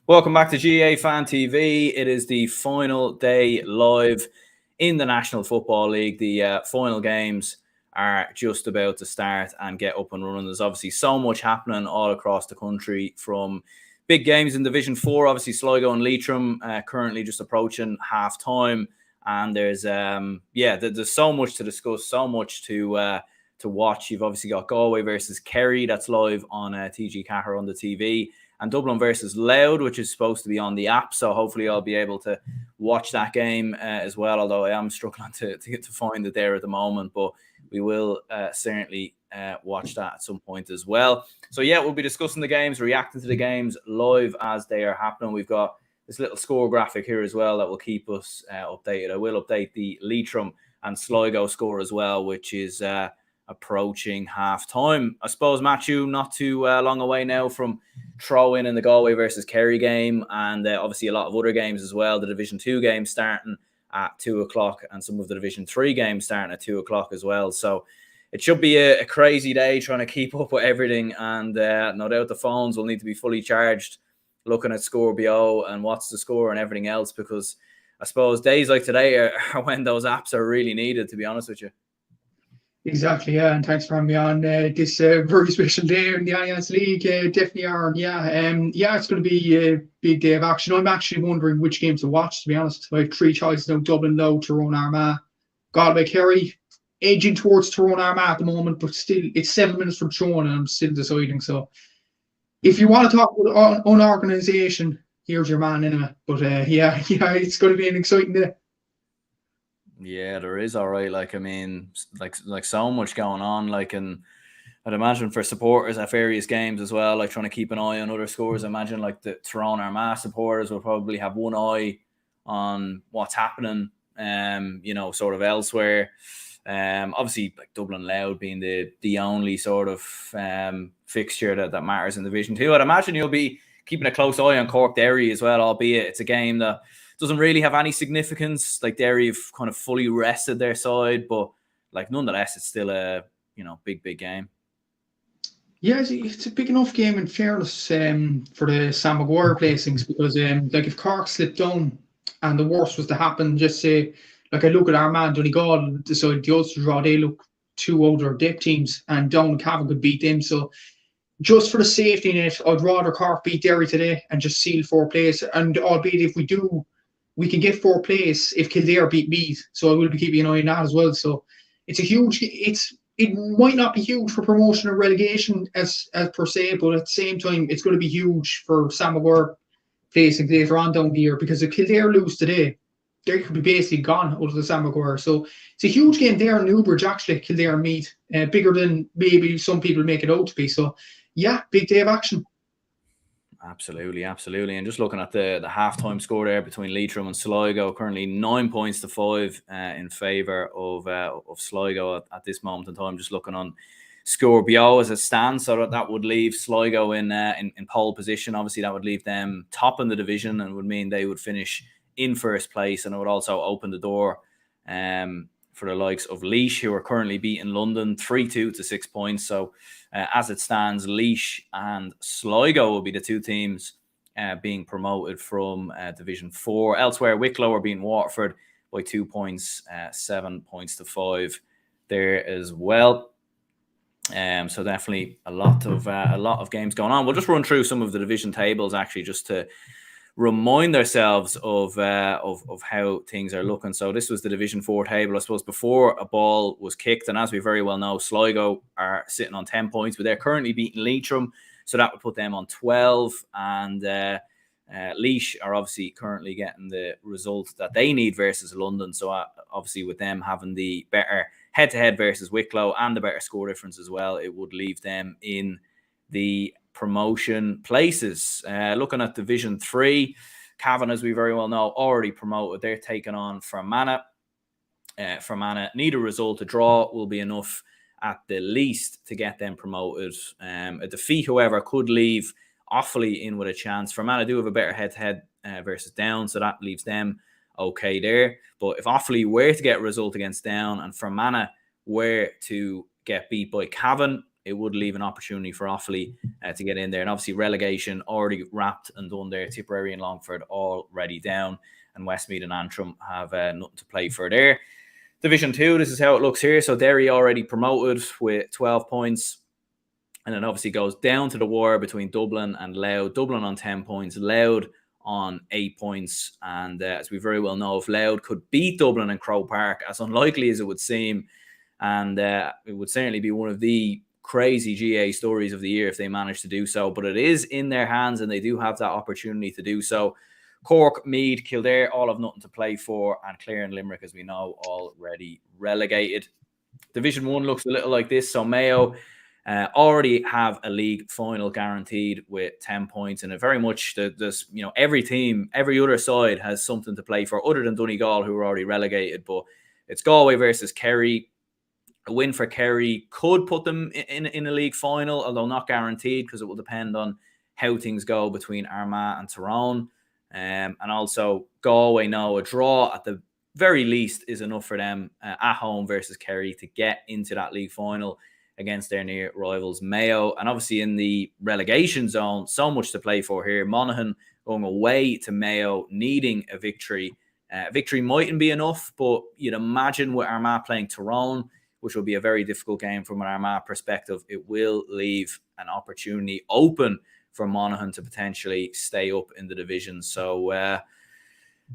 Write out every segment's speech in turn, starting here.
Welcome back to GAA Fan TV. It is the final day live in the National Football League. The final games are just about to start and get up and running. There's obviously so much happening all across the country, from big games in Division 4. Obviously, Sligo and Leitrim currently just approaching half-time. And there's so much to discuss, so much to watch. You've obviously got Galway versus Kerry. That's live on TG Caher on the TV. And Dublin versus Louth, which is supposed to be on the app. So hopefully I'll be able to watch that game as well, although I am struggling to find it there at the moment. But we will certainly watch that at some point as well. So, yeah, we'll be discussing the games, reacting to the games live as they are happening. We've got this little score graphic here as well that will keep us updated. I will update the Leitrim and Sligo score as well, which is approaching half-time. I suppose, Matthew, not too long away now from throw-in the Galway versus Kerry game, and obviously a lot of other games as well. The Division 2 games starting at 2 o'clock and some of the Division 3 games starting at 2 o'clock as well. So it should be a crazy day trying to keep up with everything, and no doubt the phones will need to be fully charged looking at Score BO and what's the score and everything else, because I suppose days like today are when those apps are really needed, to be honest with you. Exactly, yeah, and thanks for having me on this very special day in the Alliance League. Definitely are, it's going to be a big day of action. I'm actually wondering which game to watch, to be honest. I have three choices now: Dublin, Louth, Tyrone, Armagh, Galway, Kerry. Edging towards Tyrone, Armagh at the moment, but still, it's 7 minutes from Tyrone, and I'm still deciding. So, if you want to talk about unorganisation, here's your man anyway. But it's going to be an exciting day. Yeah, there is, all right. Like so much going on. And I'd imagine for supporters at various games as well, like trying to keep an eye on other scores. I imagine like the Tyrone Armagh supporters will probably have one eye on what's happening, sort of elsewhere. Obviously, like Dublin Louth being the only sort of fixture that matters in Division 2. I'd imagine you'll be keeping a close eye on Cork Derry as well, albeit it's a game that doesn't really have any significance. Like Derry have kind of fully rested their side, but like nonetheless, it's still a big game. Yeah, it's a big enough game in fairness for the Sam Maguire placings, because if Cork slipped down and the worst was to happen, just say I look at Armagh, Donegal decided the Ulster draw, they look two older depth teams, and Down Cavan could beat them. So just for the safety net, I'd rather Cork beat Derry today and just seal 4 place. And albeit if we do, we can get 4 place if Kildare beat Meath. So I will be keeping an eye on that as well. So it's a huge. It might not be huge for promotion or relegation as per se, but at the same time, it's going to be huge for Sam Maguire placing later on down the year, because if Kildare lose today, they could be basically gone out of the Sam Maguire. So it's a huge game there in Newbridge, actually, Kildare and Meath, bigger than maybe some people make it out to be. So yeah, big day of action. Absolutely. And just looking at the halftime score there between Leitrim and Sligo, currently 9 points to 5 in favour of Sligo at this moment in time. Just looking on Score BO as it stands, so that would leave Sligo in pole position. Obviously, that would leave them top in the division and would mean they would finish in first place, and it would also open the door for the likes of Laois, who are currently beating London 3-2 to 6 points. So as it stands, Laois and Sligo will be the two teams being promoted from Division 4. Elsewhere, Wicklow are beating Waterford by 2 points, 7 points to 5 there as well. So definitely a lot of games going on. We'll just run through some of the division tables actually, just to remind ourselves of how things are looking. So this was the Division 4 table, I suppose, before a ball was kicked. And as we very well know, Sligo are sitting on 10 points, but they're currently beating Leitrim. So that would put them on 12. And Laois are obviously currently getting the result that they need versus London. So obviously with them having the better head-to-head versus Wicklow and the better score difference as well, it would leave them in the promotion places. Looking at Division 3, Cavan, as we very well know, already promoted. They're taking on Fermanagh. Fermanagh need a result. A draw will be enough at the least to get them promoted. A defeat, however, could leave Offaly in with a chance. Fermanagh do have a better head-to-head versus Down, so that leaves them okay there. But if Offaly were to get a result against Down and Fermanagh were to get beat by Cavan, it would leave an opportunity for Offaly to get in there. And obviously relegation already wrapped and done there. Tipperary and Longford already down, and Westmeath and Antrim have nothing to play for there. Division 2, this is how it looks here. So Derry already promoted with 12 points. And then obviously goes down to the war between Dublin and Louth. Dublin on 10 points, Louth on 8 points. And as we very well know, if Louth could beat Dublin in Croke Park, as unlikely as it would seem, and it would certainly be one of the crazy GAA stories of the year if they manage to do so. But it is in their hands and they do have that opportunity to do so. Cork, Meath, Kildare all have nothing to play for, and Clare and Limerick, as we know, already relegated. Division 1 looks a little like this. So Mayo already have a league final guaranteed with 10 points, and it very much every team, every other side has something to play for, other than Donegal, who are already relegated. But it's Galway versus Kerry. A win for Kerry could put them in a league final, although not guaranteed, because it will depend on how things go between Armagh and Tyrone. And also Galway know a draw at the very least is enough for them at home versus Kerry to get into that league final against their near rivals Mayo. And obviously in the relegation zone, so much to play for here. Monaghan going away to Mayo, needing a victory. Victory mightn't be enough, but you'd imagine with Armagh playing Tyrone, which will be a very difficult game from an Armagh perspective, it will leave an opportunity open for Monaghan to potentially stay up in the division. So,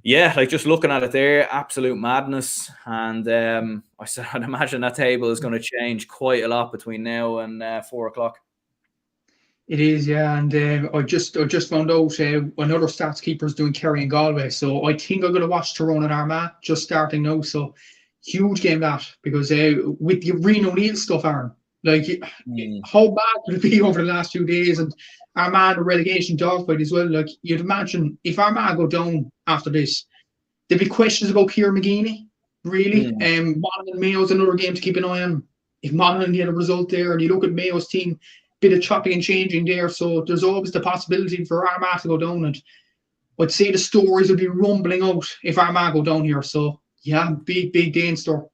just looking at it there, absolute madness. And I'd imagine that table is going to change quite a lot between now and 4 o'clock. It is, yeah. And I just found out another stats keeper is doing Kerry and Galway. So I think I'm going to watch Tyrone and Armagh just starting now. So huge game that, because with the Reno O'Neill stuff, Aaron, how bad would it be over the last few days? And Armagh relegation dogfight as well. Like, you'd imagine if Armagh go down after this, there'd be questions about Kieran McGeeney, really. Monaghan and Mayo's another game to keep an eye on. If Monaghan get a result there, and you look at Mayo's team, bit of chopping and changing there, so there's always the possibility for Armagh to go down. And I'd say the stories would be rumbling out if Armagh go down here. So yeah, big day in store.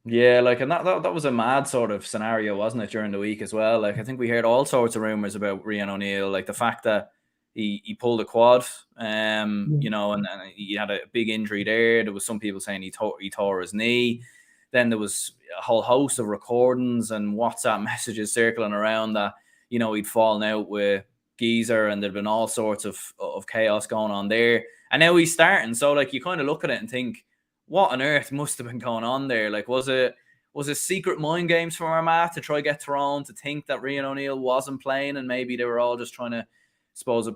Yeah, and that was a mad sort of scenario, wasn't it, during the week as well? I think we heard all sorts of rumours about Rian O'Neill, the fact that he pulled a quad, and he had a big injury there. There was some people saying he tore his knee. Then there was a whole host of recordings and WhatsApp messages circling around that, he'd fallen out with Geezer, and there'd been all sorts of chaos going on there. And now he's starting. So you kind of look at it and think, what on earth must have been going on there? Was it secret mind games from Armagh to try to get Tyrone to think that Rian O'Neill wasn't playing, and maybe they were all just trying to, pull the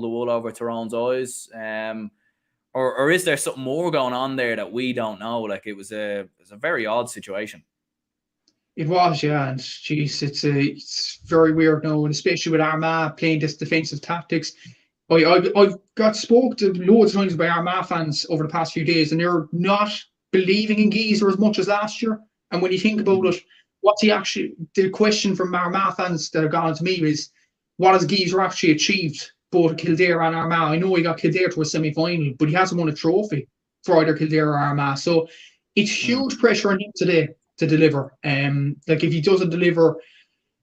wool over Tyrone's eyes? Or is there something more going on there that we don't know? It was a very odd situation. It was, yeah, and geez, it's very weird now, and especially with Armagh playing this defensive tactics. I've got spoke to loads of times by Armagh fans over the past few days, and they're not believing in Geezer as much as last year. And when you think about it, the question from Armagh fans that have gone to me is, what has Geezer actually achieved, both Kildare and Armagh? I know he got Kildare to a semi-final, but he hasn't won a trophy for either Kildare or Armagh. So it's huge pressure on him today to deliver. If he doesn't deliver,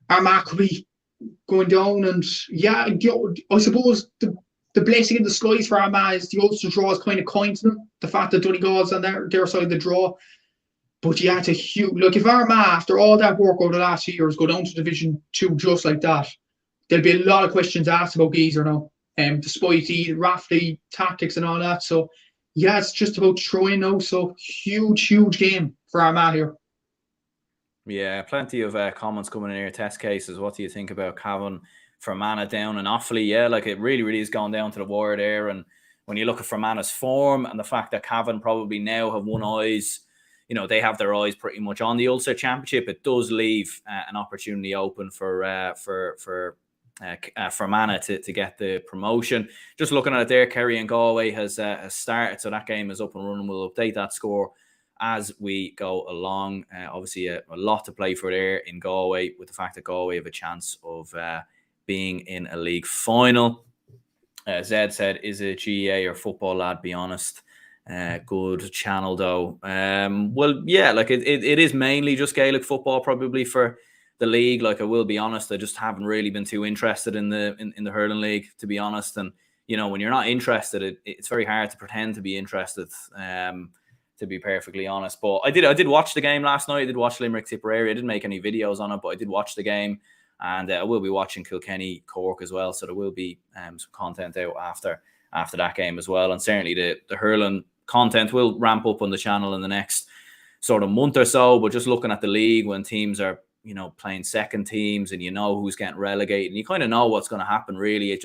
Armagh could be going down. And yeah, I suppose the blessing in disguise for Armagh is the Ulster draw is kind of kind to them. The fact that Donegal's on their side of the draw. But yeah, it's a huge look. If Armagh, after all that work over the last few years, go down to Division 2 just like that, there'll be a lot of questions asked about Geezer now, despite the Rafferty tactics and all that. So yeah, it's just about throwing now. So huge game for Armagh here. Yeah, plenty of comments coming in here. Test cases. What do you think about Cavan Fermanagh down and Offaly. Yeah, like it really has gone down to the wire there. And when you look at Fermanagh's form and the fact that Cavan probably now have won eyes, you know, they have their eyes pretty much on the Ulster Championship. It does leave an opportunity open for Fermanagh to get the promotion. Just looking at it there, Kerry and Galway has started, so that game is up and running. We'll update that score as we go along. Obviously, a lot to play for there in Galway, with the fact that Galway have a chance of being in a league final. Zed said, is it GAA or football, lad? Be honest. Good channel though. Well, yeah, like it is mainly just Gaelic football probably for the league. Like, I will be honest, I just haven't really been too interested in the hurling league, to be honest. And you know, when you're not interested, it's very hard to pretend to be interested. To be perfectly honest, but I did watch the game last night. I did watch Limerick Tipperary. I didn't make any videos on it, but I did watch the game. And I will be watching Kilkenny Cork as well, so there will be some content out after that game as well. And certainly the hurling content will ramp up on the channel in the next sort of month or so. But just looking at the league, when teams are, you know, playing second teams and you know who's getting relegated and you kind of know what's going to happen, really, it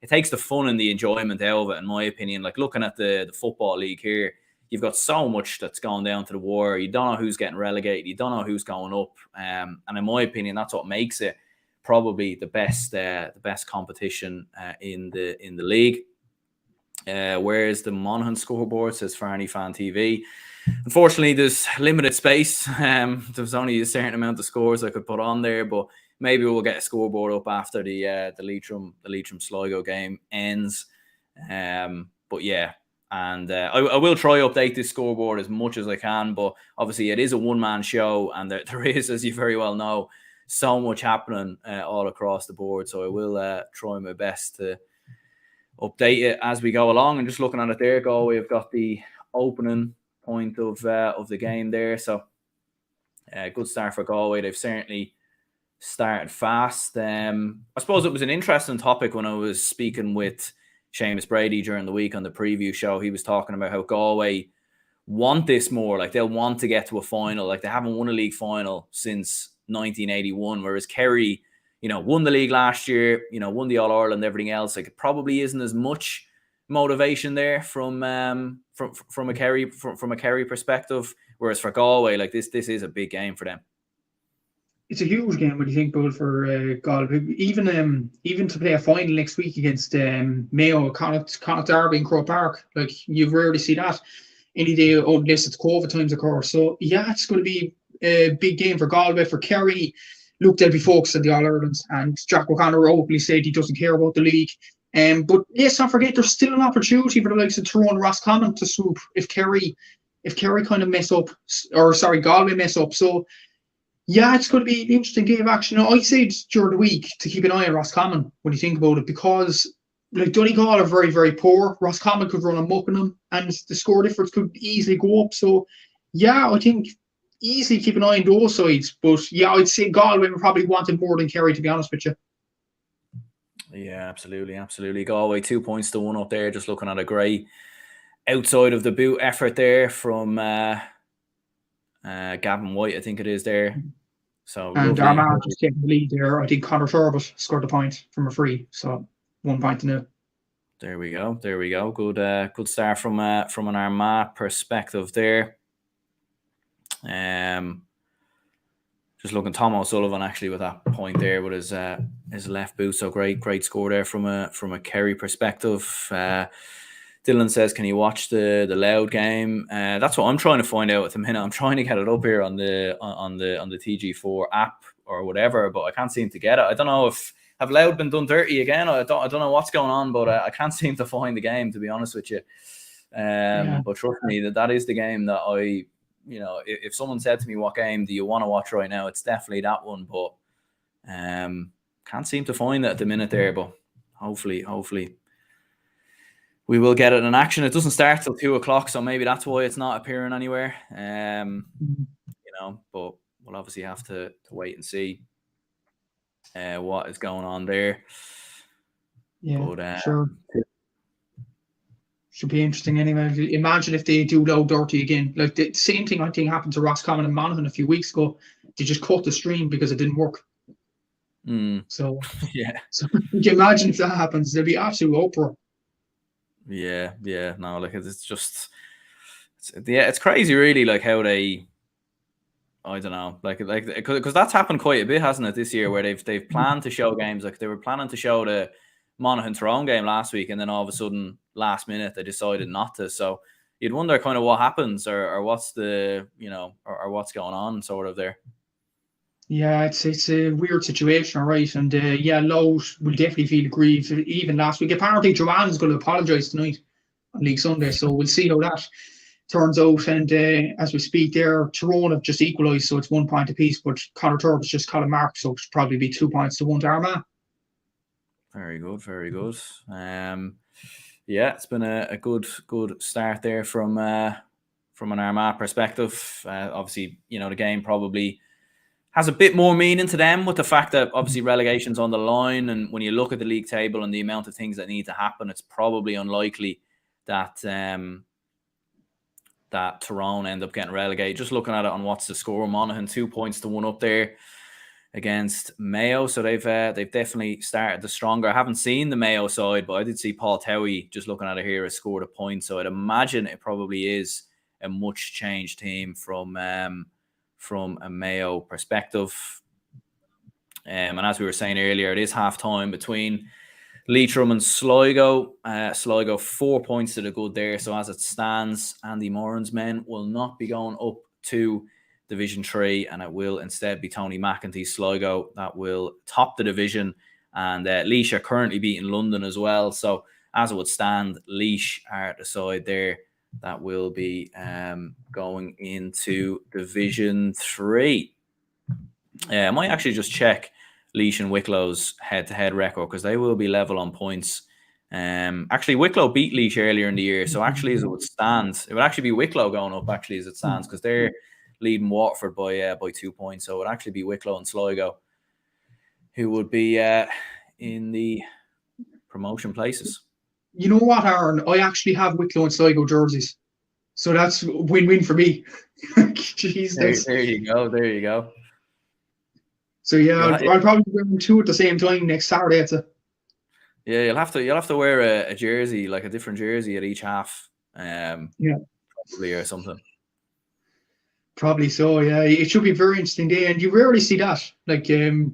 takes the fun and the enjoyment out of it, in my opinion. Like looking at the football league here, you've got so much that's going down to the wire. You don't know who's getting relegated. You don't know who's going up. And in my opinion, that's what makes it probably the best competition in the league. Where's the Monaghan scoreboard? Says Farney Fan TV. Unfortunately, there's limited space. There's only a certain amount of scores I could put on there, but maybe we'll get a scoreboard up after the Leitrim Sligo game ends. But yeah. And I will try update this scoreboard as much as I can, but obviously it is a one-man show, and there is, as you very well know, so much happening all across the board. So I will try my best to update it as we go along. And just looking at it there, Galway have got the opening point of the game there. So good start for Galway. They've certainly started fast. I suppose it was an interesting topic when I was speaking with Seamus Brady during the week on the preview show. He was talking about how Galway want this more. Like, they'll want to get to a final. Like, they haven't won a league final since 1981, whereas Kerry, you know, won the league last year, you know, won the All-Ireland, everything else. Like, it probably isn't as much motivation there from a Kerry perspective. Whereas for Galway, like, this is a big game for them. It's a huge game when you think about for Galway. Even to play a final next week against Mayo, Connacht Derby in Croke Park, like, you rarely see that any day unless it's COVID times, of course. So yeah, it's going to be a big game for Galway. For Kerry, look, they'll be focused on the All-Ireland, and Jack O'Connor openly said he doesn't care about the league. But let's not forget, there's still an opportunity for the likes of Tyrone and Roscommon to swoop if Kerry kind of mess up, or sorry, Galway mess up. So yeah, it's going to be an interesting game of action. I said during the week to keep an eye on Roscommon when you think about it, because like Donegal are very, very poor. Roscommon could run amok on them, and the score difference could easily go up. So yeah, I think easily keep an eye on those sides. But yeah, I'd say Galway probably wanted more than Kerry, to be honest with you. Yeah, absolutely. Galway 2 points to 1 up there. Just looking at a great outside of the boot effort there from Gavin White, I think it is there. So and Armagh just taking the lead there. I think Conor Turbot scored a point from a free, so 1 point to 0. There we go. Good start from an Armagh perspective there. Just looking, Tom O'Sullivan actually with that point there with his left boot. So great score there from a Kerry perspective. Dylan says, can you watch the Louth game? That's what I'm trying to find out at the minute. I'm trying to get it up here on the TG4 app or whatever, but I can't seem to get it. I don't know if have Louth been done dirty again. I don't know what's going on, but I can't seem to find the game, to be honest with you. But trust me, that is the game that I, you know, if someone said to me, what game do you want to watch right now? It's definitely that one, but can't seem to find it at the minute there. But hopefully we will get it in action. It doesn't start till 2:00, so maybe that's why it's not appearing anywhere. You know, but we'll obviously have to wait and see what is going on there. Yeah, but, sure. Should be interesting anyway. Imagine if they do Low Dirty again. Like the same thing I think happened to Roscommon and Monaghan a few weeks ago. They just cut the stream because it didn't work. So, Yeah. so would you imagine if that happens? There'd be absolute uproar. Yeah. No, like it's just, it's crazy, really. Like how they, I don't know, like because that's happened quite a bit, hasn't it, this year, where they've planned to show games. Like they were planning to show the Monaghan Tyrone game last week, and then all of a sudden, last minute, they decided not to. So you'd wonder kind of what happens, or what's the, or what's going on, sort of there. Yeah, it's a weird situation, all right. And yeah, Louth will definitely feel aggrieved. Even last week, apparently Joanne's going to apologise tonight on League Sunday, so we'll see how that turns out. And as we speak there, Tyrone have just equalised, so it's 1 point apiece, but Conor Turbitt's just caught a mark, so it should probably be 2 points to 1 to Armagh. Very good, very good. Yeah, it's been a good start there from an Armagh perspective. Obviously, the game probably has a bit more meaning to them, with the fact that obviously relegation's on the line, and when you look at the league table and the amount of things that need to happen, it's probably unlikely that that Tyrone end up getting relegated. Just looking at it on what's the score, Monaghan 2 points to 1 up there against Mayo, so they've definitely started the stronger. I haven't seen the Mayo side, but I did see Paul Towie, just looking at it here, has scored a point, so I'd imagine it probably is a much changed team from a Mayo perspective. And as we were saying earlier, it is half time between Leitrim and Sligo. Sligo 4 points to the good there. So as it stands, Andy Moran's men will not be going up to Division 3, and it will instead be Tony McEntee's Sligo that will top the division. And Laois are currently beating London as well. So as it would stand, Laois are the side there that will be going into Division 3. I might actually just check Laois and Wicklow's head-to-head record, because they will be level on points. Actually, Wicklow beat Laois earlier in the year, so actually, as it would stand, it would actually be Wicklow going up, actually, as it stands, because they're leading Waterford by 2 points. So it would actually be Wicklow and Sligo who would be in the promotion places. You know what, Aaron? I actually have Wicklow and Sligo jerseys, so that's win-win for me. Jeez, there you go. So yeah, I'll probably wear them 2 at the same time next Saturday. Yeah, you'll have to wear a jersey, like a different jersey at each half. Yeah, probably, or something. Probably so. Yeah, it should be a very interesting day, and you rarely see that. Like two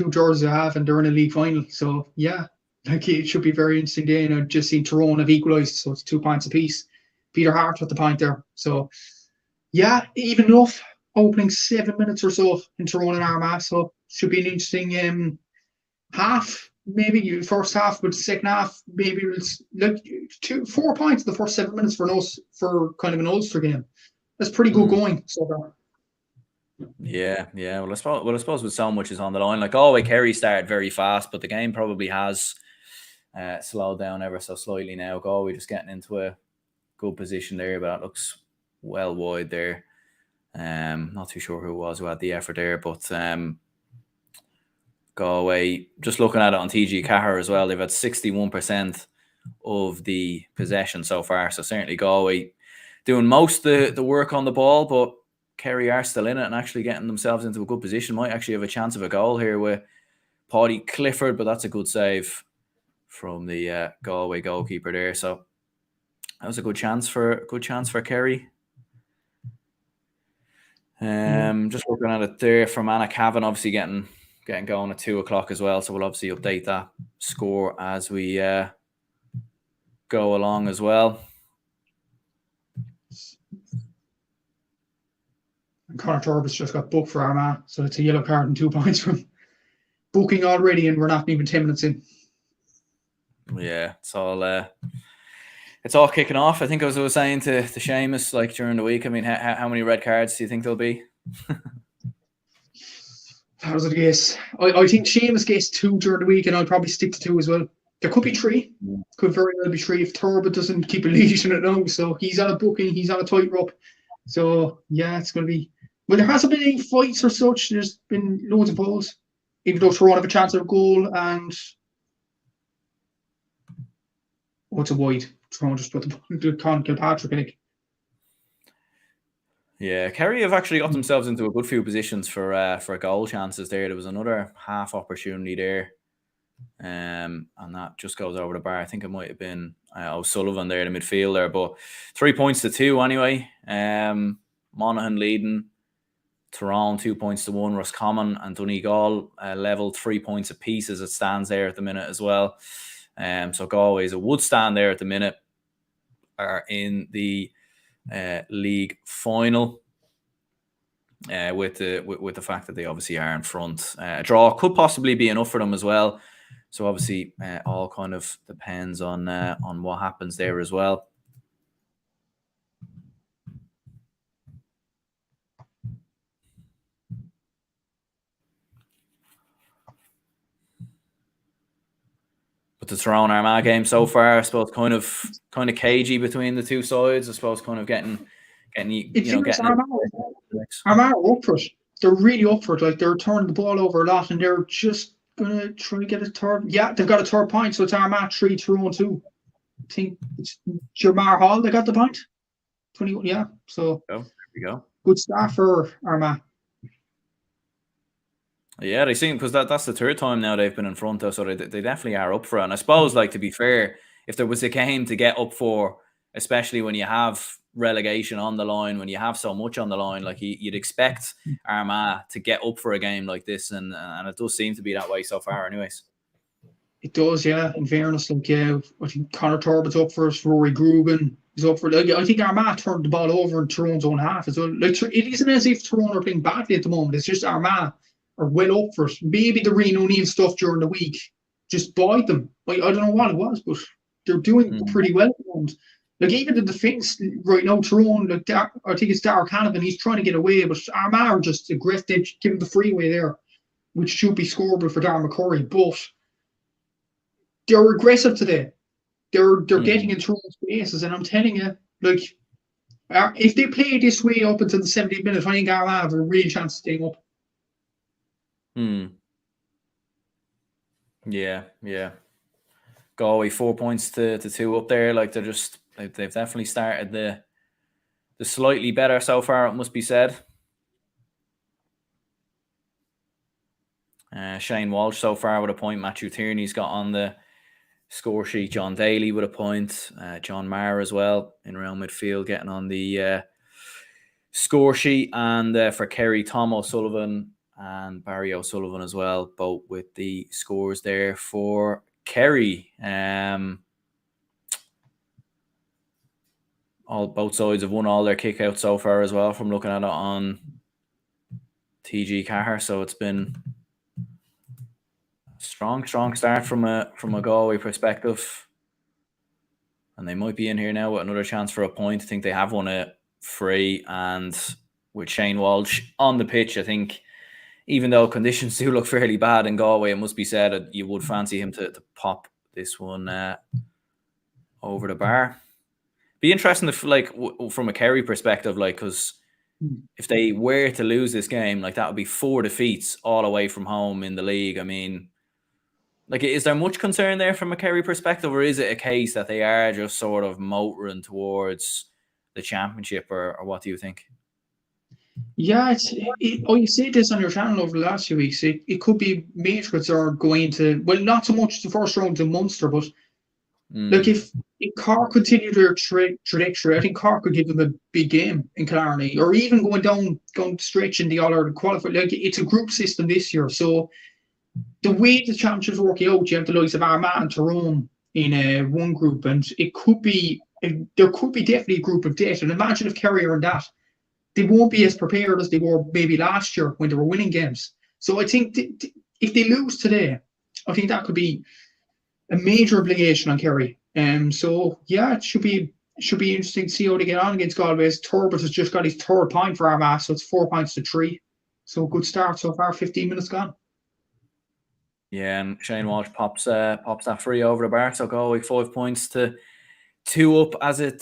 jerseys a half, and they're in a league final. So yeah, like it should be a very interesting day. And I've just seen Tyrone have equalised, so it's 2 points apiece. Peter Hart with the point there. So yeah, even enough. Opening 7 minutes or so in Tyrone and Armagh, so should be an interesting half. Maybe first half, but second half maybe it's like 4 points in the first 7 minutes for us, for kind of an Ulster game. That's pretty good going so far. Yeah. Well, I suppose with so much is on the line, like Galway Kerry started very fast, but the game probably has slowed down ever so slightly now. Galway just getting into a good position there, but it looks well wide there. Not too sure who it was who had the effort there, but Galway, just looking at it on TG Cahir as well, they've had 61% of the possession so far. So certainly Galway doing most of the work on the ball, but Kerry are still in it and actually getting themselves into a good position. Might actually have a chance of a goal here with Paddy Clifford, but that's a good save from the Galway goalkeeper there. So that was a good chance for Kerry. Just looking at it there from Anna Cavan, obviously getting going at 2:00 as well. So we'll obviously update that score as we go along as well. And Conor Turbitt's just got booked for Armagh, so it's a yellow card and 2 points from booking already, and we're not even 10 minutes in. Yeah, it's all kicking off. I think I was saying to Seamus, like, during the week, I mean, how many red cards do you think there'll be? How does it guess? I think Seamus gets 2 during the week, and I'll probably stick to 2 as well. There could be 3. Could very well be 3 if Turbitt doesn't keep a leash on it now. So he's on a booking, he's on a tightrope. So yeah, it's going to be. Well, there hasn't been any fights or such. There's been loads of goals, even though Tyrone have a chance of a goal, and it's a wide. Tyrone just put the Con Kilpatrick, I think. Yeah, Kerry have actually got themselves into a good few positions for goal chances there. There was another half opportunity there. And that just goes over the bar. I think it might have been O'Sullivan there, the midfielder, but 3 points to 2 anyway. Monaghan leading, Tyrone 2 points to 1, Roscommon and Donegal level 3 points apiece as it stands there at the minute as well. So Galway, as it would stand there at the minute, are in the league final. With the fact that they obviously are in front, a draw could possibly be enough for them as well. So obviously, all kind of depends on what happens there as well. But the Tyrone Armagh game so far, I suppose, kind of cagey between the two sides. I suppose, kind of getting Armagh are up for it. They're really up for it. Like, they're turning the ball over a lot, and they're just gonna try to get a third. Yeah, they've got a third point, so it's Armagh 3, Tyrone 2. I think it's Jamar Hall. They got the point. 21. Yeah. So there we go. Good start for Armagh. Yeah, they seem, because that's the third time now they've been in front of, so they definitely are up for it. And I suppose, like, to be fair, if there was a game to get up for, especially when you have relegation on the line, when you have so much on the line, like, you'd expect Armagh to get up for a game like this, and it does seem to be that way so far anyways. It does, yeah. In fairness, like, yeah, I think Conor Turbitt's up for us, Rory Grugan is up for it. Like, I think Armagh turned the ball over in Tyrone's own half as well. Like, it isn't as if Tyrone are playing badly at the moment. It's just Armagh are well up for it. Maybe the Reno O'Neill stuff during the week just bought them. Like, I don't know what it was, but they're doing pretty well at the moment. Like, even the defence right now, Tyrone, like, I think it's Darragh Canavan, he's trying to get away, but Armagh are just aggressive. They've given the freeway there, which should be scoreable for Darren McCurry, but they're aggressive today. They're getting in Tyrone's spaces, and I'm telling you, like, if they play this way up until the 70th minute, I think Armagh have a real chance of staying up. Yeah. Galway 4 points to 2 up there. Like, they've definitely started the slightly better so far, it must be said. Shane Walsh so far with a point. Matthew Tierney's got on the score sheet. John Daly with a point. John Maher as well in around midfield getting on the score sheet. And for Kerry, Tom O'Sullivan and Barry O'Sullivan as well, both with the scores there for Kerry. Both sides have won all their kickouts so far as well, from looking at it on TG Cahir. So it's been a strong start from a Galway perspective. And they might be in here now with another chance for a point. I think they have won it free, and with Shane Walsh on the pitch, I think, even though conditions do look fairly bad in Galway, it must be said that you would fancy him to pop this one over the bar. Be interesting if, like, from a Kerry perspective, like, because if they were to lose this game, like, that would be 4 defeats all away from home in the league. I mean, like, is there much concern there from a Kerry perspective, or is it a case that they are just sort of motoring towards the championship, or what do you think? Yeah, you said this on your channel over the last few weeks. It could be major concern going to, well, not so much the first round in Munster, but like, if Cork continue their trajectory, I think Cork could give them a big game in Killarney, or even going stretch in the All-Ireland qualifier. Like, it's a group system this year, so the way the championships working out, you have the likes of Armagh and Tyrone in one group, and there could be definitely a group of death. And imagine if Kerry are in that. They won't be as prepared as they were maybe last year when they were winning games. So I think if they lose today, I think that could be a major obligation on Kerry. So yeah, it should be interesting to see how they get on against Galway. Turbitt has just got his third point for Armagh, so it's 4 points to 3. So good start so far. 15 minutes gone. Yeah, and Shane Walsh pops that free over the bar. So Galway 5 points to 2 up as it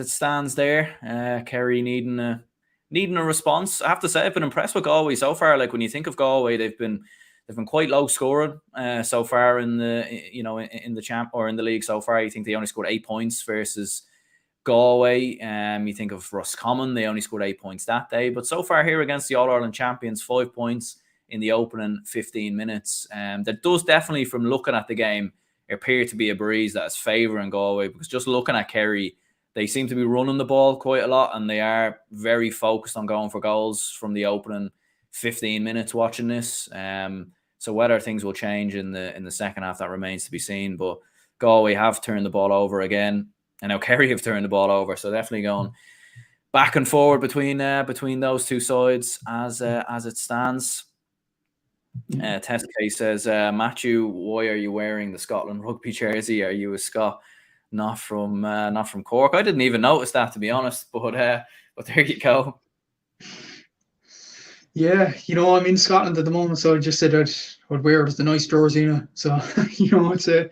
stands there. Kerry needing a response. I have to say, I've been impressed with Galway so far. Like, when you think of Galway, they've been quite low scoring so far in the champ or in the league so far. You think they only scored 8 points versus Galway, you think of Roscommon, they only scored 8 points that day. But so far here against the All-Ireland champions, 5 points in the opening 15 minutes. That does definitely, from looking at the game, appear to be a breeze that is favouring Galway, because just looking at Kerry, they seem to be running the ball quite a lot, and they are very focused on going for goals from the opening 15 minutes watching this. So whether things will change in the second half, that remains to be seen. But Galway have turned the ball over again. And now Kerry have turned the ball over, so definitely going back and forward between those two sides as it stands. Test case says, Matthew, why are you wearing the Scotland rugby jersey? Are you a Scot? Not from Cork. I didn't even notice that, to be honest. But there you go. Yeah, I'm in Scotland at the moment, so I just said I'd wear it as the nice jersey. So it's a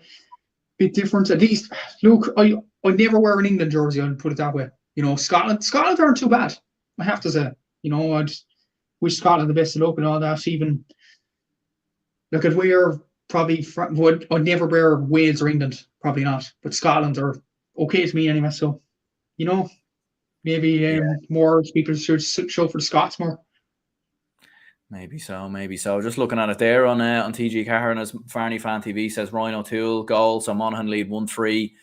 bit different. At least, look, I never wear an England jersey, I'll put it that way. Scotland aren't too bad, I have to say. I'd wish Scotland the best of luck and all that. Even, look, I'd wear I'd never wear Wales or England, probably not. But Scotland are okay to me anyway, so, maybe more people should show for the Scots more. Maybe so. Just looking at it there on TG Caharan, as Farney Fan TV says, Ryan O'Toole goal. So Monaghan lead 1-3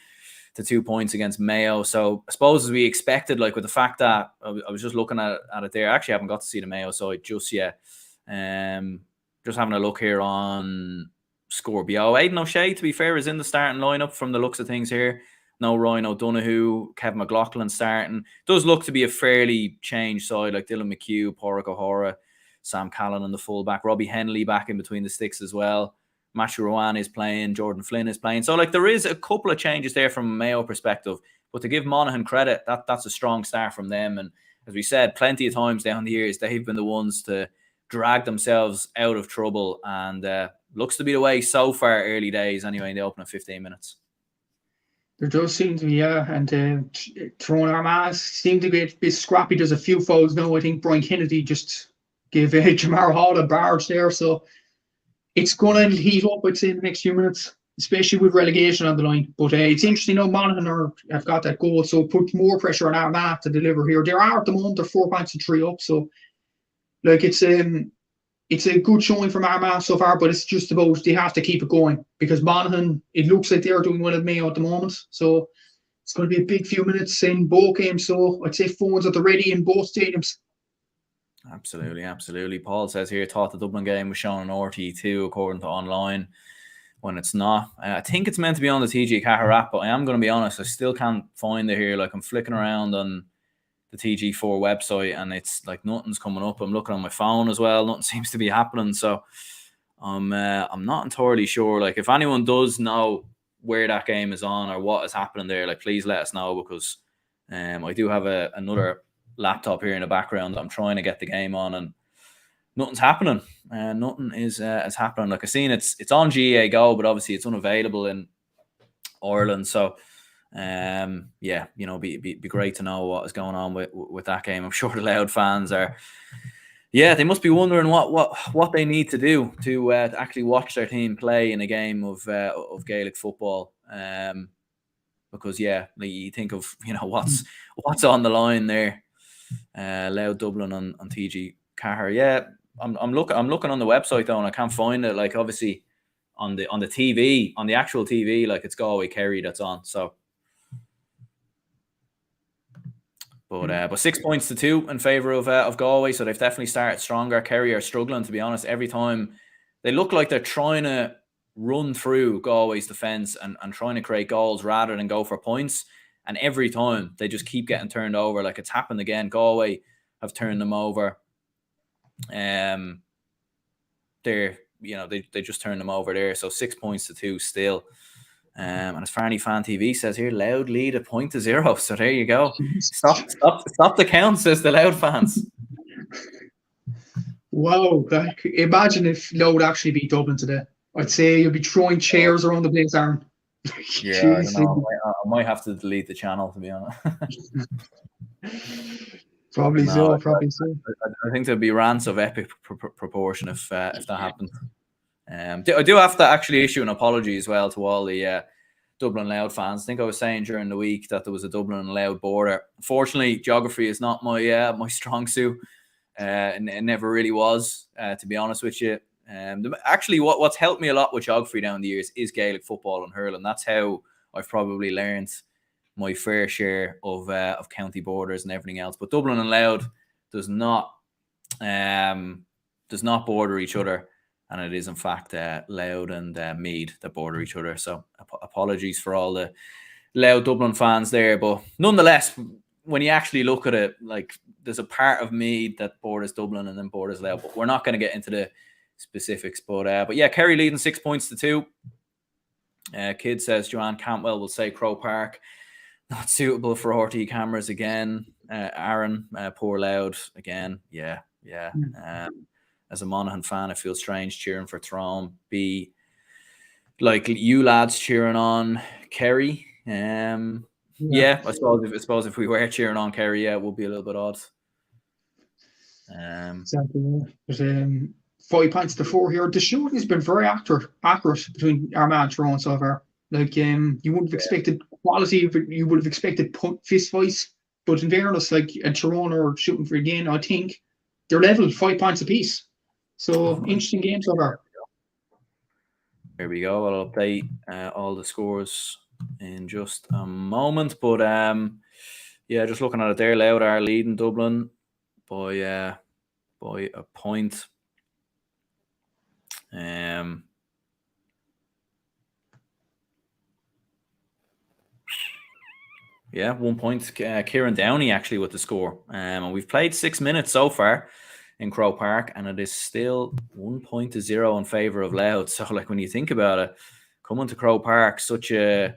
to 2 points against Mayo. So I suppose, as we expected, like with the fact that I was just looking at it there. I actually haven't got to see the Mayo side just yet. Just having a look here on Scorpio. Aidan O'Shea, to be fair, is in the starting lineup from the looks of things here. No Ryan O'Donoghue, Kevin McLaughlin starting. Does look to be a fairly changed side, like Dylan McHugh, Porrick O'Hara, Sam Callan on the fullback, Robbie Henley back in between the sticks as well. Matthew Rowan is playing, Jordan Flynn is playing. So, like, there is a couple of changes there from a Mayo perspective. But to give Monaghan credit, that's a strong start from them. And as we said, plenty of times down the years, they've been the ones to drag themselves out of trouble. And looks to be the way so far, early days anyway, in the opening 15 minutes. There does seem to be, and Tyrone Armagh seem to be a bit scrappy. There's a few fouls now. I think Brian Kennedy just gave Jamar Hall a barge there, so it's going to heat up, I'd say, in the next few minutes, especially with relegation on the line. But it's interesting, Monaghan have got that goal, so put more pressure on Armagh to deliver here. They are at the moment, they're 4 points to 3 up, so like it's a good showing from Armagh so far, but it's just about they have to keep it going, because Monaghan, it looks like they're doing well at Mayo at the moment, so it's going to be a big few minutes in both games, so I'd say phones at the ready in both stadiums. Absolutely. Paul says here, thought the Dublin game was shown on RT2 according to online, when it's not. I think it's meant to be on the TG Cahar app, but I am going to be honest, I still can't find it here. Like, I'm flicking around on the TG4 website and it's like nothing's coming up. I'm looking on my phone as well, nothing seems to be happening. So I'm not entirely sure. Like, if anyone does know where that game is on or what is happening there, like, please let us know, because I do have another laptop here in the background that I'm trying to get the game on, and nothing's happening. Nothing is happening. Like, I've seen it's on GAA Go, but obviously it's unavailable in Ireland. So be great to know what is going on with that game. I'm sure the Louth fans are, they must be wondering what they need to do to actually watch their team play in a game of Gaelic football. Because you think of what's on the line there. Louth Dublin on TG Cahar. I'm looking on the website though, and I can't find it. Like, obviously on the TV, on the actual TV, like, it's Galway Kerry that's on. So, but 6 points to 2 in favour of Galway. So they've definitely started stronger. Kerry are struggling, to be honest. Every time they look like they're trying to run through Galway's defence and trying to create goals rather than go for points. And every time they just keep getting turned over. Like, it's happened again. Galway have turned them over. They just turned them over there. So 6 points to 2 still. And as Farney Fan TV says here, Louth lead 1-0. So there you go. Stop the count, says the Louth fans. Wow. Imagine if Louth actually beat Dublin today. I'd say you'll be throwing chairs around the place, Aaron. Yeah, I don't know. I might have to delete the channel, to be honest. Probably so. I think there'll be rants of epic proportion if that happens. I do have to actually issue an apology as well to all the Dublin Louth fans. I think I was saying during the week that there was a Dublin and Louth border. Unfortunately, geography is not my my strong suit. And it never really was, to be honest with you. Actually, what's helped me a lot with geography down the years is Gaelic football and hurling. That's how I've probably learned my fair share of county borders and everything else. But Dublin and Louth does not border each other, and it is in fact Louth and Meath that border each other. So apologies for all the Louth Dublin fans there, but nonetheless, when you actually look at it, like there's a part of Meath that borders Dublin and then borders Louth, but we're not going to get into the specifics. But yeah, Kerry leading 6 points to 2. Kid says Joanne Cantwell will say Crow Park not suitable for RT cameras again. Aaron, poor Louth again. Yeah. As a Monaghan fan, I feel strange cheering for Tyrone. Be like you lads cheering on Kerry. Yeah, I suppose if we were cheering on Kerry, yeah, it would be a little bit odd. Exactly. There's 5 points to 4 here. The shooting has been very accurate between Armagh and Tyrone so far. Like you would have expected quality, but you would have expected fist fights. But in fairness, like Tyrone are shooting for again, I think they're level 5 points apiece. So interesting game so far. There we go. I'll update all the scores in just a moment. But yeah, just looking at it there, Louth are leading Dublin by a point. Yeah, 1 point. Kieran Downey actually with the score. And we've played 6 minutes so far in Crow Park, and it is still 1-0 in favour of Louth. So, like, when you think about it, coming to Crow Park, such a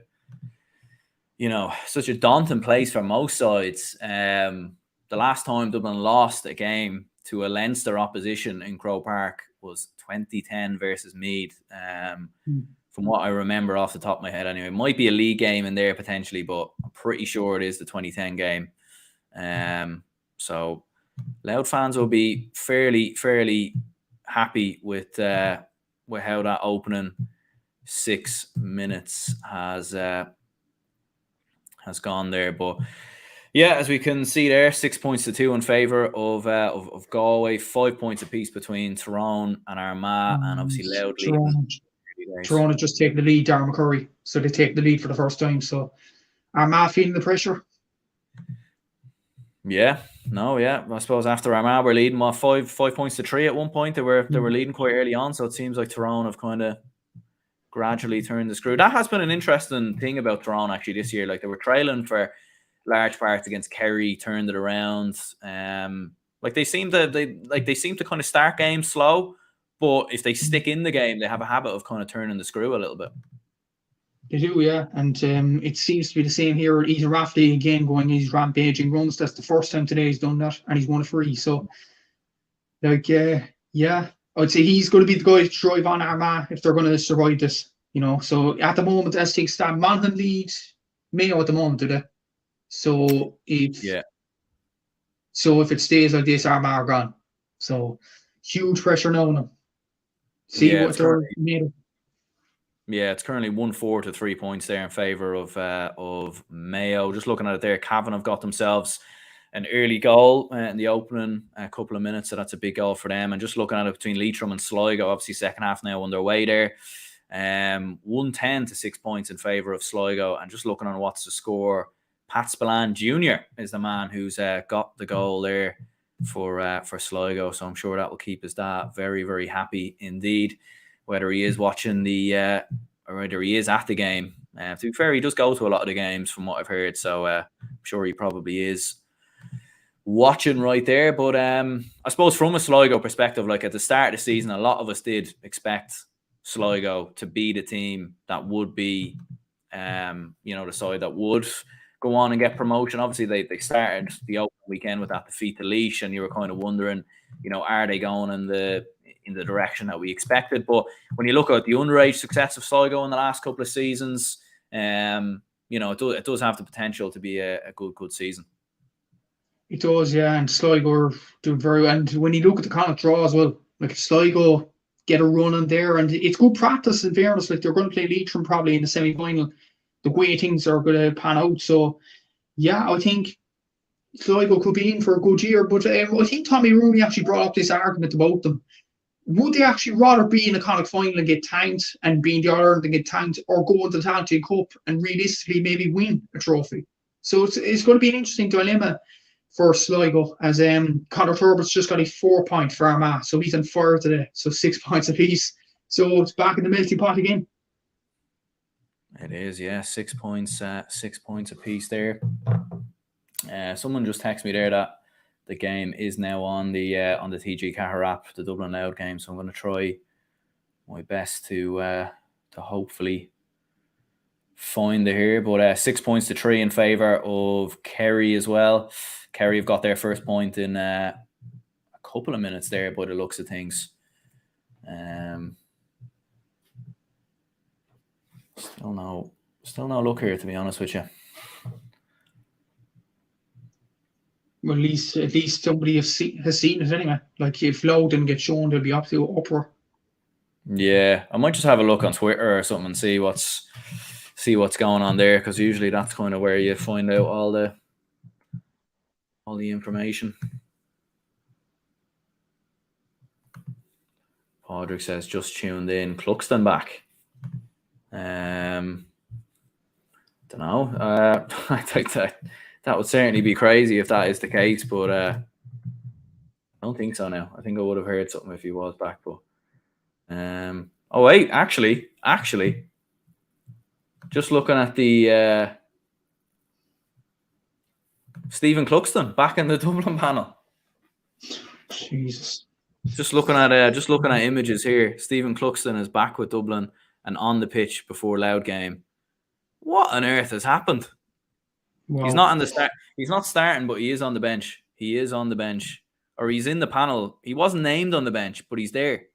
daunting place for most sides. The last time Dublin lost a game to a Leinster opposition in Crow Park was 2010 versus Meath. From what I remember off the top of my head, anyway, it might be a league game in there potentially, but I'm pretty sure it is the 2010 game. So Louth fans will be fairly happy with how that opening 6 minutes has gone there. But yeah, as we can see there, 6 points to 2 in favour of Galway, 5 points apiece between Tyrone and Armagh, and obviously Louth leading. Tyrone has just taken the lead, Darren McCurry. So they take the lead for the first time. So Armagh feeling the pressure. Yeah. I suppose after Armagh we're leading 5 points to 3 at one point. They were leading quite early on, so it seems like Tyrone have kind of gradually turned the screw. That has been an interesting thing about Tyrone actually this year. Like they were trailing for large parts against Kerry, turned it around. Like they seem to kind of start games slow, but if they stick in the game, they have a habit of kind of turning the screw a little bit. They do, yeah. And it seems to be the same here. Ethan Rafferty again going his rampaging runs. That's the first time today he's done that, and he's won a free. So, like, yeah, I'd say he's going to be the guy to drive on Armagh if they're going to survive this. So at the moment, as things stand, Monaghan lead Mayo at the moment, do they? So if it stays like this, Armagh are gone. So huge pressure now on them. See what they're made of. Yeah, it's currently 1-4 to 3 points there in favour of Mayo. Just looking at it there, Cavan have got themselves an early goal in the opening couple of minutes, so that's a big goal for them. And just looking at it between Leitrim and Sligo, obviously second half now on their way there. 110 to 6 points in favour of Sligo. And just looking on what's the score, Pat Spillane Jr. is the man who's got the goal there for Sligo. So I'm sure that will keep his dad very, very happy indeed. Whether he is watching or whether he is at the game. To be fair, he does go to a lot of the games from what I've heard. So I'm sure he probably is watching right there. But I suppose from a Sligo perspective, like at the start of the season, a lot of us did expect Sligo to be the team that would be, the side that would go on and get promotion. Obviously, they started the open weekend with that defeat to Laois, and you were kind of wondering, are they going in the direction that we expected? But when you look at the underage success of Sligo in the last couple of seasons, it does have the potential to be a good season. It does, yeah. And Sligo are doing very well. And when you look at the Connacht draw as well, like Sligo get a run in there, and it's good practice in fairness. Like they're going to play Leitrim probably in the semi-final. the way things are going to pan out. So, yeah, I think Sligo could be in for a good year. But I think Tommy Rooney actually brought up this argument about them. Would they actually rather be in a Connacht final and get tanked and be in the Ireland and get tanked, or go into the Talented Cup and realistically maybe win a trophy? So it's going to be an interesting dilemma for Sligo, as Conor Turbert's just got a 4-point for Armagh, so he's on fire today, so 6 points apiece. So it's back in the melting pot again. It is, yeah, 6 points, 6 points apiece there. Someone just texted me there that the game is now on the TG Caher app, the Dublin Louth game. So I'm going to try my best to hopefully find it here. But 6 points to 3 in favour of Kerry as well. Kerry have got their first point in a couple of minutes there by the looks of things. Still no look here, to be honest with you. Well, at least somebody has seen it anyway. Like, if Louth didn't get shown, there'll be absolute uproar. Yeah, I might just have a look on Twitter or something and see what's going on there, because usually that's kind of where you find out all the information. Padraig says just tuned in. Cluxton back. Don't know. I think that would certainly be crazy if that is the case, but I don't think so now. I think I would have heard something if he was back, but oh wait, actually, just looking at the Stephen Cluxton back in the Dublin panel. Jesus. Just looking at images here. Stephen Cluxton is back with Dublin and on the pitch before Louth game. What on earth has happened? Wow. He's not on the start. He's not starting, but he is on the bench. He is on the bench, or he's in the panel. He wasn't named on the bench, but he's there.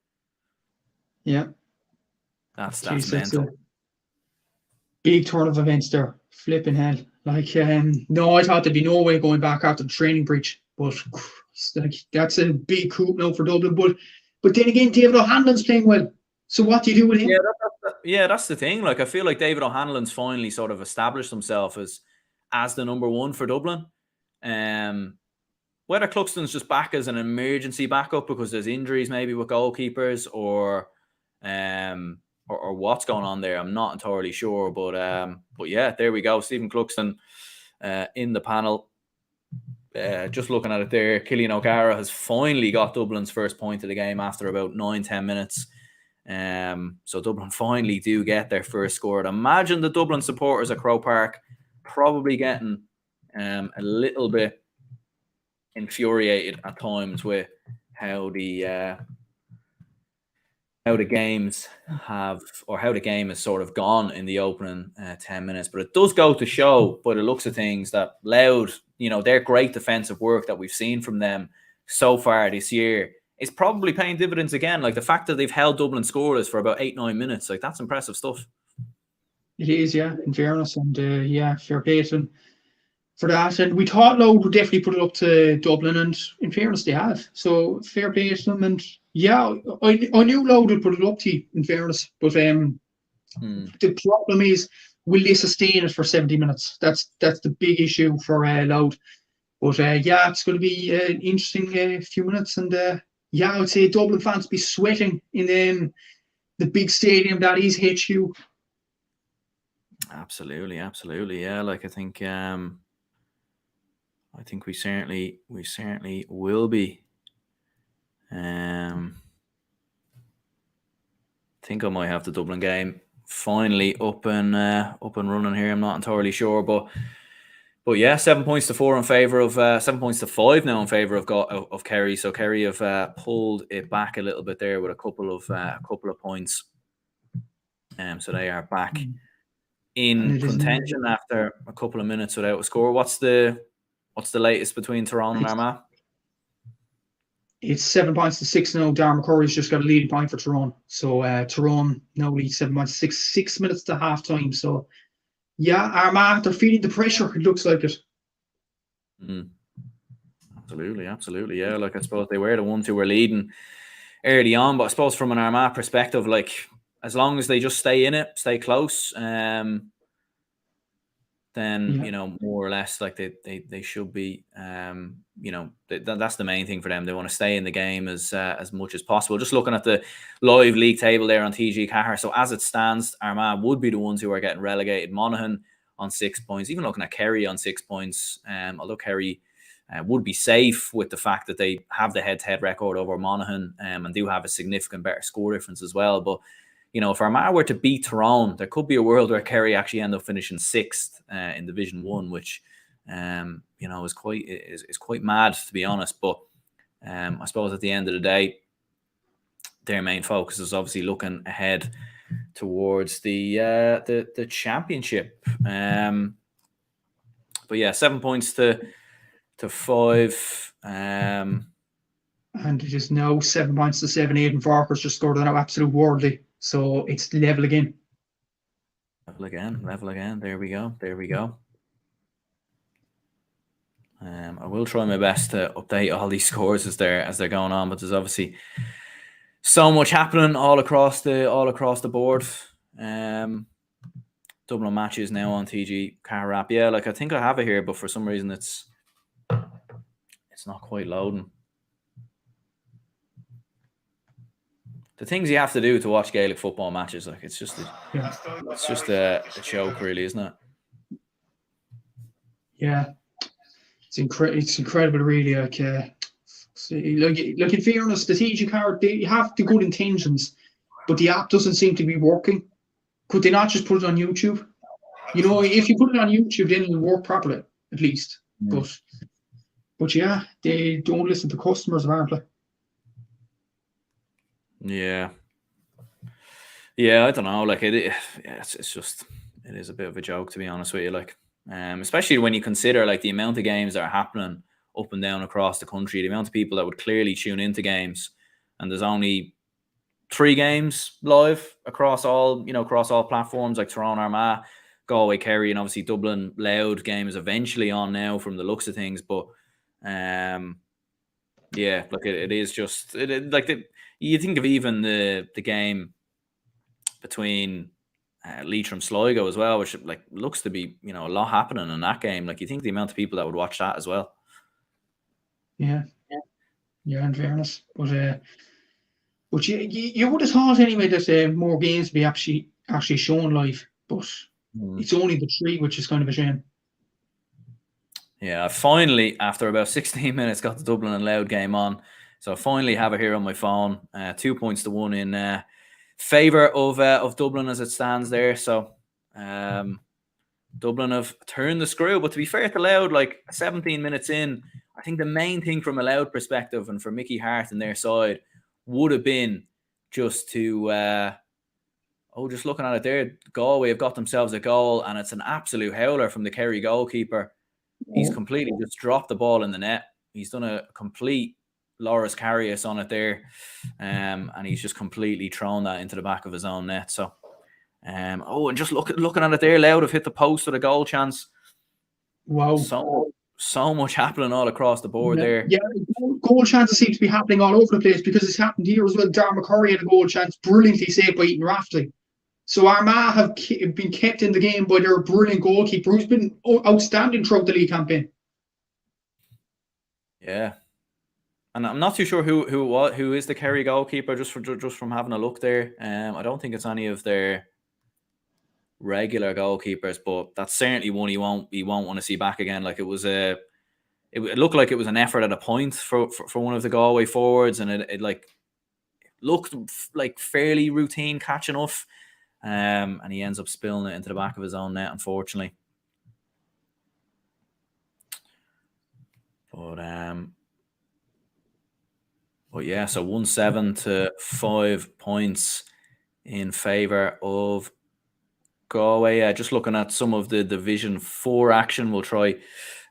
Yeah, that's mental. Big turn of events there. Flipping hell. Like, no, I thought there'd be no way going back after the training breach, but like, that's a big coup now for Dublin. But then again, David O'Hanlon's playing well. So what do you do with him? Yeah, that's the thing. Like, I feel like David O'Hanlon's finally sort of established himself as the number one for Dublin. Whether Cluxton's just back as an emergency backup because there's injuries maybe with goalkeepers or what's going on there, I'm not entirely sure. But yeah, there we go. Stephen Cluxton in the panel. Just looking at it there, Cillian O'Gara has finally got Dublin's first point of the game after about 9-10 minutes. So Dublin finally do get their first score. I'd imagine the Dublin supporters at Croke Park probably getting a little bit infuriated at times with how the games have, or how the game has sort of gone in the opening 10 minutes. But it does go to show, by the looks of things, that Louth, their great defensive work that we've seen from them so far this year is probably paying dividends again. Like, the fact that they've held Dublin scoreless for about 8-9 minutes, like, that's impressive stuff. It is, yeah, in fairness, and yeah, fair play to them for that. And we thought Louth would definitely put it up to Dublin, and in fairness, they have. So fair play to them. And yeah, I knew Louth would put it up to you, in fairness. But the problem is, will they sustain it for 70 minutes? That's the big issue for Louth. But yeah, it's going to be an interesting few minutes. And yeah, I would say Dublin fans be sweating in the big stadium that is HQ. Absolutely, yeah. Like, I think we certainly will be. I think I might have the Dublin game finally up and running here. I'm not entirely sure, but yeah, 7 points to 4 in favour of 7 points to 5 now in favour of Kerry. So Kerry have pulled it back a little bit there with a couple of points. So they are back in contention after a couple of minutes without a score. What's the latest between Tyrone and Armagh? It's 7 points to 6 now. Darren McCurry's just got a leading point for Tyrone. So Tyrone now leads 7 points, 6 minutes to half time. So yeah, Armagh, they're feeling the pressure. It looks like it. Absolutely, yeah. Like, I suppose they were the ones who were leading early on, but I suppose from an Armagh perspective, like, as long as they just stay in it, stay close, then more or less like they should be. That's the main thing for them. They want to stay in the game as much as possible. Just looking at the live league table there on TG Cahir. So as it stands, Armagh would be the ones who are getting relegated. Monaghan on 6 points. Even looking at Kerry on 6 points. Although Kerry would be safe with the fact that they have the head-to-head record over Monaghan and do have a significant better score difference as well. But if Armagh were to beat Tyrone, there could be a world where Kerry actually end up finishing 6th in Division 1, which is quite mad, to be honest. But I suppose at the end of the day, their main focus is obviously looking ahead towards the championship. But yeah, 7 points to 5. And it is now 7 points to 7. Aidan Farker's just scored an absolute worldly. So it's level again. Level again. There we go. I will try my best to update all these scores as they're going on, but there's obviously so much happening all across the board. Dublin matches now on TG Car app. Yeah, like I think I have it here, but for some reason it's not quite loading. The things you have to do to watch Gaelic football matches, like it's just a joke, really, isn't it? Yeah, it's incredible, really. Like in fairness, the TG card, they have the good intentions, but the app doesn't seem to be working. Could they not just put it on YouTube? If you put it on YouTube, then it'll work properly, at least. Mm. But yeah, they don't listen to customers, apparently. Yeah, I don't know. Like it's just it is a bit of a joke, to be honest with you. Like, especially when you consider like the amount of games that are happening up and down across the country, the amount of people that would clearly tune into games, and there's only 3 games live across all platforms like Tyrone, Armagh, Galway, Kerry, and obviously Dublin. Louth game is eventually on now from the looks of things, but yeah, like it is just you think of even the game between Leitrim Sligo as well, which like looks to be a lot happening in that game. Like you think the amount of people that would watch that as well. Yeah, in fairness, but you would have thought anyway that more games be actually shown live, but it's only the 3, which is kind of a shame. Yeah, I finally, after about 16 minutes, got the Dublin and Louth game on. So I finally have it here on my phone. 2 points to 1 in favour of Dublin as it stands there. So Dublin have turned the screw. But to be fair to Louth, like 17 minutes in, I think the main thing from a Louth perspective and for Mickey Hart and their side would have been just to... just looking at it there, Galway have got themselves a goal, and it's an absolute howler from the Kerry goalkeeper. He's completely just dropped the ball in the net. He's done a complete Loris Karius on it there, and he's just completely thrown that into the back of his own net. So, and just looking at it there, Louth have hit the post with a goal chance. Wow! So much happening all across the board there. Yeah, goal chances seem to be happening all over the place because it's happened here as well. Darragh McCurry had a goal chance, brilliantly saved by Ethan Rafferty. So Armagh have been kept in the game by their brilliant goalkeeper, who's been outstanding throughout the league campaign. Yeah, and I'm not too sure who is the Kerry goalkeeper. Just from having a look there, I don't think it's any of their regular goalkeepers, but that's certainly one you won't want to see back again. Like it looked like it was an effort at a point for one of the Galway forwards, and it looked like fairly routine catch enough. And he ends up spilling it into the back of his own net, unfortunately. But yeah, so 1-7 to 5 points in favour of Galway. Just looking at some of the Division 4 action, we'll try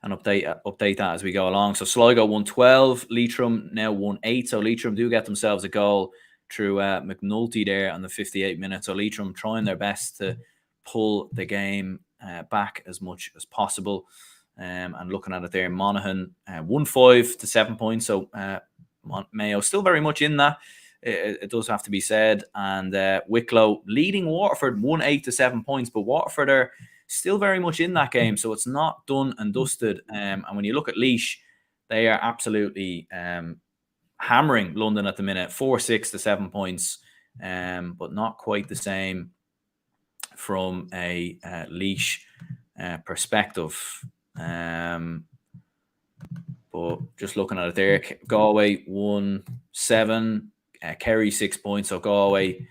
and update that as we go along. So Sligo 1-12, Leitrim now 1-8. So Leitrim do get themselves a goal through McNulty there on the 58 minutes. So Leitrim trying their best to pull the game back as much as possible. And looking at it there, Monaghan 1-5 to 7 points. So Mayo still very much in that. It does have to be said. And Wicklow leading Waterford 1-8 to 7 points. But Waterford are still very much in that game. So it's not done and dusted. And when you look at Laois, they are absolutely hammering London at the minute, 4-6 to 7 points, but not quite the same from a Laois perspective. But just looking at it there, Galway 1-7, Kerry 6 points. So Galway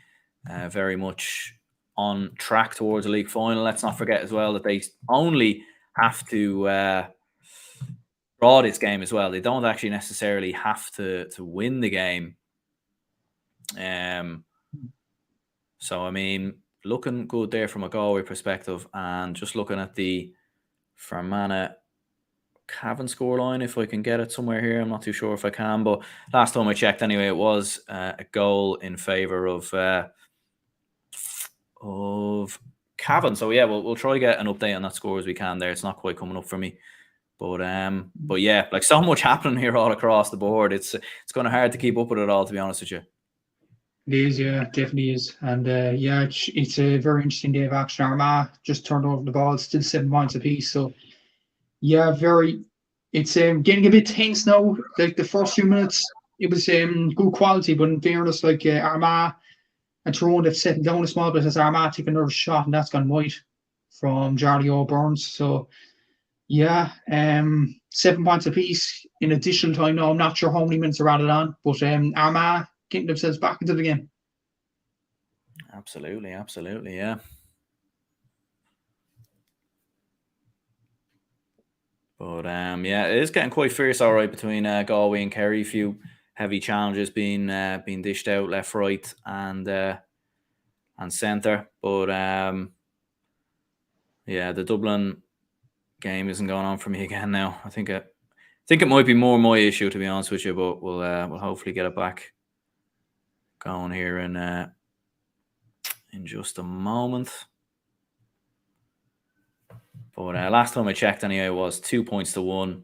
very much on track towards a league final. Let's not forget as well that they only have to draw this game as well. They don't actually necessarily have to win the game. So, I mean, looking good there from a Galway perspective. And just looking at the Fermanagh Cavan scoreline, if I can get it somewhere here. I'm not too sure if I can, but last time I checked anyway, it was a goal in favour of Cavan. So yeah, we'll try to get an update on that score as we can there. It's not quite coming up for me. But yeah, like so much happening here all across the board. It's kind of hard to keep up with it all, to be honest with you. It is, yeah, definitely is. And yeah, it's a very interesting day of action. Armagh just turned over the ball, still 7 points apiece. So yeah, it's getting a bit tense now. Like the first few minutes, it was good quality, but in fairness, like Armagh and Tyrone, they've settled down a small bit as Armagh take another shot, and that's gone wide from Charlie O'Burns. So yeah, 7 points apiece in additional time now. I'm not sure how many minutes are added on, but Armagh getting themselves back into the game. Absolutely, yeah. But yeah, it is getting quite fierce, all right, between Galway and Kerry. A few heavy challenges being dished out left, right, and centre. But yeah, the Dublin game isn't going on for me again now. I think it might be more my issue, to be honest with you. But we'll hopefully get it back going here in just a moment. But last time I checked, anyway, it was 2 points to 1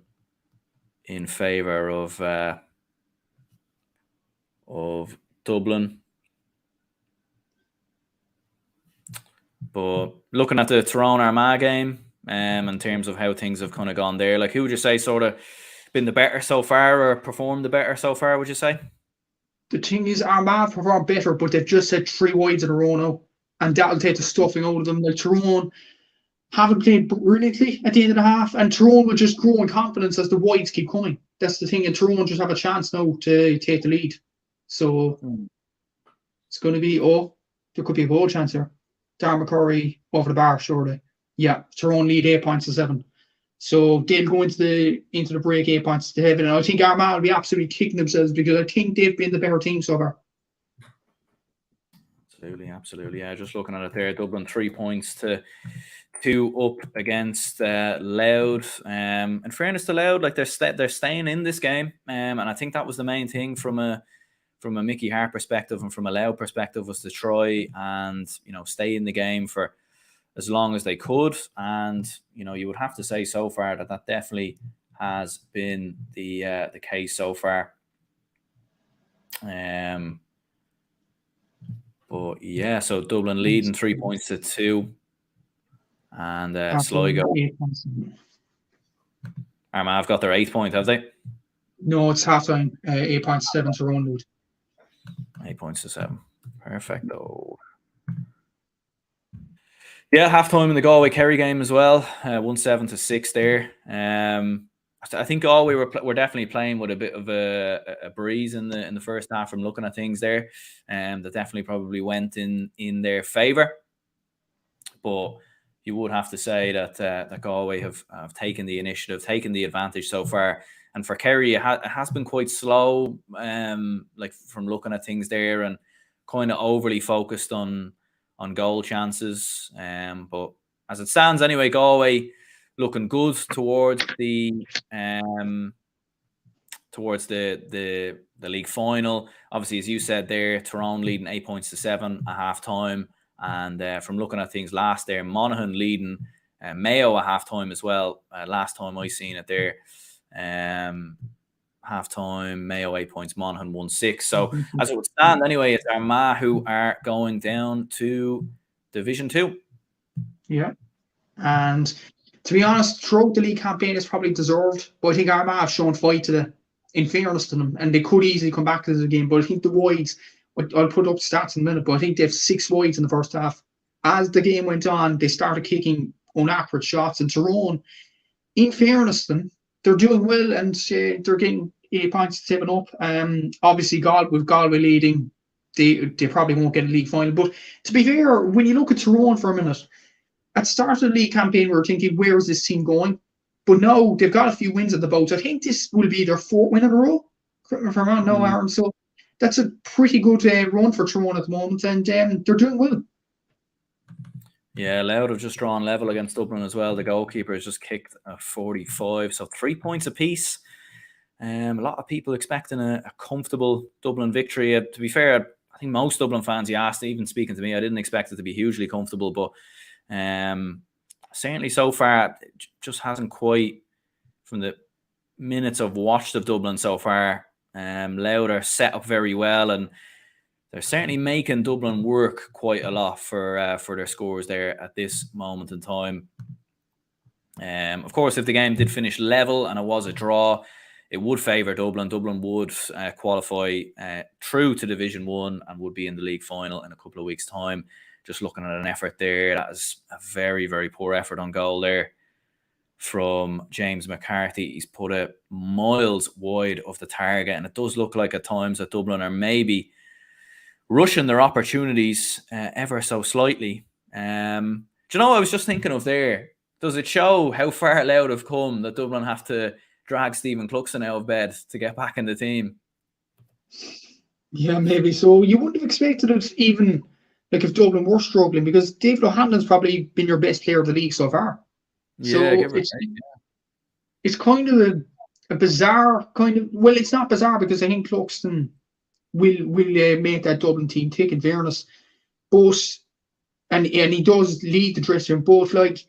in favour of Dublin. But looking at the Tyrone Armagh game, in terms of how things have kind of gone there, like who would you say sort of been the better so far, or performed the better so far? Would you say? The thing is, Armagh performed better, but they've just had 3 wides in a row now, and that'll take the stuffing out of them. Like Tyrone haven't played brilliantly at the end of the half, and Tyrone will just grow in confidence as the wides keep coming. That's the thing, and Tyrone just have a chance now to take the lead. So it's going to be, there could be a goal chance here. Darren McCurry over the bar, surely. Yeah, Tyrone lead 8 points to 7. So they'll go into the break 8 points to 7. And I think Armagh will be absolutely kicking themselves because I think they've been the better team so far. Absolutely. Yeah, just looking at it there, Dublin 3 points to 2 up against Louth. In fairness to Louth, like they're staying in this game, and I think that was the main thing from a Mickey Hart perspective and from a Louth perspective, was to try and stay in the game for as long as they could. And you would have to say so far that definitely has been the case so far. But yeah, so Dublin leading 3 points to 2. And Sligo. Armagh have got their 8th point, have they? No, it's half time. 8 points to 7 to Tyrone lead. 8 points to 7. Perfecto. Yeah, half time in the Galway Kerry game as well. 1-7 to 6 there. I think Galway were definitely playing with a bit of a breeze in the first half from looking at things there. That definitely probably went in their favour. But you would have to say that Galway have taken the initiative, taken the advantage so far. And for Kerry, it has been quite slow, like from looking at things there, and kind of overly focused on goal chances. But as it stands anyway, Galway looking good towards the league final. Obviously, as you said there, Tyrone leading 8 points to 7 at half time. And from looking at things last there, Monaghan leading Mayo at half time as well. Last time I seen it there. Half time, Mayo 8 points, Monaghan 1-6. So as it would stand anyway, it's Armagh who are going down to Division 2. Yeah. And to be honest, throughout the league campaign, it's probably deserved. But I think Armagh have shown fight today, in fairness to them, and they could easily come back to the game. But I think the wides, I'll put up stats in a minute, but I think they have 6 wides in the first half. As the game went on, they started kicking inaccurate shots, and Tyrone, in fairness to them, they're doing well, and they're getting 8 points, 7 up. Obviously, with Galway leading, they probably won't get a league final. But to be fair, when you look at Tyrone for a minute, at the start of the league campaign, we were thinking, where is this team going? But no, they've got a few wins at the boat. I think this will be their 4th win in a row. Correct me if I'm wrong, no, Aaron. So that's a pretty good run for Tyrone at the moment, and they're doing well. Yeah, Louth have just drawn level against Dublin as well. The goalkeeper has just kicked a 45, so 3 points apiece. A lot of people expecting a comfortable Dublin victory. To be fair, I think most Dublin fans you asked, even speaking to me, I didn't expect it to be hugely comfortable, but certainly so far, it just hasn't quite, from the minutes I've watched of Dublin so far, Louth are set up very well, and they're certainly making Dublin work quite a lot for their scores there at this moment in time. Of course, if the game did finish level and it was a draw, it would favour Dublin. Dublin would qualify through to Division 1 and would be in the league final in a couple of weeks' time. Just looking at an effort there, that is a very, very poor effort on goal there from James McCarthy. He's put it miles wide of the target, and it does look like at times that Dublin are maybe rushing their opportunities ever so slightly. Do you know what I was just thinking of there? Does it show how far Louth have come that Dublin have to drag Stephen Cluxton out of bed to get back in the team? Yeah, maybe so. You wouldn't have expected it even like if Dublin were struggling, because David O'Hanlon's probably been your best player of the league so far. Yeah, so it's kind of a bizarre kind of, well, it's not bizarre because I think Cluxton will make that Dublin team tick, in fairness. But and he does lead the dressing room, but like,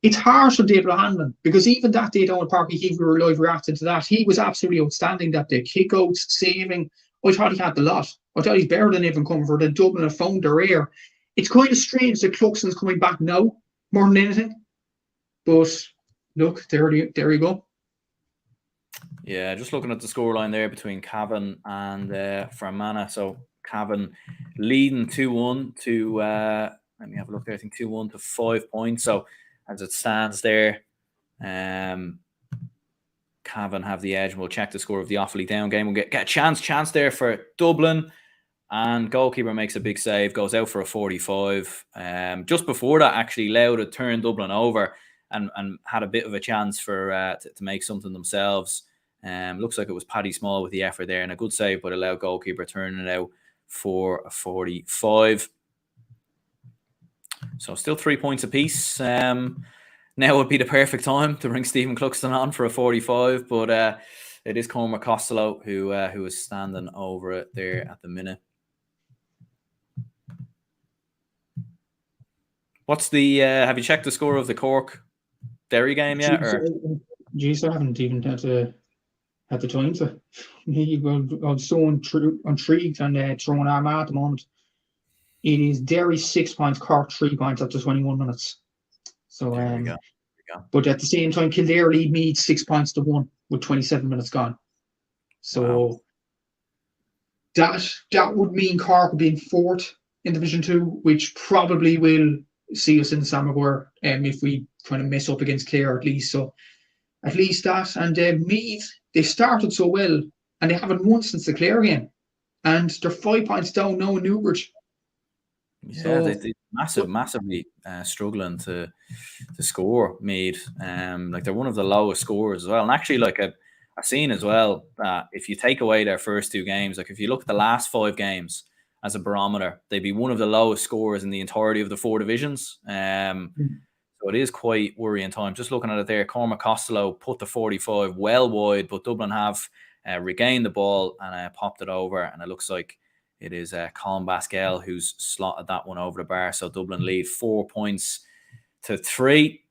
it's harsh on David O'Hanlon, because even that day down at Parky Heath, we were live reacting to that. He was absolutely outstanding that day. Kickouts, saving. I thought he had the lot. I thought he's better than Evan Comerford, and Dublin have found their air. It's kind of strange that Cluxton's coming back now, more than anything. But look, there you go. Yeah, just looking at the scoreline there between Cavan and Fermanagh. So Cavan leading 2-1 to, let me have a look there, I think 2-1 to 5 points. So as it stands there, Cavan have the edge. We'll check the score of the Offaly down game. We'll get a chance there for Dublin. And goalkeeper makes a big save, goes out for a 45. Just before that, actually, Louth had turned Dublin over and had a bit of a chance for to make something themselves. Looks like it was Paddy Small with the effort there, and a good save by the Louth goalkeeper, turning it out for a 45. So still 3 points apiece. Now would be the perfect time to bring Stephen Cluxton on for a 45, but it is Cormac Costello who is standing over it there at the minute. What's the? Have you checked the score of the Cork Derry game yet? Jeez, I haven't even had the time to. I'm so intrigued and throwing Armagh at the moment. It is Derry 6 points, Cork 3 points after 21 minutes. So there we go. But at the same time, Kildare lead Meath 6 points to 1 with 27 minutes gone. So wow. That would mean Cork would be in 4th in Division 2, which probably will see us in Armagh if we kind of mess up against Clare at least. So at least that. And Meath, they started so well, and they haven't won since the Clare game. And they're 5 points down now in Newbridge. Yeah, they're massively struggling to score, Meath. Like, they're one of the lowest scorers as well. And actually, like, I've seen as well that if you take away their first 2 games, like if you look at the last 5 games as a barometer, they'd be one of the lowest scorers in the entirety of the 4 divisions. So it is quite worrying time. Just looking at it there, Cormac Costello put the 45 well wide, but Dublin have regained the ball and popped it over, and it looks like it is Colin Basquel who's slotted that one over the bar. So Dublin lead 4 points to 3.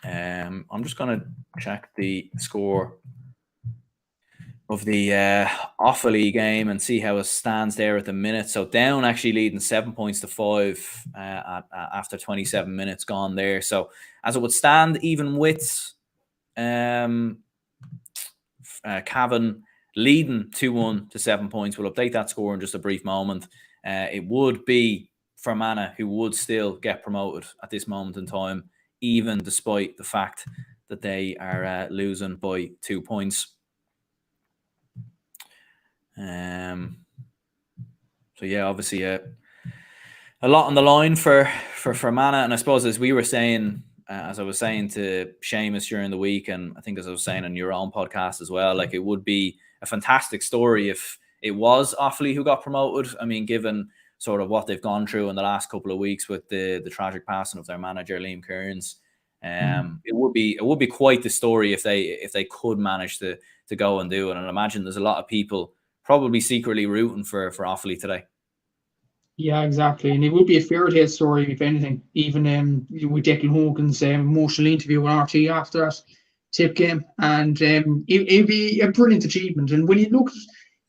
I'm just going to check the score of the Offaly game and see how it stands there at the minute. So Down actually leading 7 points to 5 after 27 minutes gone there. So as it would stand, even with Cavan leading 2-1 to 7 points, we'll update that score in just a brief moment. It would be Fermanagh who would still get promoted at this moment in time, even despite the fact that they are losing by 2 points. So yeah, obviously a lot on the line for Fermanagh, and I suppose as we were saying, as I was saying to Seamus during the week, and I think as I was saying on your own podcast as well, like it would be a fantastic story if it was Offaly who got promoted. I mean, given sort of what they've gone through in the last couple of weeks with the tragic passing of their manager Liam Kearns, it would be quite the story if they could manage to go and do it. And I imagine there's a lot of people probably secretly rooting for Offaly today. Yeah, exactly. And it would be a fairy tale story, if anything, even with Declan Hogan's emotional interview with RT after that tip game. And it'd be a brilliant achievement. And when you look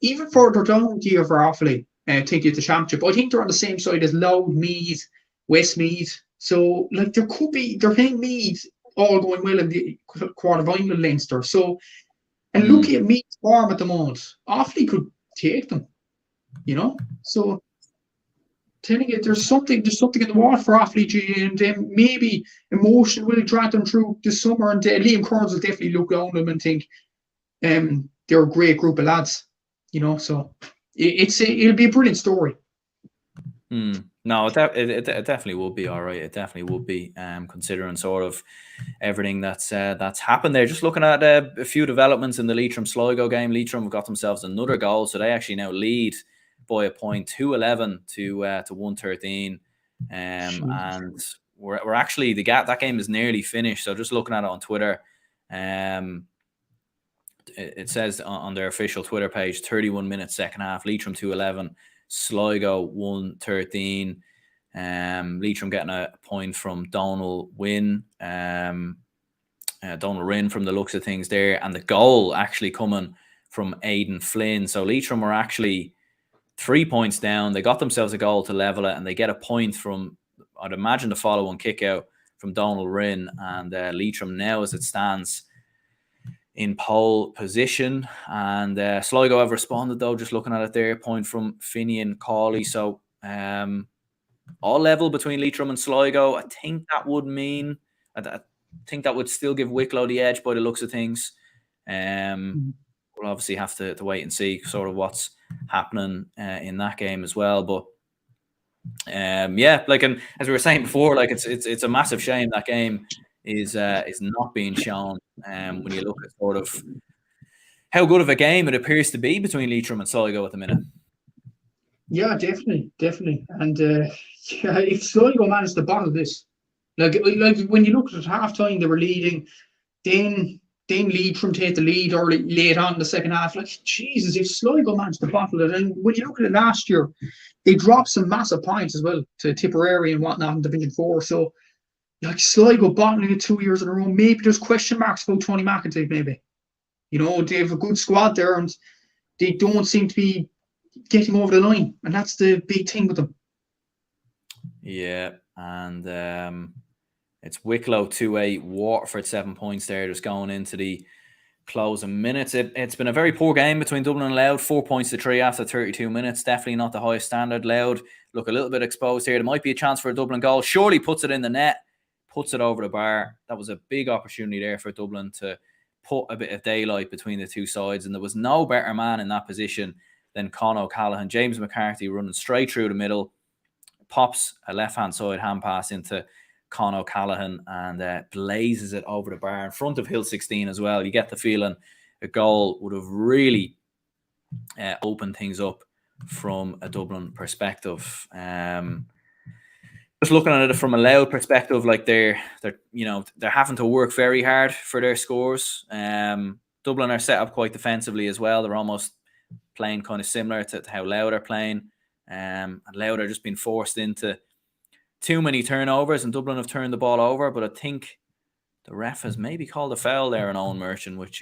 even further down the year for Offaly, take you to the championship, I think they're on the same side as Louth, Meath, Westmeath. So, like, they're playing Meath all going well in the quarter-final Leinster. So, and looking at Meath's form at the moment, Offaly could take them, So, telling you, there's something in the water for Offaly, and maybe emotion will drag them through this summer. And Liam Kearns will definitely look down them and think they're a great group of lads, So it'll be a brilliant story. No, it definitely would be all right. It definitely would be, considering sort of everything that's happened there. Just looking at a few developments in the Leitrim-Sligo game. Leitrim have got themselves another goal, so they actually now lead by a point, 2-11 to 113. And we're actually that game is nearly finished. So just looking at it on Twitter, it says on their official Twitter page, 31 minutes second half, Leitrim 2-11. Sligo 113. Leitrim getting a point from Donal Wynn. Donal Wynn from the looks of things there. And the goal actually coming from Aidan Flynn. So Leitrim were actually 3 points down. They got themselves a goal to level it, and they get a point from, I'd imagine, the follow-on kick out from Donal Wynn. And Leitrim now, as it stands, in pole position, and Sligo have responded though. Just looking at it there, point from Finian Cawley. So all level between Leitrim and Sligo. I think that would mean, I think that would still give Wicklow the edge by the looks of things. We'll obviously have to wait and see sort of what's happening in that game as well. But yeah, like, and as we were saying before, like it's a massive shame that game is not being shown. When you look at sort of how good of a game it appears to be between Leitrim and Sligo at the minute. Yeah, definitely. And if Sligo managed to bottle this, like when you look at halftime, they were leading, then Leitrim take the lead early, late on in the second half. Like, Jesus, if Sligo managed to bottle it, and when you look at it last year, they dropped some massive points as well to Tipperary and whatnot in Division 4. So, like, Sligo bottling it 2 years in a row. Maybe there's question marks about Tony McEntee, maybe. They have a good squad there, and they don't seem to be getting over the line. And that's the big thing with them. Yeah, and it's Wicklow 2-8, Waterford 7 points there, just going into the closing minutes. It's been a very poor game between Dublin and Louth, 4 points to 3 after 32 minutes. Definitely not the highest standard. Louth look a little bit exposed here. There might be a chance for a Dublin goal. Surely puts it in the net, puts it over the bar. That was a big opportunity there for Dublin to put a bit of daylight between the two sides, and there was no better man in that position than Con O'Callaghan. James McCarthy running straight through the middle, pops a left-hand side hand pass into Con O'Callaghan and blazes it over the bar in front of Hill 16 as well. You get the feeling a goal would have really opened things up from a Dublin perspective. Just looking at it from a Louth perspective, like they're having to work very hard for their scores. Dublin are set up quite defensively as well. They're almost playing kind of similar to how Louth are playing. And Louth are just being forced into too many turnovers, and Dublin have turned the ball over. But I think the ref has maybe called a foul there on Owen Merchant, which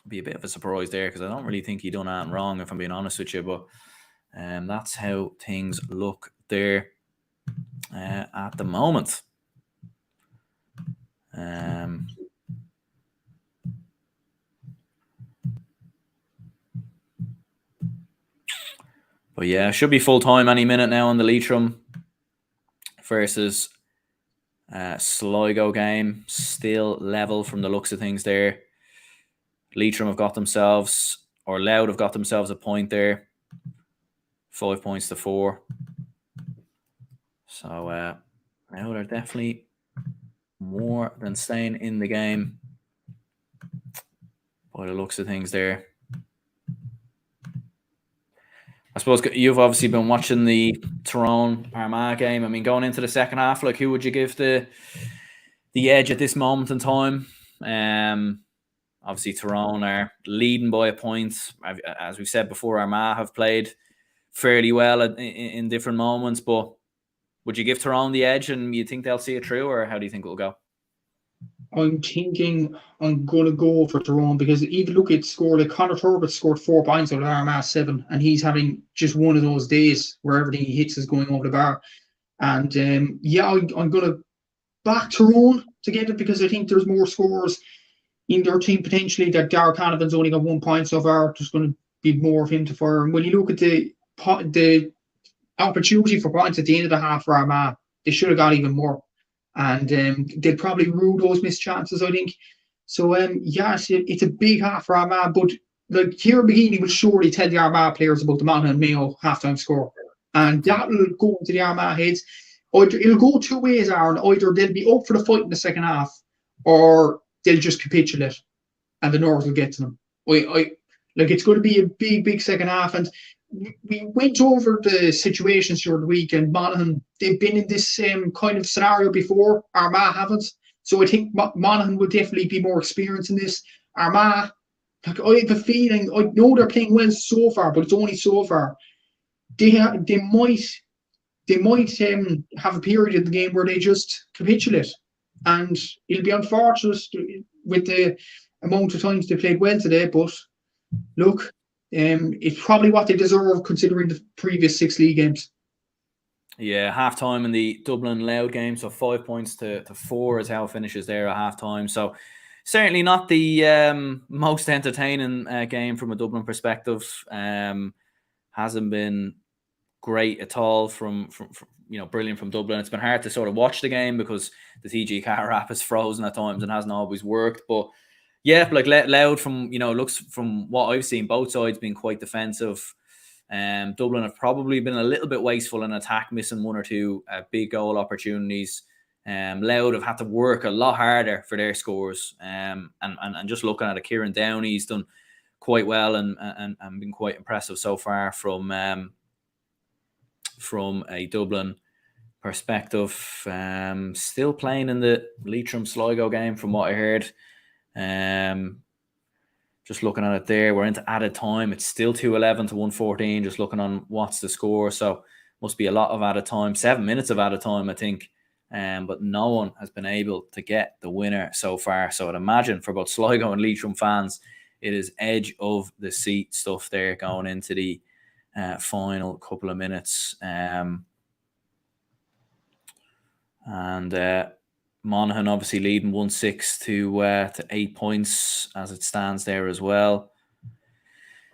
be a bit of a surprise there because I don't really think he done anything wrong, if I'm being honest with you. But that's how things look there at the moment. But yeah, should be full time any minute now on the Leitrim versus Sligo game. Still level from the looks of things there. Leitrim have got themselves, or Louth have got themselves a point there. 5 points to 4. So now they're definitely more than staying in the game by the looks of things there. I suppose you've obviously been watching the Tyrone Armagh game. I mean, going into the second half, like, who would you give the edge at this moment in time? Obviously, Tyrone are leading by a point. As we've said before, Armagh have played fairly well in different moments. But would you give Tyrone the edge, and you think they'll see it through, or how do you think it will go? I'm thinking I'm going to go for Tyrone, because even look at score, like Conor Turbot scored 4 points out of Armagh 7, and he's having just one of those days where everything he hits is going over the bar. And I'm going to back Tyrone to get it, because I think there's more scores in their team potentially. That Darragh Canavan's only got 1 point so far. There's going to be more of him to fire. And when you look at the opportunity for points at the end of the half for Armagh, they should have got even more. And they'll probably rue those missed chances, I think. So, it's a big half for Armagh. But like, Kieran McGeady will surely tell the Armagh players about the Monaghan and Mayo halftime score. And that will go into the Armagh heads. It'll go 2 ways, Aaron. Either they'll be up for the fight in the second half, or they'll just capitulate and the North will get to them. It's going to be a big, big second half. And we went over the situations during the week, and Monaghan, they've been in this same kind of scenario before. Armagh haven't. So I think Monaghan will definitely be more experienced in this. Armagh, I have a feeling, I know they're playing well so far, but it's only so far. They might have a period in the game where they just capitulate. And it'll be unfortunate with the amount of times they played well today, but look, it's probably what they deserve considering the previous 6 league games. Yeah, half-time in the Dublin Louth game, so 5 points to 4 is how it finishes there at half-time. So certainly not the most entertaining game from a Dublin perspective. Hasn't been great at all from brilliant from Dublin. It's been hard to sort of watch the game because the TG car app is frozen at times and hasn't always worked. But yeah, like Louth, from looks from what I've seen, both sides being quite defensive. Dublin have probably been a little bit wasteful in attack, missing 1 or 2 big goal opportunities. Louth have had to work a lot harder for their scores. And just looking at it, Kieran Downey's done quite well and been quite impressive so far from a Dublin perspective. Still playing in the Leitrim Sligo game from what I heard. Just looking at it there, we're into added time. It's still 2-11 to 114. Just looking on what's the score. So must be a lot of added time. 7 minutes of added time, I think. But no one has been able to get the winner so far. So I'd imagine for both Sligo and Leitrim fans, it is edge of the seat stuff there going into the final couple of minutes. Monaghan obviously leading 1-6 to 8 points as it stands there as well.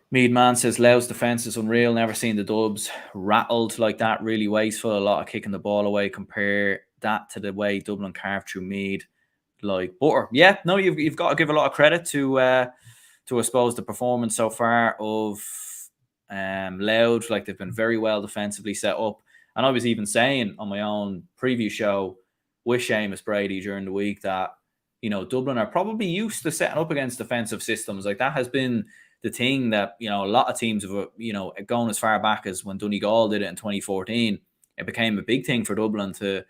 Meadman says Louth's defence is unreal. Never seen the Dubs rattled like that. Really wasteful. A lot of kicking the ball away. Compare that to the way Dublin carved through Mead like butter. Yeah, no, you've got to give a lot of credit to I suppose the performance so far of Louth. Like, they've been very well defensively set up. And I was even saying on my own preview show with Seamus Brady during the week that, Dublin are probably used to setting up against defensive systems. Like, that has been the thing that, a lot of teams have, gone as far back as when Donegal did it in 2014. It became a big thing for Dublin to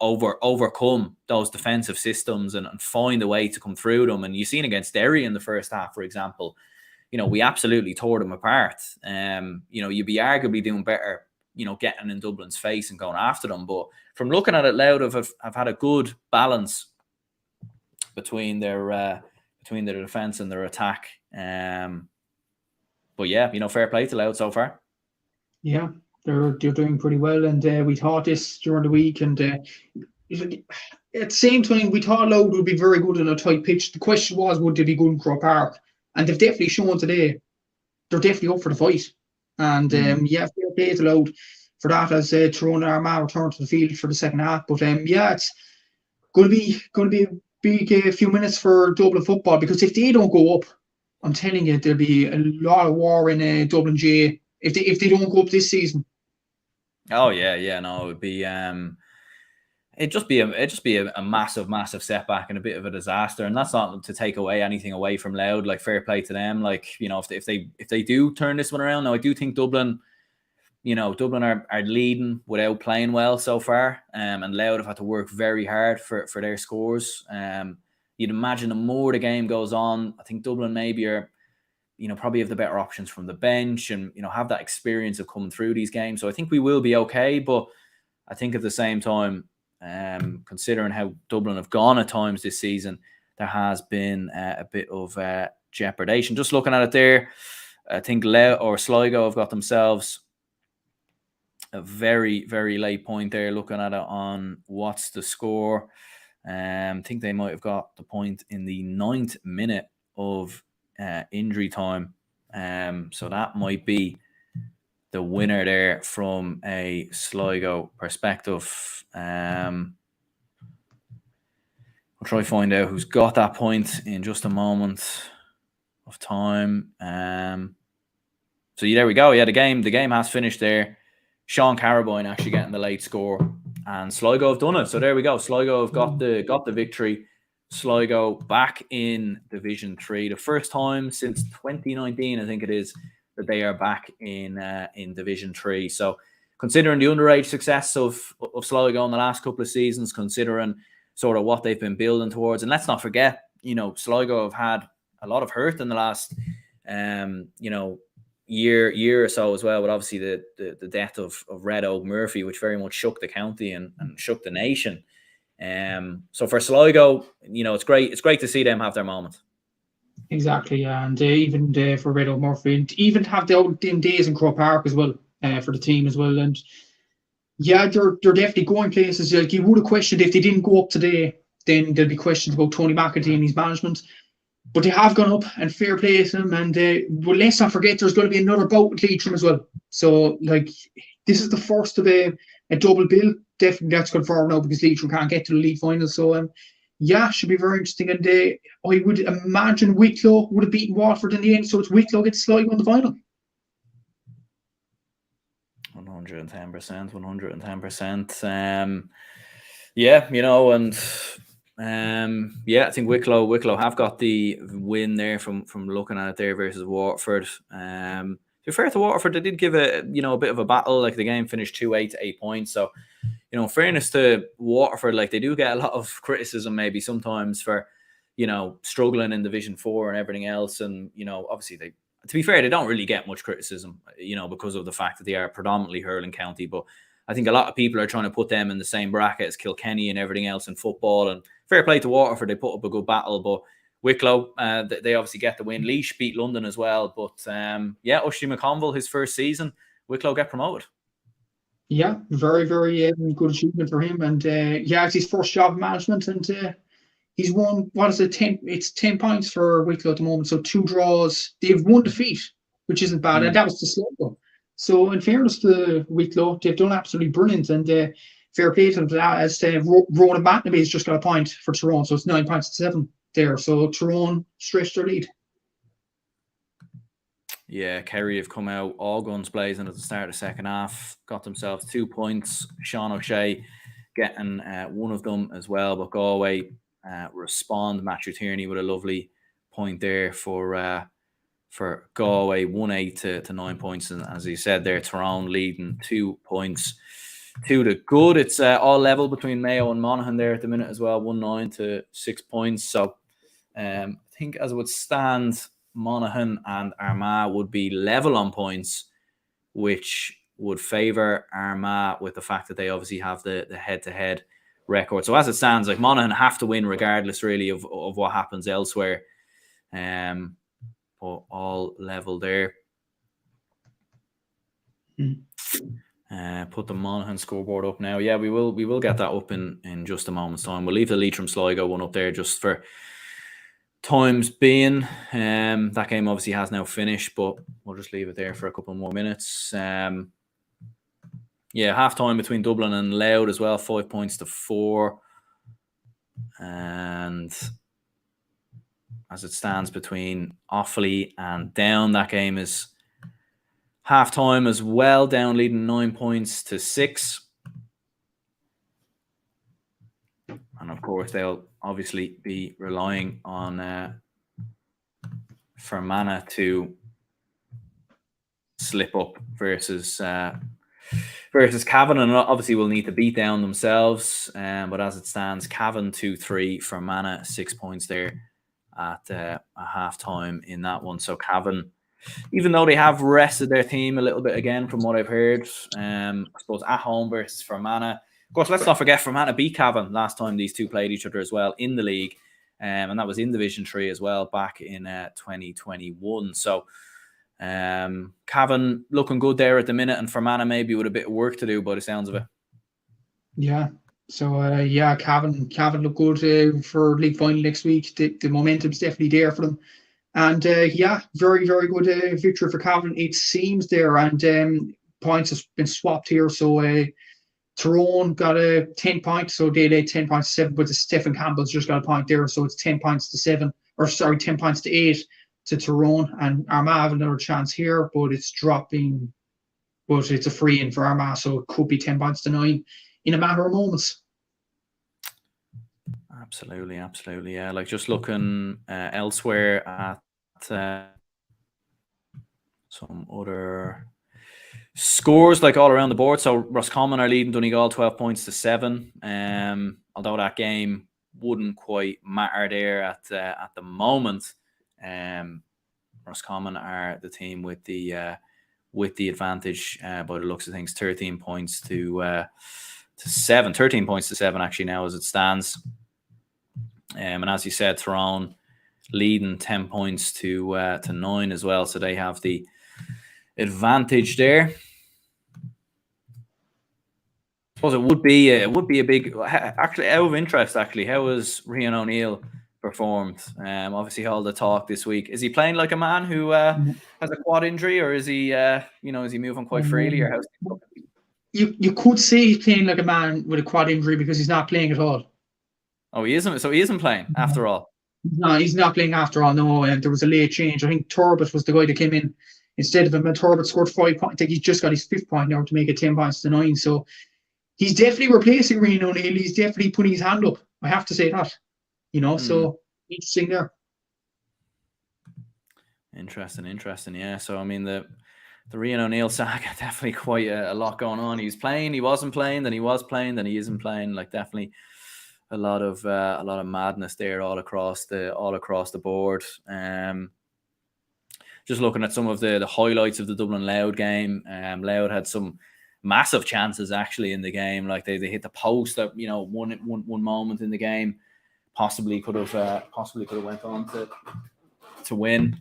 overcome those defensive systems and find a way to come through them. And you've seen against Derry in the first half, for example, we absolutely tore them apart. You'd be arguably doing better, getting in Dublin's face and going after them. But from looking at it, Louth have had a good balance between their between their defence and their attack. But yeah, fair play to Louth so far. Yeah, they're doing pretty well, and we thought this during the week, and at the same time, we thought Louth would be very good on a tight pitch. The question was, would they be good in Croke Park? And they've definitely shown today they're definitely up for the fight. And fair play to Louth for that, as Tyrone and Armagh return to the field for the second half. But it's going to be a big few minutes for Dublin football, because if they don't go up, I'm telling you, there'll be a lot of war in Dublin GAA if they don't go up this season. Oh yeah, no, it would be it'd just be a massive setback and a bit of a disaster. And that's not to take anything away from Louth. Like, fair play to them. Like, if they do turn this one around, now I do think Dublin are leading without playing well so far. And Louth have had to work very hard for their scores. You'd imagine the more the game goes on, I think Dublin maybe are, probably have the better options from the bench and, have that experience of coming through these games. So I think we will be okay. But I think at the same time, considering how Dublin have gone at times this season, there has been a bit of jeopardation. Just looking at it there, I think Sligo have got themselves a very, very late point there. Looking at it on what's the score, I think they might have got the point in the 9th minute of injury time. So that might be the winner there from a Sligo perspective. I'll try to find out who's got that point in just a moment of time. So there we go. Yeah, the game has finished there. Sean Caraboyne actually getting the late score, and Sligo have done it. So there we go. Sligo have got the victory. Sligo back in Division 3, the first time since 2019, I think it is, that they are back in Division 3. So considering the underage success of Sligo in the last couple of seasons, considering sort of what they've been building towards, and let's not forget, Sligo have had a lot of hurt in the last year or so as well, but obviously the death of Red Oak Murphy, which very much shook the county and shook the nation. So for Sligo, it's great to see them have their moment. Exactly, and even for Red Oak Murphy, and even have them days in Croke Park as well, for the team as well. And yeah, they're definitely going places. Like, you would have questioned if they didn't go up today, then there'll be questions about Tony McAtee and his management. But they have gone up, and fair play to them. And but let's not forget, there's going to be another bout with Leitrim as well. So, like, this is the first of a double bill. Definitely that's confirmed now, because Leitrim can't get to the league final. So, should be very interesting. And I would imagine Wicklow would have beaten Waterford in the end. So it's Wicklow gets Sligo in the final. 110%. 110%. Yeah, and I think Wicklow have got the win there from looking at it there versus Waterford. To be fair to Waterford, they did give a bit of a battle. Like, the game finished 2-8 to 8 points. So, in fairness to Waterford, like, they do get a lot of criticism maybe sometimes for, struggling in Division 4 and everything else. And, obviously to be fair, they don't really get much criticism, because of the fact that they are predominantly hurling county. But I think a lot of people are trying to put them in the same bracket as Kilkenny and everything else in football. And fair play to Waterford, they put up a good battle. But Wicklow, they obviously get the win. Laois beat London as well. But Ushie McConville, his first season, Wicklow get promoted. Yeah, very, very good achievement for him. And it's his first job in management. And he's won, what is it, 10? It's 10 points for Wicklow at the moment. So 2 draws. They've 1 defeat, which isn't bad. And that was to Sligo. So in fairness to Wicklow, they've done absolutely brilliant. And fair play to them, as Ronan Batnaby has just got a point for Tyrone. So it's 9 points to 7 there. So Tyrone stretched their lead. Yeah, Kerry have come out all guns blazing at the start of the second half. Got themselves 2 points. Sean O'Shea getting one of them as well. But Galway respond. Matthew Tierney with a lovely point there for Galway, 1-8 to 9 points. And as you said there, Tyrone leading 2 points to the good. It's all level between Mayo and Monaghan there at the minute as well, 1-9 to 6 points. So I think as it would stand, Monaghan and Armagh would be level on points, which would favour Armagh with the fact that they obviously have the head-to-head record. So as it stands, like, Monaghan have to win regardless, really, of what happens elsewhere. But all level there. Put the Monaghan scoreboard up now. Yeah, we will get that up in just a moment's time. We'll leave the Leitrim Sligo one up there just for times being. That game obviously has now finished, but we'll just leave it there for a couple more minutes. Yeah, half time between Dublin and Louth as well, 5 points to 4. And as it stands between Offaly and Down, that game is half time as well. Down leading 9 points to 6. And of course, they'll obviously be relying on Fermanagh to slip up versus Cavan, and obviously will need to beat Down themselves. But as it stands, Cavan 2-3, Fermanagh 6 points there at a half time in that one. So Cavan, even though they have rested their team a little bit again, from what I've heard, I suppose at home versus Fermanagh. Of course, let's not forget Fermanagh beat Cavan last time these two played each other as well in the league, and that was in Division 3 as well back in 2021. So Cavan looking good there at the minute, and Fermanagh maybe with a bit of work to do by the sounds of it. Yeah. So Cavan look good for league final next week. The momentum's definitely there for them. And very, very good victory for Cavan, it seems there. And points have been swapped here. So Tyrone got a 10 points, so they led 10 points to 7, but Stephen Campbell's just got a point there. So it's 10 points to 7, 10 points to 8 to Tyrone. And Armagh have another chance here, but it's dropping. But it's a free in for Armagh, so it could be 10 points to 9 in a matter of moments. Absolutely. Yeah, like just looking elsewhere at some other scores, like all around the board. So Roscommon are leading Donegal 12 points to 7. Although that game wouldn't quite matter there at the moment. Roscommon are the team with the advantage by the looks of things. 13 points to 7. 13 points to 7 actually now as it stands. And as you said, Tyrone leading 10 points to 9 as well. So they have the advantage there. I suppose it would be a big, actually out of interest. Actually, how has Rian O'Neill performed? Obviously, all the talk this week. Is he playing like a man who has a quad injury, or is he is he moving quite freely, or how's you could say he's playing like a man with a quad injury because he's not playing at all. Oh, he isn't. So he isn't playing after all. No, he's not playing after all. No, and there was a late change. I think Turbot was the guy that came in instead of him. And Turbot scored 5 points. I think he's just got his 5th point now to make it 10 points to 9. So he's definitely replacing Rian O'Neill. He's definitely putting his hand up. I have to say that. So interesting there. Interesting. Yeah. So I mean the Rian O'Neill saga, definitely quite a lot going on. He's playing, he wasn't playing, then he was playing, then he isn't playing. Like definitely a lot of madness there all across the board. Just looking at some of the highlights of the Dublin Louth game. Louth had some massive chances actually in the game. Like they hit the post at one moment in the game. Possibly could have went on to win.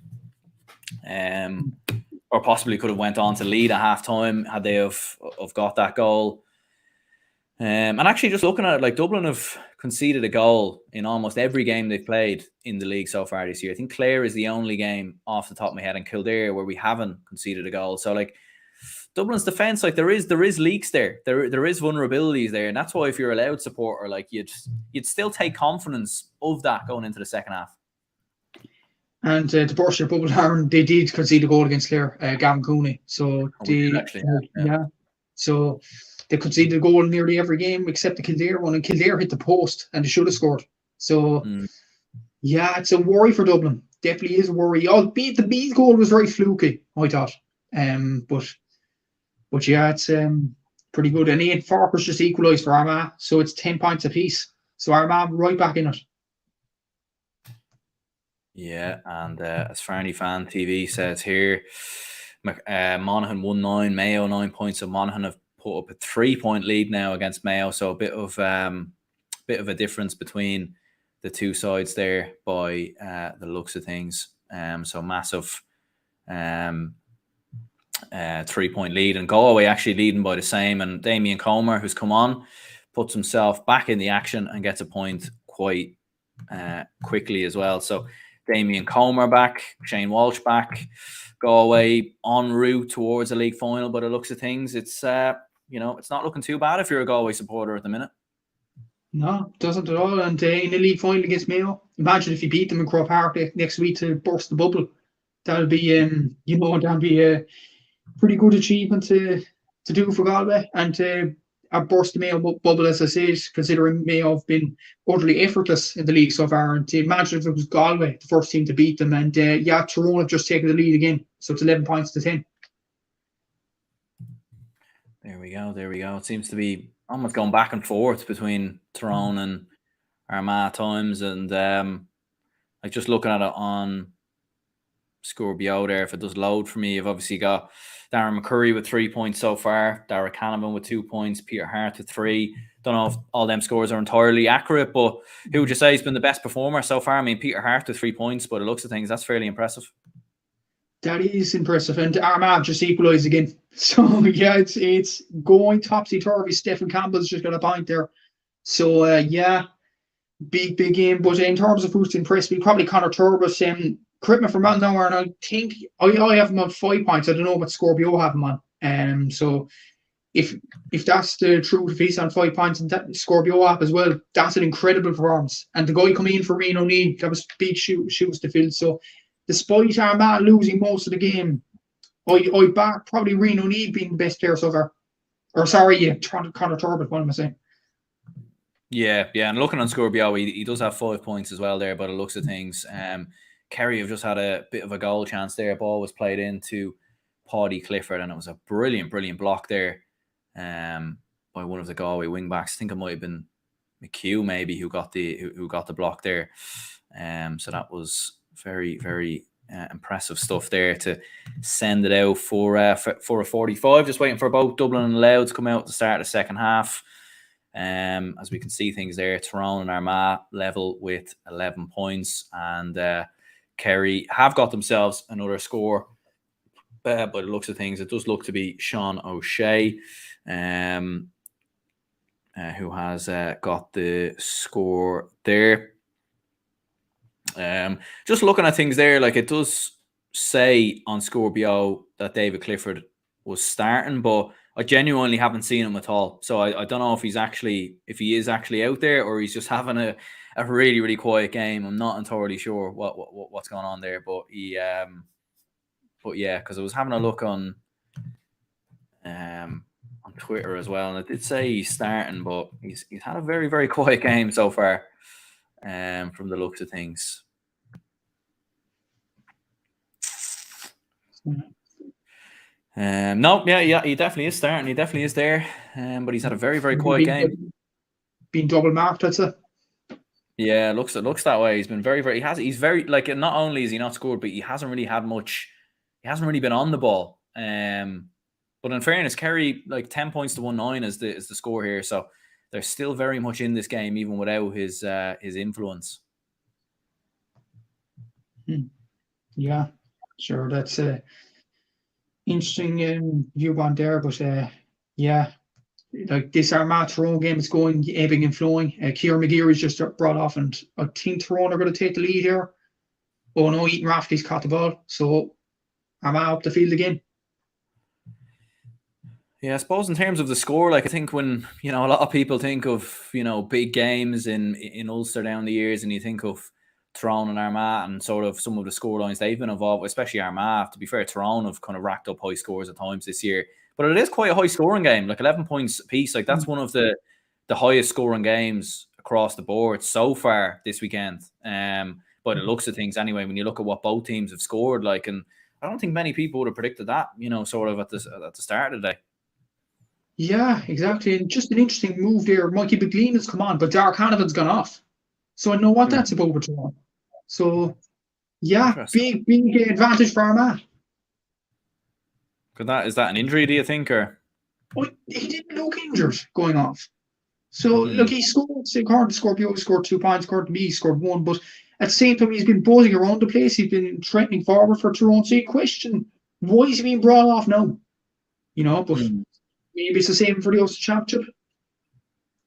Or possibly could have went on to lead at halftime had they have got that goal. And actually, just looking at it, like Dublin have conceded a goal in almost every game they've played in the league so far this year. I think Clare is the only game off the top of my head, and Kildare where we haven't conceded a goal. So like Dublin's defense, like there is leaks there. There is vulnerabilities there, and that's why if you're a Louth supporter, like you'd still take confidence of that going into the second half. And to burst your bubble, Aaron, they did concede a goal against Clare, Gavin Cooney. So so they conceded a goal nearly every game except the Kildare one, and Kildare hit the post and they should have scored. So it's a worry for Dublin. Definitely is a worry. Albeit the Bees goal was very fluky, I thought. But yeah, it's pretty good. And Ian Farker's just equalised for Armagh, so it's 10 points apiece. So Armagh right back in it. Yeah, and as Farney Fan TV says here, Monaghan won 9, Mayo 9 points. So Monaghan have put up a 3-point lead now against Mayo. So a bit of a difference between the two sides there by the looks of things. So massive 3-point lead, and Galway actually leading by the same. And Damien Comer, who's come on, puts himself back in the action and gets a point quite quickly as well. So Damien Comer back, Shane Walsh back, Galway en route towards a league final. But it looks of things, it's it's not looking too bad if you're a Galway supporter at the minute. No, doesn't at all. And in the league final against Mayo, imagine if you beat them in Croke Park next week to burst the bubble. That'll be that'll be a pretty good achievement to do for Galway, and to burst the Mayo bubble, as I said, considering Mayo have been utterly effortless in the league so far. And to imagine if it was Galway, the first team to beat them, and Tyrone have just taken the lead again, so it's 11 points to 10. There we go. It seems to be almost going back and forth between Tyrone and Armagh times, and like just looking at it on Scorpio there, if it does load for me, you've obviously got Darren McCurry with 3 points so far, Dara Canavan with 2 points, Peter Hart with 3. Don't know if all them scores are entirely accurate, but who would you say has been the best performer so far? I mean, Peter Hart with 3 points, but it looks of things, that's fairly impressive. That is impressive, and Armagh just equalised again. So yeah, it's going topsy-turvy. Stephen Campbell's just got a point there. So big game. But in terms of who's impressed me, probably Conor Turbis. Correct me if I'm wrong now, and I think I have him on 5 points. I don't know what Scorpio have him on. So if that's the truth, if he's on 5 points and that Scorpio up as well, that's an incredible performance. And the guy coming in for Reno O'Neill, that was big shoes to fill. So despite Armagh losing most of the game, I back probably Reno O'Neill being the best player so far. Or sorry, Conor Turbis, what am I saying? Yeah, and looking on Scorpio, he does have 5 points as well there, but it looks of things. Kerry have just had a bit of a goal chance there. Ball was played into Paddy Clifford, and it was a brilliant block there by one of the Galway wing backs. I think it might have been McHugh maybe who got the block there. So that was very, very impressive stuff there to send it out for a 45. Just waiting for both Dublin and Louth to come out to start the second half. As we can see things there, Tyrone and Armagh level with 11 points, and Kerry have got themselves another score, but it looks of things, it does look to be Sean O'Shea, who has got the score there. Just looking at things there, like it does say on Scorpio that David Clifford was starting, but I genuinely haven't seen him at all. So I don't know if he is actually out there, or he's just having a really, really quiet game. I'm not entirely sure what's going on there, but because I was having a look on Twitter as well, and it did say he's starting, but he's had a very, very quiet game so far, from the looks of things. No, he definitely is starting. He definitely is there, but he's had a very, very quiet game. Been double marked, I'd say. Yeah, it looks that way. He's been very, very. He's very, like, not only is he not scored, but he hasn't really had much. He hasn't really been on the ball. But in fairness, Kerry, like 10 points to 1-9 is the score here, so they're still very much in this game even without his influence. Yeah, sure. That's interesting viewpoint there, but like this Armagh Tyrone game is going ebbing and flowing. Kieran McGeary is just brought off, and I think Tyrone are going to take the lead here. Oh no, Ethan Rafferty's caught the ball, so Armagh up the field again. Yeah, I suppose in terms of the score, like I think when a lot of people think of big games in Ulster down the years, and you think of Tyrone and Armagh and sort of some of the scorelines they've been involved with, especially Armagh. To be fair, Tyrone have kind of racked up high scores at times this year, but it is quite a high scoring game, like 11 points apiece. Like that's one of the highest scoring games across the board so far this weekend. But it looks at things anyway, when you look at what both teams have scored, like, and I don't think many people would have predicted that, sort of at the start of the day. Yeah, exactly. And just an interesting move there. Mikey McLean has come on, but Dark Hannivan's gone off. So I know what that's about with Tyrone. So, yeah, big advantage for Armagh. Is that an injury, do you think? Or he didn't look injured going off. So, look, he scored, say, according to Scorpio, he scored 2 points, according to me, he scored 1, but at the same time, he's been buzzing around the place, he's been threatening forward for Tyrone, so you question, why is he being brought off now? But maybe it's the same for the Ulster Championship.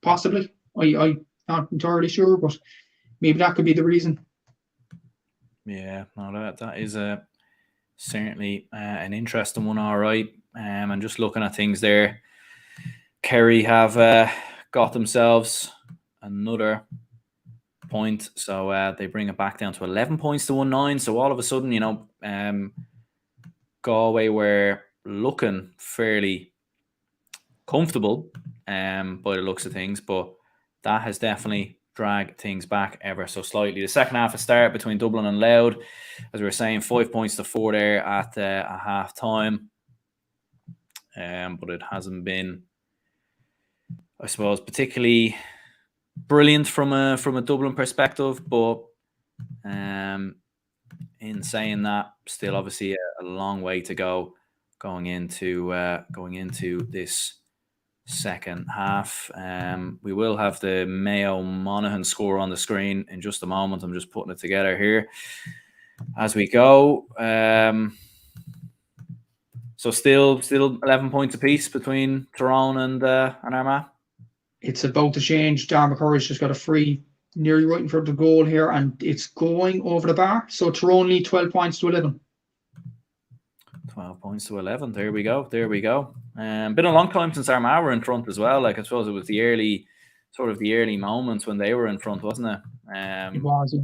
Possibly. I'm not entirely sure, but maybe that could be the reason. Yeah, no, that is certainly an interesting one, all right. And just looking at things there, Kerry have got themselves another point, so they bring it back down to 11 points to 1-9. So all of a sudden, Galway were looking fairly comfortable by the looks of things, but that has definitely dragged things back ever so slightly. The second half of start between Dublin and Louth, as we were saying, 5 points to 4 there at a half time, but it hasn't been, I suppose, particularly brilliant from a Dublin perspective. But in saying that, still obviously a long way to go going into this second half. We will have the Mayo Monaghan score on the screen in just a moment. I'm just putting it together here as we go. So still 11 points apiece between Tyrone and Armagh. It's about to change. Darmah Curry's just got a free nearly right in front of the goal here, and it's going over the bar. So Tyrone lead 12 points to 11. 12 points to 11. There we go. Been a long time since Armagh were in front as well. Like, I suppose it was the early moments when they were in front, wasn't it? It was,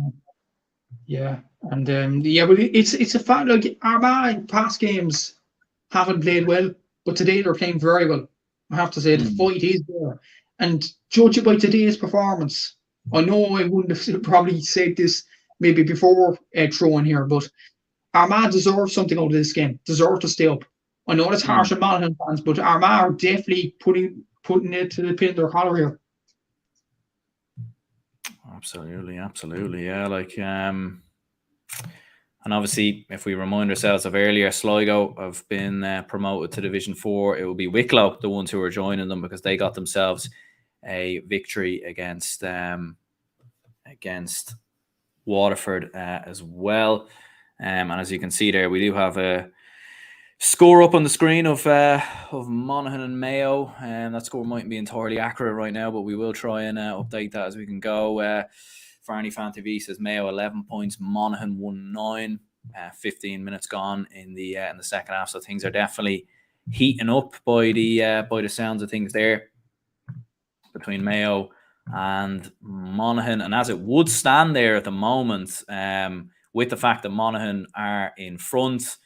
yeah. And but it's a fact. Like, Armagh in past games haven't played well, but today they're playing very well. I have to say the fight is there. And judging by today's performance, I know I wouldn't have probably said this maybe before throwing here, but Armagh deserve something out of this game. Deserve to stay up. I know it's harsh on Monaghan fans, but Armagh are definitely putting it to the pin in their collar here. Absolutely, yeah. Like, and obviously, if we remind ourselves of earlier, Sligo have been promoted to Division 4. It will be Wicklow, the ones who are joining them, because they got themselves a victory against Waterford as well. And as you can see there, we do have a score up on the screen of Monaghan and Mayo. That score mightn't be entirely accurate right now, but we will try and update that as we can go. Farney Fan TV says Mayo 11 points, Monaghan 1-9. 15 minutes gone in the second half, so things are definitely heating up by the sounds of things there between Mayo and Monaghan. And as it would stand there at the moment, with the fact that Monaghan are in front,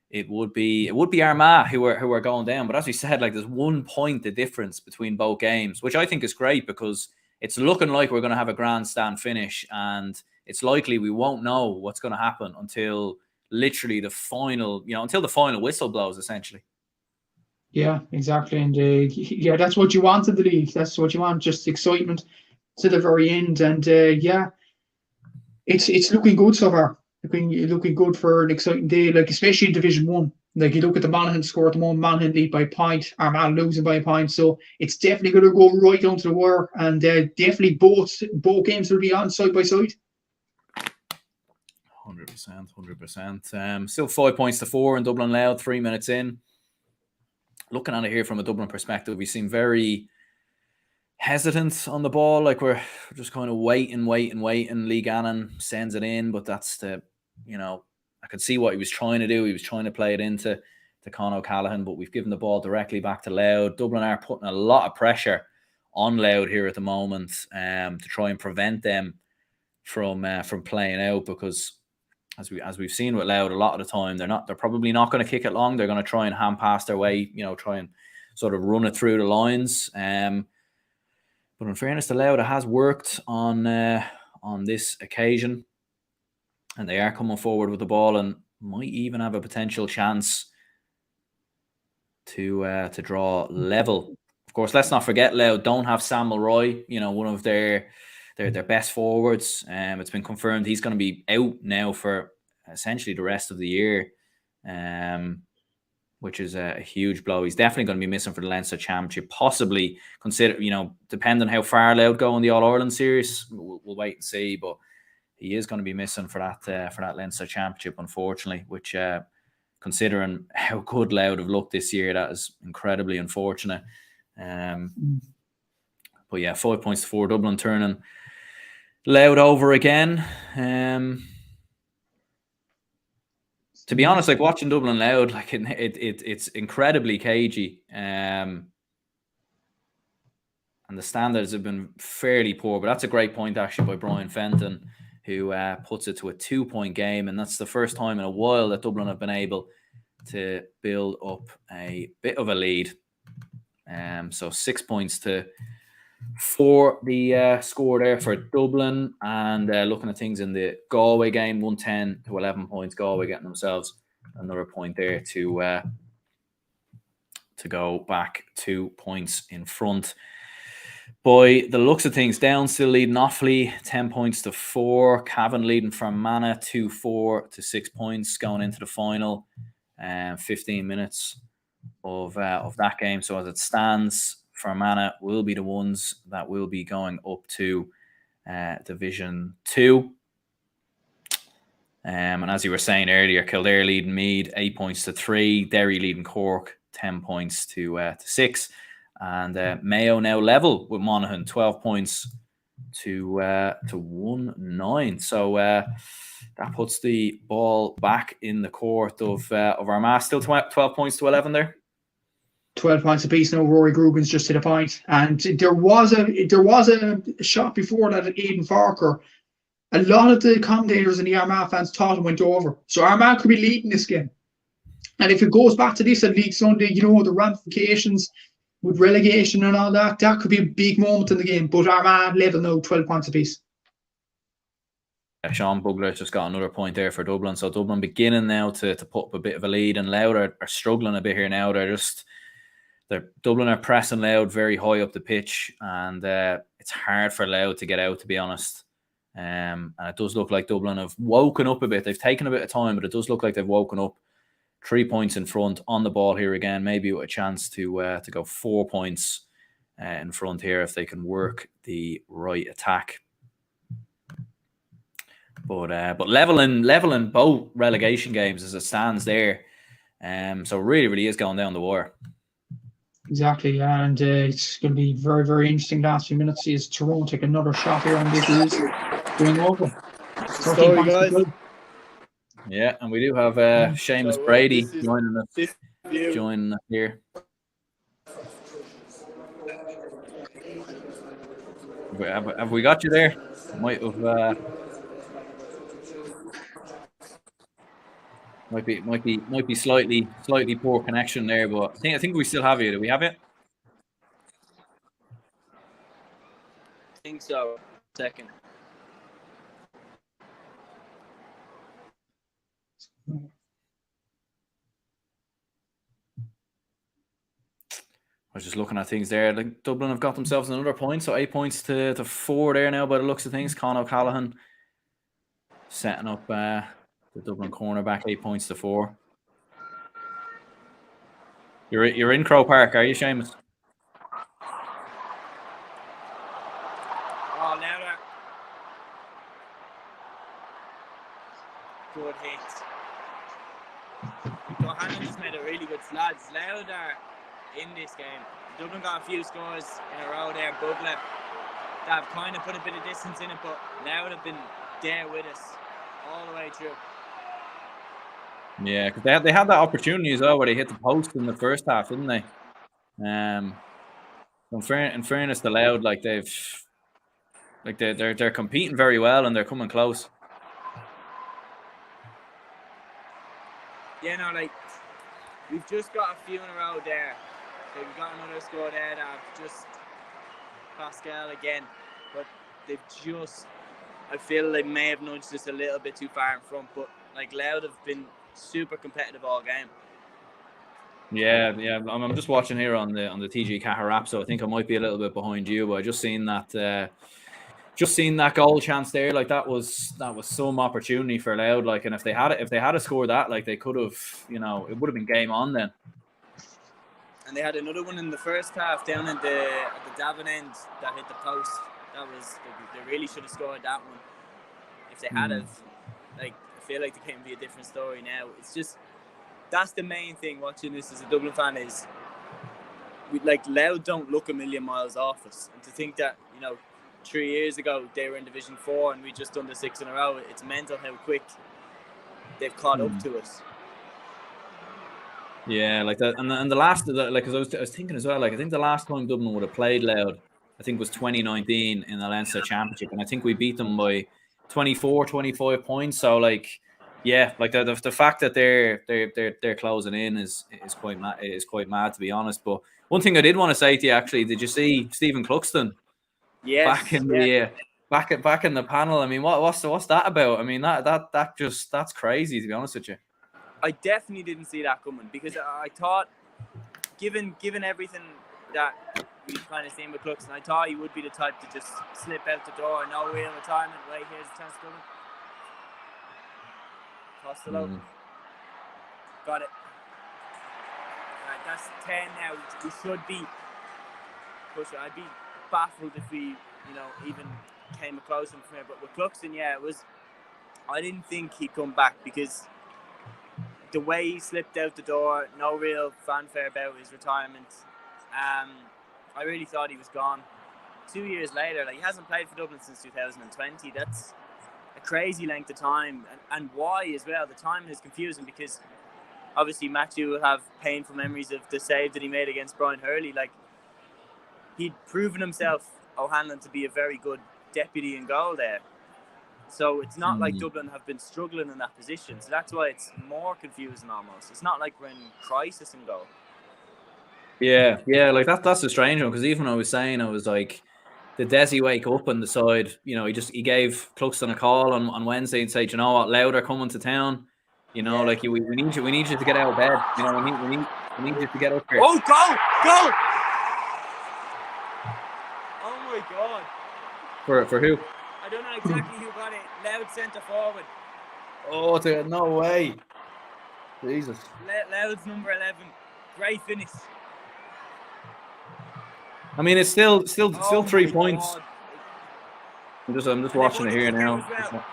it would be Armagh who are going down. But as we said, like, there's 1 point the difference between both games, which I think is great, because it's looking like we're going to have a grandstand finish, and it's likely we won't know what's going to happen until literally the final whistle blows, essentially. Yeah, exactly. And that's what you want in the league. That's what you want, just excitement to the very end. And it's looking good so far. Looking good for an exciting day, like, especially in Division 1. Like, you look at the Monaghan score at the moment, Monaghan lead by a point, Armagh losing by a point. So it's definitely going to go right down to the wire, and definitely both games will be on side by side. 100%. Still 5 points to 4 in Dublin Louth, 3 minutes in. Looking at it here from a Dublin perspective, we seem very hesitant on the ball. Like, we're just kind of waiting. Lee Gannon sends it in, but that's I could see what he was trying to do. He was trying to play it into Con O'Callaghan, but we've given the ball directly back to Louth. Dublin are putting a lot of pressure on Louth here at the moment to try and prevent them from playing out, because as we've seen with Louth, a lot of the time they're probably not going to kick it long. They're going to try and hand pass their way, try and sort of run it through the lines. But in fairness to Louth, it has worked on this occasion, and they are coming forward with the ball and might even have a potential chance to draw level. Of course, let's not forget Louth don't have Sam Mulroy, one of their best forwards. It's been confirmed he's going to be out now for essentially the rest of the year. which is a huge blow. He's definitely going to be missing for the Leinster Championship, possibly depending on how far Louth go in the All-Ireland series. We'll wait and see, but he is going to be missing for that Leinster Championship, unfortunately, which considering how good Louth have looked this year, that is incredibly unfortunate. But yeah, 5 points to 4, Dublin turning Louth over again. To be honest, like watching Dublin Louth, like it's incredibly cagey. And the standards have been fairly poor, but that's a great point actually by Brian Fenton, who puts it to a 2-point game, and that's the first time in a while that Dublin have been able to build up a bit of a lead. So 6 points to 4 the score there for Dublin. And looking at things in the Galway game, 110 to 11 points. Galway getting themselves another point there to go back 2 points in front. By the looks of things, Down still leading Offaly 10 points to 4. Cavan leading Fermanagh 2-4 to 6 points going into the final. 15 minutes of that game. So as it stands, Fermanagh will be the ones that will be going up to Division 2. And as you were saying earlier, Kildare leading Meath 8 points to 3. Derry leading Cork 10 points to 6. And Mayo now level with Monaghan, 12 points to 1-9. So that puts the ball back in the court of Armagh. Still 12 points to 11 there. 12 points apiece. No, Rory Grugan's just hit a point. And there was a shot before that at Aidan Farker. A lot of the commentators and the Armagh fans thought it went over. So Armagh could be leading this game. And if it goes back to this at League Sunday, the ramifications with relegation and all that, that could be a big moment in the game. But Armagh level now, 12 points apiece. Sean Bugler just got another point there for Dublin. So Dublin beginning now to put up a bit of a lead, and Louth are struggling a bit here now. Dublin are pressing Louth very high up the pitch, and it's hard for Louth to get out, to be honest. And it does look like Dublin have woken up a bit. They've taken a bit of time, but it does look like they've woken up. 3 points in front on the ball here again, maybe with a chance to go 4 points in front here if they can work the right attack. But leveling both relegation games as it stands there. So really, really is going down the wire. Exactly, and it's going to be very, very interesting last few minutes. See, as Tyrone take another shot here on this is going over. Sorry, guys. Yeah, and we do have Seamus Brady joining us here. Have we got you there? Might be slightly poor connection there, but I think we still have you. Do we have it? I think so. Second. I was just looking at things there. Like Dublin have got themselves another point, so 8 points to 4 there now by the looks of things. Con O'Callaghan setting up the Dublin cornerback, 8 points to 4. You're in Croke Park, are you, Seamus? Oh, louder. Good hit. Johannes just made a really good lads. Louder in this game. Dublin got a few scores in a row there. Bugler, they've kind of put a bit of distance in it, but Louth have been there with us all the way through. Yeah, because they had that opportunity as well where they hit the post in the first half, didn't they? In fairness to Louth, like they're competing very well and they're coming close. Yeah, no, like we've just got a few in a row there. We've got another score there that just Pascal again, but they've just, I feel they may have nudged us a little bit too far in front, but like Louth have been super competitive all game. Yeah. I'm just watching here on the TG Caher app, so I think I might be a little bit behind you, but I just seen that just seeing that goal chance there, like that was some opportunity for Louth. Like, and if they had scored that, like they could have, it would have been game on then. And they had another one in the first half down at the Dublin end that hit the post. That was they really should have scored that one. If they had have, like, I feel like the game would be a different story now. It's just that's the main thing watching this as a Dublin fan is Louth don't look a million miles off us, and to think that 3 years ago they were in Division 4 and we just done the 6 in a row. It's mental how quick they've caught up to us. Yeah, like that, and the last, like, because I was thinking as well, like I think the last time Dublin would have played Louth, I think was 2019 in the Leinster Championship, and I think we beat them by 24, 25 points. So like, yeah, like the fact that they're closing in is quite mad, to be honest. But one thing I did want to say to you, actually, did you see Stephen Cluxton? Yes, back in the back in the panel. I mean, what's that about? I mean, that's crazy, to be honest with you. I definitely didn't see that coming, because I thought, given everything that we've kind of seen with Cluxton, I thought he would be the type to just slip out the door, no real retirement. Right, here's the chance coming. Costello. Got it. Right, that's 10 now. We should be pushing. I'd be baffled if we, even came close from here. But with Cluxton, I didn't think he'd come back, because the way he slipped out the door, no real fanfare about his retirement. I really thought he was gone. 2 years later, he hasn't played for Dublin since 2020. That's a crazy length of time, and why as well. The timing is confusing, because obviously Matthew will have painful memories of the save that he made against Brian Hurley. Like, he'd proven himself, O'Hanlon, to be a very good deputy in goal there. So it's not like Dublin have been struggling in that position. So that's why it's more confusing almost. It's not like we're in crisis in goal. Yeah, like that's a strange one, because even I was like, did Desi wake up and decide, he gave Cluxton a call on Wednesday and said, you know what, Louth are coming to town. Like, we need you to get out of bed. We need you to get up here. Oh, go! Oh my God. For who? I don't know exactly who got it. Louth centre forward. Oh, no way. Jesus. Louth's number 11. Great finish. I mean, it's still 3 points. God. I'm just watching it here now. Well.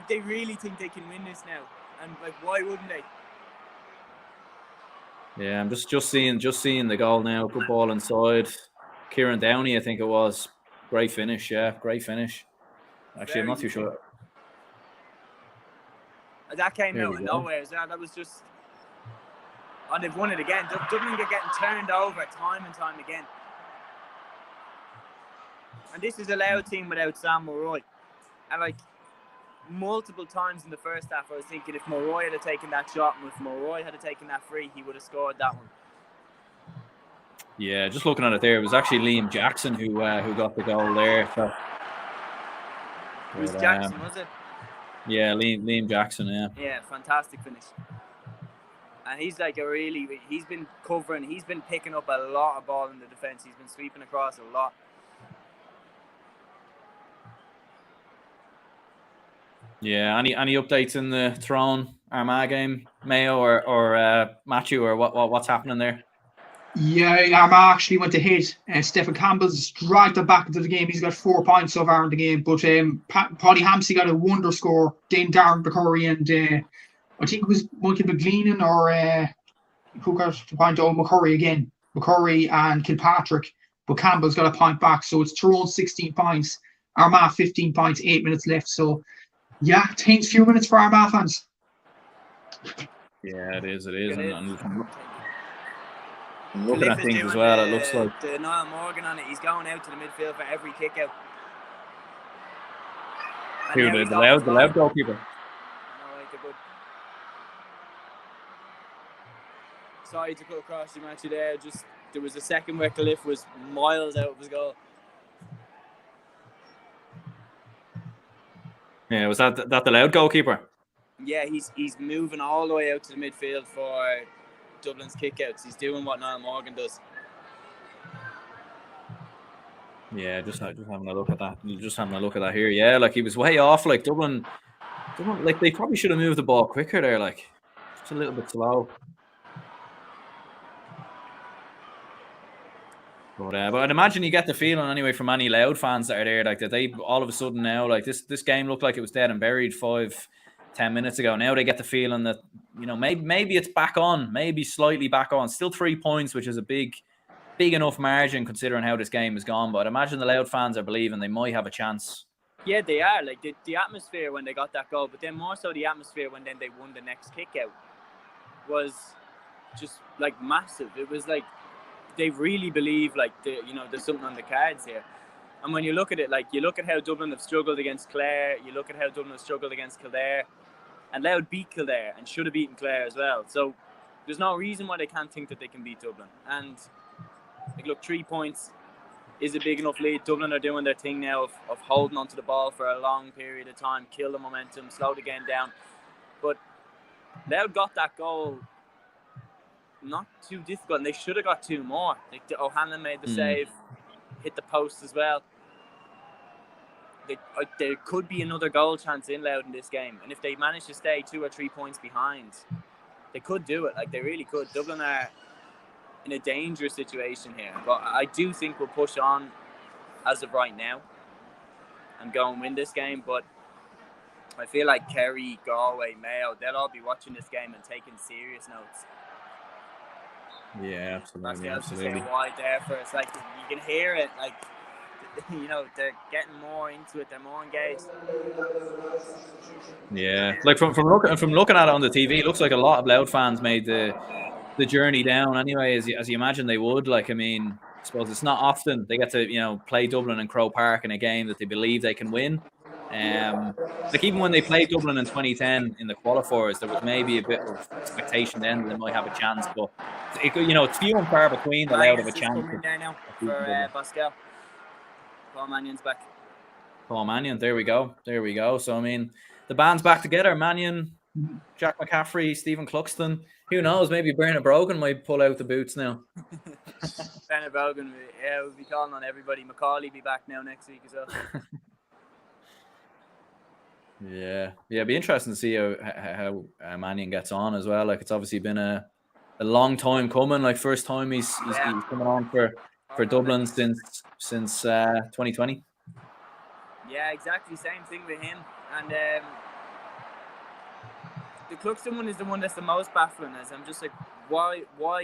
They really think they can win this now, and why wouldn't they? Yeah, I'm just seeing the goal now. Good ball inside. Kieran Downey, I think it was. Great finish. Yeah, great finish. Actually, I'm not too sure. That came out of nowhere as well. That was just. And they've won it again. Dublin are getting turned over time and time again. And this is a Louth team without Sam Mulroy. And multiple times in the first half, I was thinking if Mulroy had taken that shot and if Mulroy had taken that free, he would have scored that one. Yeah, just looking at it there, it was actually Liam Jackson who got the goal there. So, Who's Jackson, was it? Yeah, Liam Jackson, yeah. Yeah, fantastic finish. And he's he's been covering, he's been picking up a lot of ball in the defence. He's been sweeping across a lot. Yeah, any updates in the Tyrone Armagh game, Mayo or Matthew, or what's happening there? Yeah, Armagh actually went ahead, and Stephen Campbell's dragged them back into the game. He's got 4 points so far in the game, but Paddy Hampsey got a wonder score. Then Darren McCurry and I think it was Michael McGleenan or who got the point? Oh, McCurry again. McCurry and Kilpatrick, but Campbell's got a point back, so it's Tyrone 16 points, Armagh 15 points, 8 minutes left. So yeah, tense few minutes for Armagh fans. Yeah, it is. And looking at things as well, it looks like the Niall Morgan on it. He's going out to the midfield for every kick out. Who, the Louth goalkeeper? Good. Sorry to cut across you, Matthew. There was a second where Cliff was miles out of his goal. Yeah, was that the Louth goalkeeper? Yeah, he's moving all the way out to the midfield for Dublin's kickouts. He's doing what Niall Morgan does. Yeah, just having a look at that. Just having a look at that here. Yeah, like he was way off. Like Dublin, like they probably should have moved the ball quicker there. Like just a little bit slow. But I'd imagine you get the feeling anyway from any Loud fans that are there, like that they all of a sudden now, like this game looked like it was dead and buried 5-10 minutes ago. Now they get the feeling that, you know, maybe it's back on, maybe slightly back on. Still 3 points, which is a big enough margin considering how this game has gone. But I'd imagine the Loud fans are believing they might have a chance. Yeah, they are. Like the atmosphere when they got that goal, but then more so the atmosphere when then they won the next kick out was just like massive. It was like they really believe like there's something on the cards here. And when you look at it, like you look at how Dublin have struggled against Clare, you look at how Dublin have struggled against Kildare, and Louth beat Kildare and should have beaten Clare as well. So there's no reason why they can't think that they can beat Dublin. And like, look, 3 points is a big enough lead. Dublin are doing their thing now of holding onto the ball for a long period of time, kill the momentum, slow the game down. But Louth got that goal not too difficult, and they should have got 2 more. Like O'Hanlon made the save, hit the post as well. There could be another goal chance in Louth in this game, and if they manage to stay 2 or 3 points behind, they could do it. Like they really could. Dublin are in a dangerous situation here, but I do think we'll push on as of right now and go and win this game. But I feel like Kerry, Galway, Mayo, they'll all be watching this game and taking serious notes. Yeah, absolutely. Just say wide there for us. Like you can hear it. Like they're getting more into it. They're more engaged. Yeah, like from looking at it on the TV, it looks like a lot of Loud fans made the journey down anyway, as you imagine they would. Like, I mean, I suppose it's not often they get to play Dublin and Croke Park in a game that they believe they can win. Like even when they played Dublin in 2010 in the qualifiers, there was maybe a bit of expectation then that they might have a chance, but it's few and far between the Loud of a chance. Coming there now for Pascal. Paul Mannion's back. Paul Mannion, there we go. So I mean, the band's back together. Mannion, Jack McCaffrey, Stephen Cluxton. Who knows? Maybe Bernard Brogan might pull out the boots now. Bernard Brogan, we'll be calling on everybody. McCauley be back now next week as well. Yeah, it'd be interesting to see how Mannion gets on as well. Like it's obviously been a long time coming. Like first time he's coming on for Dublin since 2020. Yeah, exactly. Same thing with him. And the Cluxton one is the one that's the most baffling. As I'm just like, why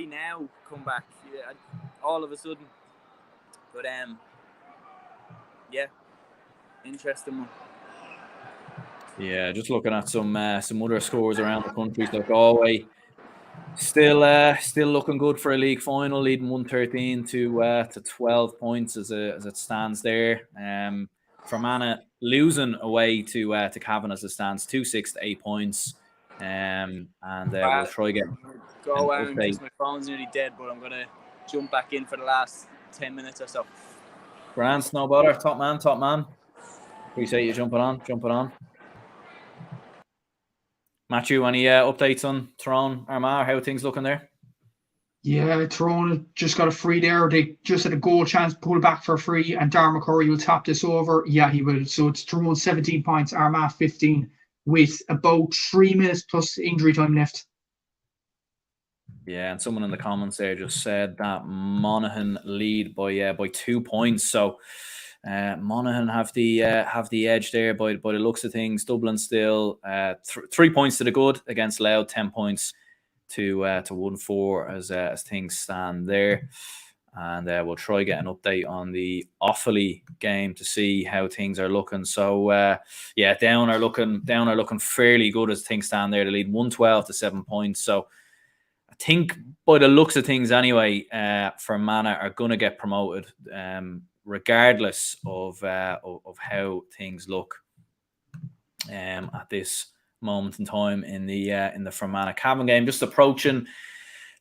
now come back all of a sudden? But yeah, interesting one. Yeah, just looking at some other scores around the country. So Galway still looking good for a league final, leading 113 to 12 points as it stands there. Fermanagh losing away to Cavan as it stands 2-6 to 8 points. And we'll try again. Go and just my phone's nearly dead, but I'm gonna jump back in for the last 10 minutes or so. Grant, no bother, top man. Appreciate you jumping on. Matthew, any updates on Tyrone, Armagh? How are things looking there? Yeah, Tyrone just got a free there. They just had a goal chance, pull back for a free, and Darren McCurry will tap this over. Yeah, he will. So it's Tyrone 17 points, Armagh 15, with about 3 minutes plus injury time left. Yeah, and someone in the comments there just said that Monaghan lead by 2 points. So Monaghan have the edge there by the looks of things. Dublin still 3 points to the good against Louth, 10 points to 1-4 as things stand there. And we'll try get an update on the Offaly game to see how things are looking. So Down are looking fairly good as things stand there. They lead 112 to 7 points. So I think by the looks of things anyway, Fermanagh are going to get promoted. Regardless of how things look at this moment in time in the Fermanagh Cavan game, just approaching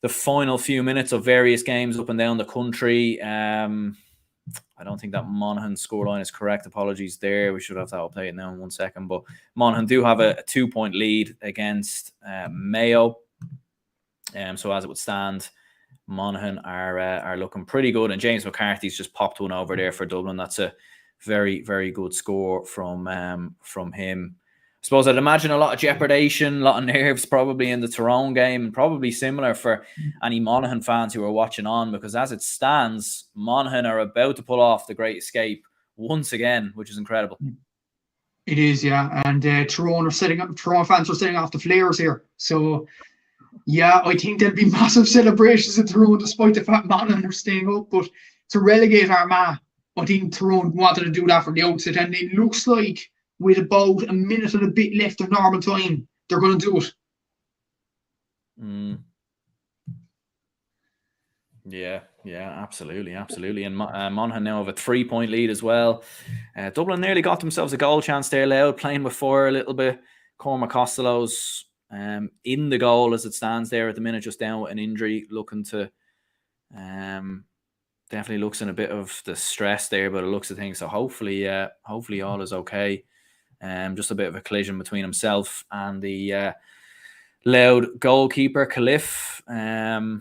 the final few minutes of various games up and down the country. I don't think that Monaghan scoreline is correct. Apologies there. We should have that updated now in 1 second. But Monaghan do have a 2-point lead against Mayo. So as it would stand, Monaghan are looking pretty good, and James McCarthy's just popped one over there for Dublin. That's a very, very good score from him. I suppose I'd imagine a lot of jeopardation, a lot of nerves probably in the Tyrone game, and probably similar for any Monaghan fans who are watching on, because as it stands, Monaghan are about to pull off the Great Escape once again, which is incredible. It is, yeah, and Tyrone fans are setting off the flares here. So, yeah, I think there'll be massive celebrations at Tyrone, despite the fact Monaghan are staying up. But to relegate Armagh, I think Tyrone wanted to do that from the outset, and it looks like with about a minute and a bit left of normal time, they're going to do it. Yeah, absolutely. And Monaghan now have a 3-point lead as well. Dublin nearly got themselves a goal chance there, Louth, playing with fire a little bit. Cormac Costello's in the goal as it stands there at the minute, just down with an injury, looking to definitely looks in a bit of the stress there, but it looks of things. So hopefully all is okay. Just a bit of a collision between himself and the Louth goalkeeper, Caliph. I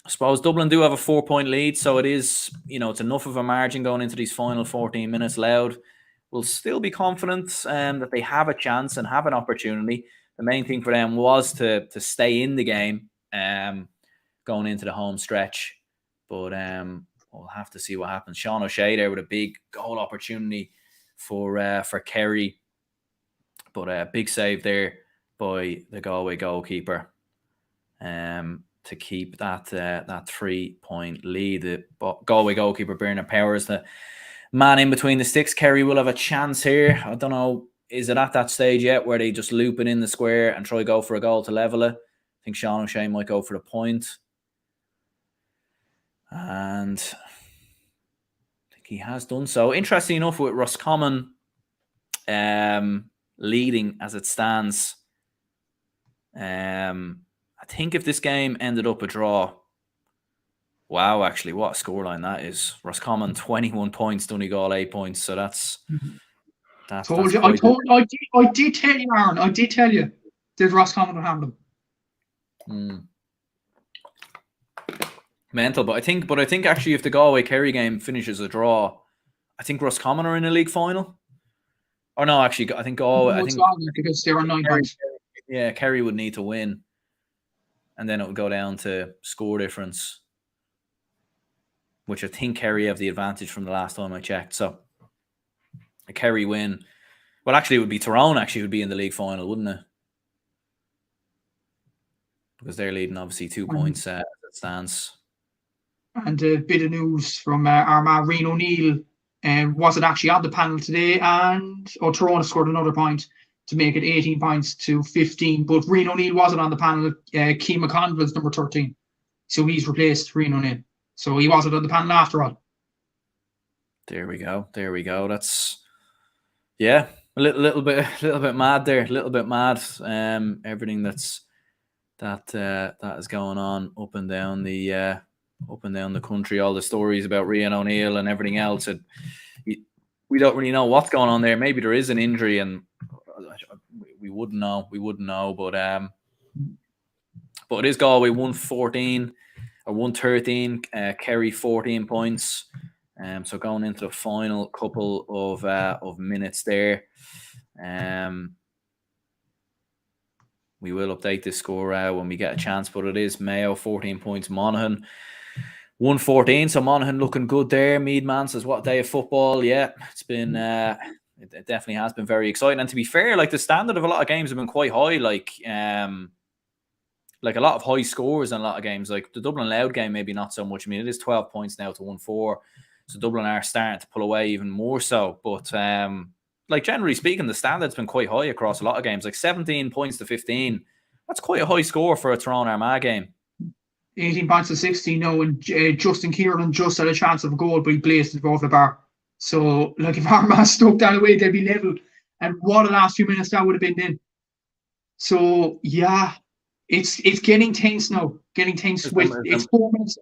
suppose Dublin do have a 4-point lead, so it is, it's enough of a margin going into these final 14 minutes. Louth will still be confident that they have a chance and have an opportunity. The main thing for them was to stay in the game going into the home stretch. But we'll have to see what happens. Sean O'Shea there with a big goal opportunity for Kerry. But a big save there by the Galway goalkeeper to keep that 3-point lead. The Galway goalkeeper, Bernard Powers, the man in between the sticks. Kerry will have a chance here. I don't know, is it at that stage yet where they just loop it in the square and try to go for a goal to level it? I think Sean O'Shea might go for the point. And I think he has done so. Interesting enough, with Roscommon leading as it stands, I think if this game ended up a draw, wow, actually, what a scoreline that is. Roscommon 21 points, Donegal 8 points. So that's I did tell you, Aaron. I did tell you that Roscommon would have them. Mental, but I think actually if the Galway Kerry game finishes a draw, I think Roscommon are in a league final. Or no, actually, I think Galway. Because they're on 9 points. Yeah, Kerry would need to win, and then it would go down to score difference, which I think Kerry have the advantage from the last time I checked. So a Kerry win, well, actually, it would be Tyrone. Actually, would be in the league final, wouldn't it? Because they're leading obviously 2 points as it stands. And a bit of news from Armagh. Rian O'Neill wasn't actually on the panel today, and Tyrone scored another point to make it 18 points to 15. But Rian O'Neill wasn't on the panel. Keane McConville's number 13. So he's replaced Rian O'Neill. So he wasn't on the panel after all. There we go. That's, yeah, a little bit mad there. A little bit mad. Everything that is going on up and down the country, all the stories about Rian O'Neill and everything else. We don't really know what's going on there. Maybe there is an injury, and we wouldn't know. But it is Galway 114 or 113. Kerry 14 points. So going into the final couple of minutes there. We will update this score when we get a chance, but it is Mayo 14 points, Monaghan 114. So Monaghan looking good there. Meadman says, what a day of football. Yeah, it's been it definitely has been very exciting. And to be fair, like the standard of a lot of games have been quite high. Like a lot of high scores in a lot of games. Like the Dublin Louth game, maybe not so much. I mean, it is 12 points now to 1-4. So Dublin are starting to pull away even more so. But like generally speaking, the standard's been quite high across a lot of games. Like 17 points to 15. That's quite a high score for a Tyrone Armagh game. 18 points to 16 now, and Justin Kieran just had a chance of a goal, but he blazed it above the bar. So, like, if Armagh stuck down the way, they'd be level. And what a last few minutes that would have been then. So, yeah, it's getting tense now. It's 4 minutes.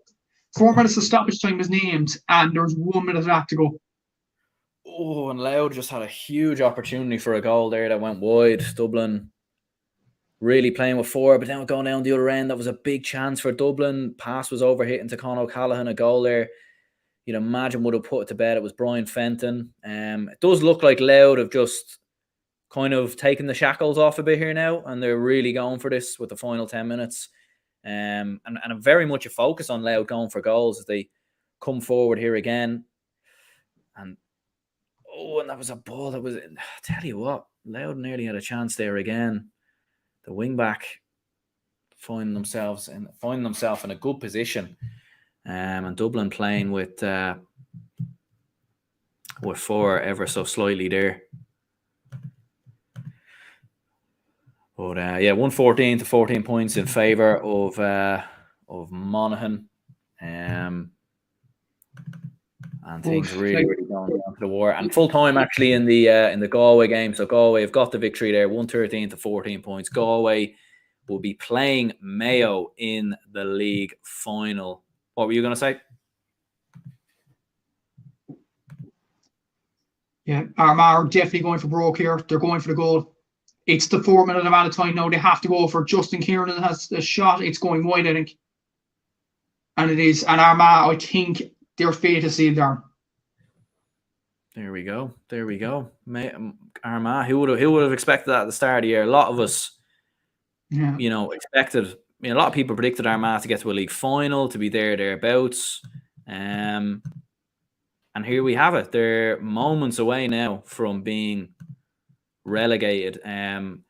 4 minutes of stoppage time is named, and there's 1 minute left to go. Oh, and Louth just had a huge opportunity for a goal there that went wide. Dublin really playing with 4, but then going down the other end, that was a big chance for Dublin. Pass was overhit into Con O'Callaghan, a goal there. You'd imagine would have put it to bed. It was Brian Fenton. It does look like Louth have just kind of taken the shackles off a bit here now, and they're really going for this with the final 10 minutes. And very much a focus on Louth going for goals as they come forward here again. And that was a ball that was, I tell you what, Louth nearly had a chance there again. The wing back finding themselves in a good position. And Dublin playing with 4 ever so slightly there. But 114 to 14 points in favour of Monaghan. And things really going down to the war. And full time actually in the Galway game. So Galway have got the victory there, 113 to 14 points. Galway will be playing Mayo in the league final. What were you going to say? Yeah, Armagh are definitely going for broke here. They're going for the goal. It's the 4-minute amount of time now. They have to go for Justin Kieran has a shot. It's going wide, I think. And it is. And Armagh, I think their fate is sealed down. There we go. Armagh, who would have expected that at the start of the year? A lot of us, expected. A lot of people predicted Armagh to get to a league final, to be thereabouts. And here we have it. They're moments away now from being relegated. And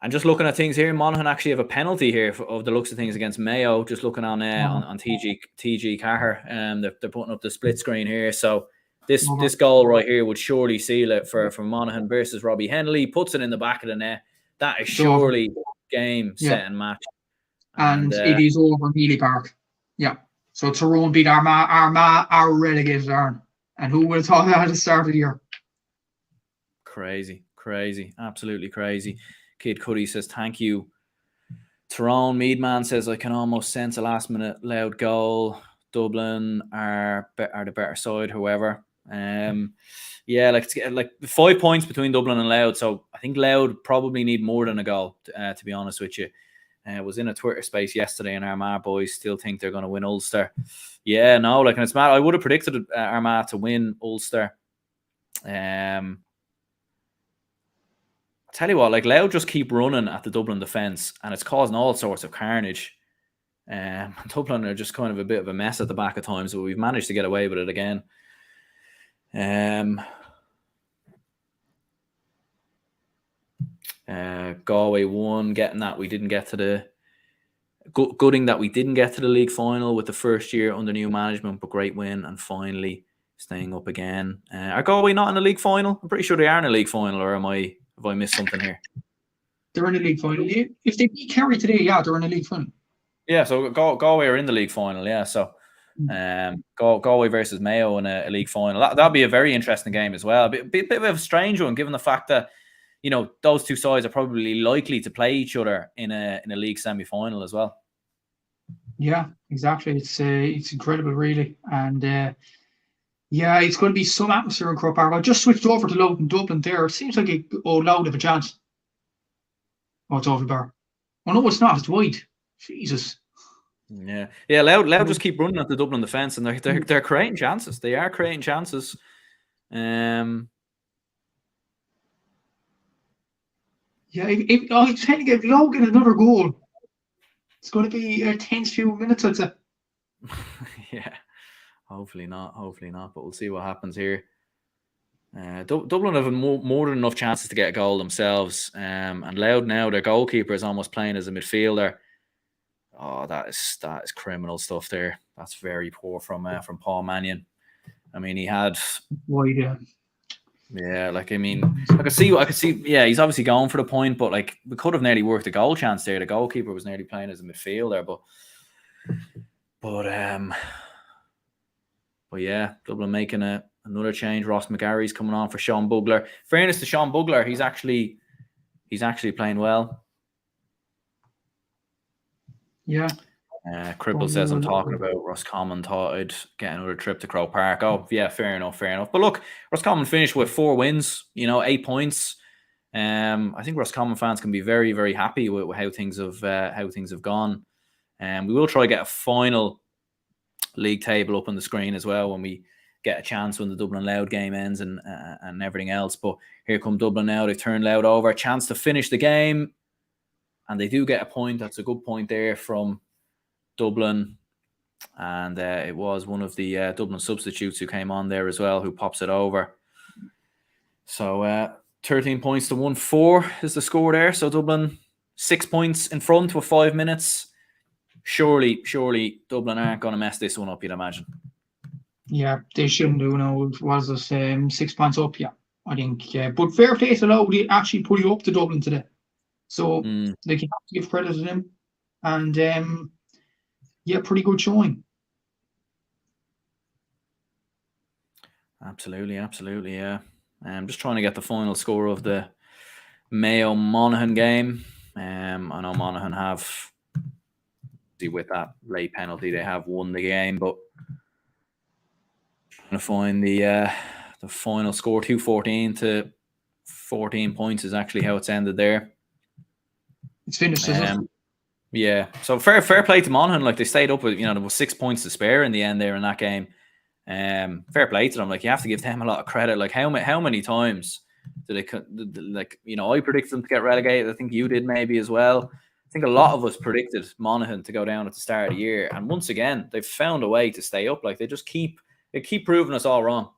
just looking at things here, Monaghan actually have a penalty here of the looks of things against Mayo. Just looking on TG Carr, they're putting up the split screen here. So this goal right here would surely seal it for Monaghan versus Robbie Henley. Puts it in the back of the net. That is surely game, set, and match. And it is over Mealy Park. Yeah. So Tyrone beat Armagh. Armagh are relegated, Aaron. And who would have thought that at the start of the year? Crazy. Absolutely crazy. Kid Cuddy says, thank you. Tyrone Meadman says, I can almost sense a last-minute Louth goal. Dublin are the better side, however. Like 5 points between Dublin and Louth. So I think Louth probably need more than a goal, to be honest with you. Was in a Twitter space yesterday, and Armagh boys still think they're going to win Ulster. Yeah, no, and it's mad. I would have predicted Armagh to win Ulster. I tell you what, Louth just keep running at the Dublin defence, and it's causing all sorts of carnage. Dublin are just kind of a bit of a mess at the back of times, but we've managed to get away with it again. Galway won, getting that we didn't get to the gutting that we didn't get to the league final with the first year under new management, but great win and finally staying up again. Are Galway not in the league final? I'm pretty sure they are in the league final, or have I missed something here? They're in the league final. If they beat Kerry today, they're in the league final. Yeah, so Galway are in the league final. Yeah, so Galway versus Mayo in a league final. That'll be a very interesting game as well. A bit of a strange one, given the fact that those two sides are probably likely to play each other in a league semi-final as well. Yeah, exactly. It's incredible, really, and it's going to be some atmosphere in Croke Park. I just switched over to Louth and Dublin there. It seems like Louth have a chance. Oh, it's over bar. Oh no, it's not. It's wide. Jesus. Yeah. Louth just keep running at the Dublin defence, and they're creating chances. They are creating chances. I'm trying to get Louth get another goal. It's going to be a tense few minutes, I'd say. Yeah. Hopefully not, but we'll see what happens here. Dublin have more than enough chances to get a goal themselves. And Louth now, their goalkeeper is almost playing as a midfielder. Oh, that is criminal stuff there. That's very poor from Paul Mannion. I mean, he had wide. Yeah, I could see. Yeah, he's obviously going for the point, but we could have nearly worked a goal chance there. The goalkeeper was nearly playing as a midfielder, but yeah, Dublin making another change. Ross McGarry's coming on for Sean Bugler. Fairness to Sean Bugler, he's actually playing well. Yeah. Cripple says I'm talking about Roscommon. Thought I'd get another trip to Croke Park. Oh, yeah, fair enough. But look, Roscommon finished with 4 wins, 8 points. I think Roscommon fans can be very, very happy with how things have gone. And we will try to get a final league table up on the screen as well when we get a chance when the Dublin Louth game ends and everything else. But here come Dublin now. They've turned Louth over. A chance to finish the game. And they do get a point. That's a good point there from Dublin. And it was one of the Dublin substitutes who came on there as well who pops it over. So 13 points to 1-4 is the score there. So Dublin 6 points in front with 5 minutes. Surely Dublin aren't going to mess this one up, you'd imagine. Yeah, they shouldn't do. No, was it 6 points up? Yeah, I think. Yeah, but fair play to Louth. They actually put you up to Dublin today, so they can have to give credit to them. And yeah, pretty good showing. Absolutely, yeah. I'm just trying to get the final score of the Mayo Monaghan game. I know Monaghan have, with that late penalty, they have won the game, but I'm trying to find the final score. 2-14 to 14 points is actually how it's ended there. It's finished, isn't it? Yeah. So fair play to Monaghan. Like, they stayed up with, there was 6 points to spare in the end there in that game. Fair play to them. Like, you have to give them a lot of credit. Like, how many times did they, like, I predicted them to get relegated. I think you did maybe as well. I think a lot of us predicted Monaghan to go down at the start of the year, and once again they've found a way to stay up. Like, they keep proving us all wrong.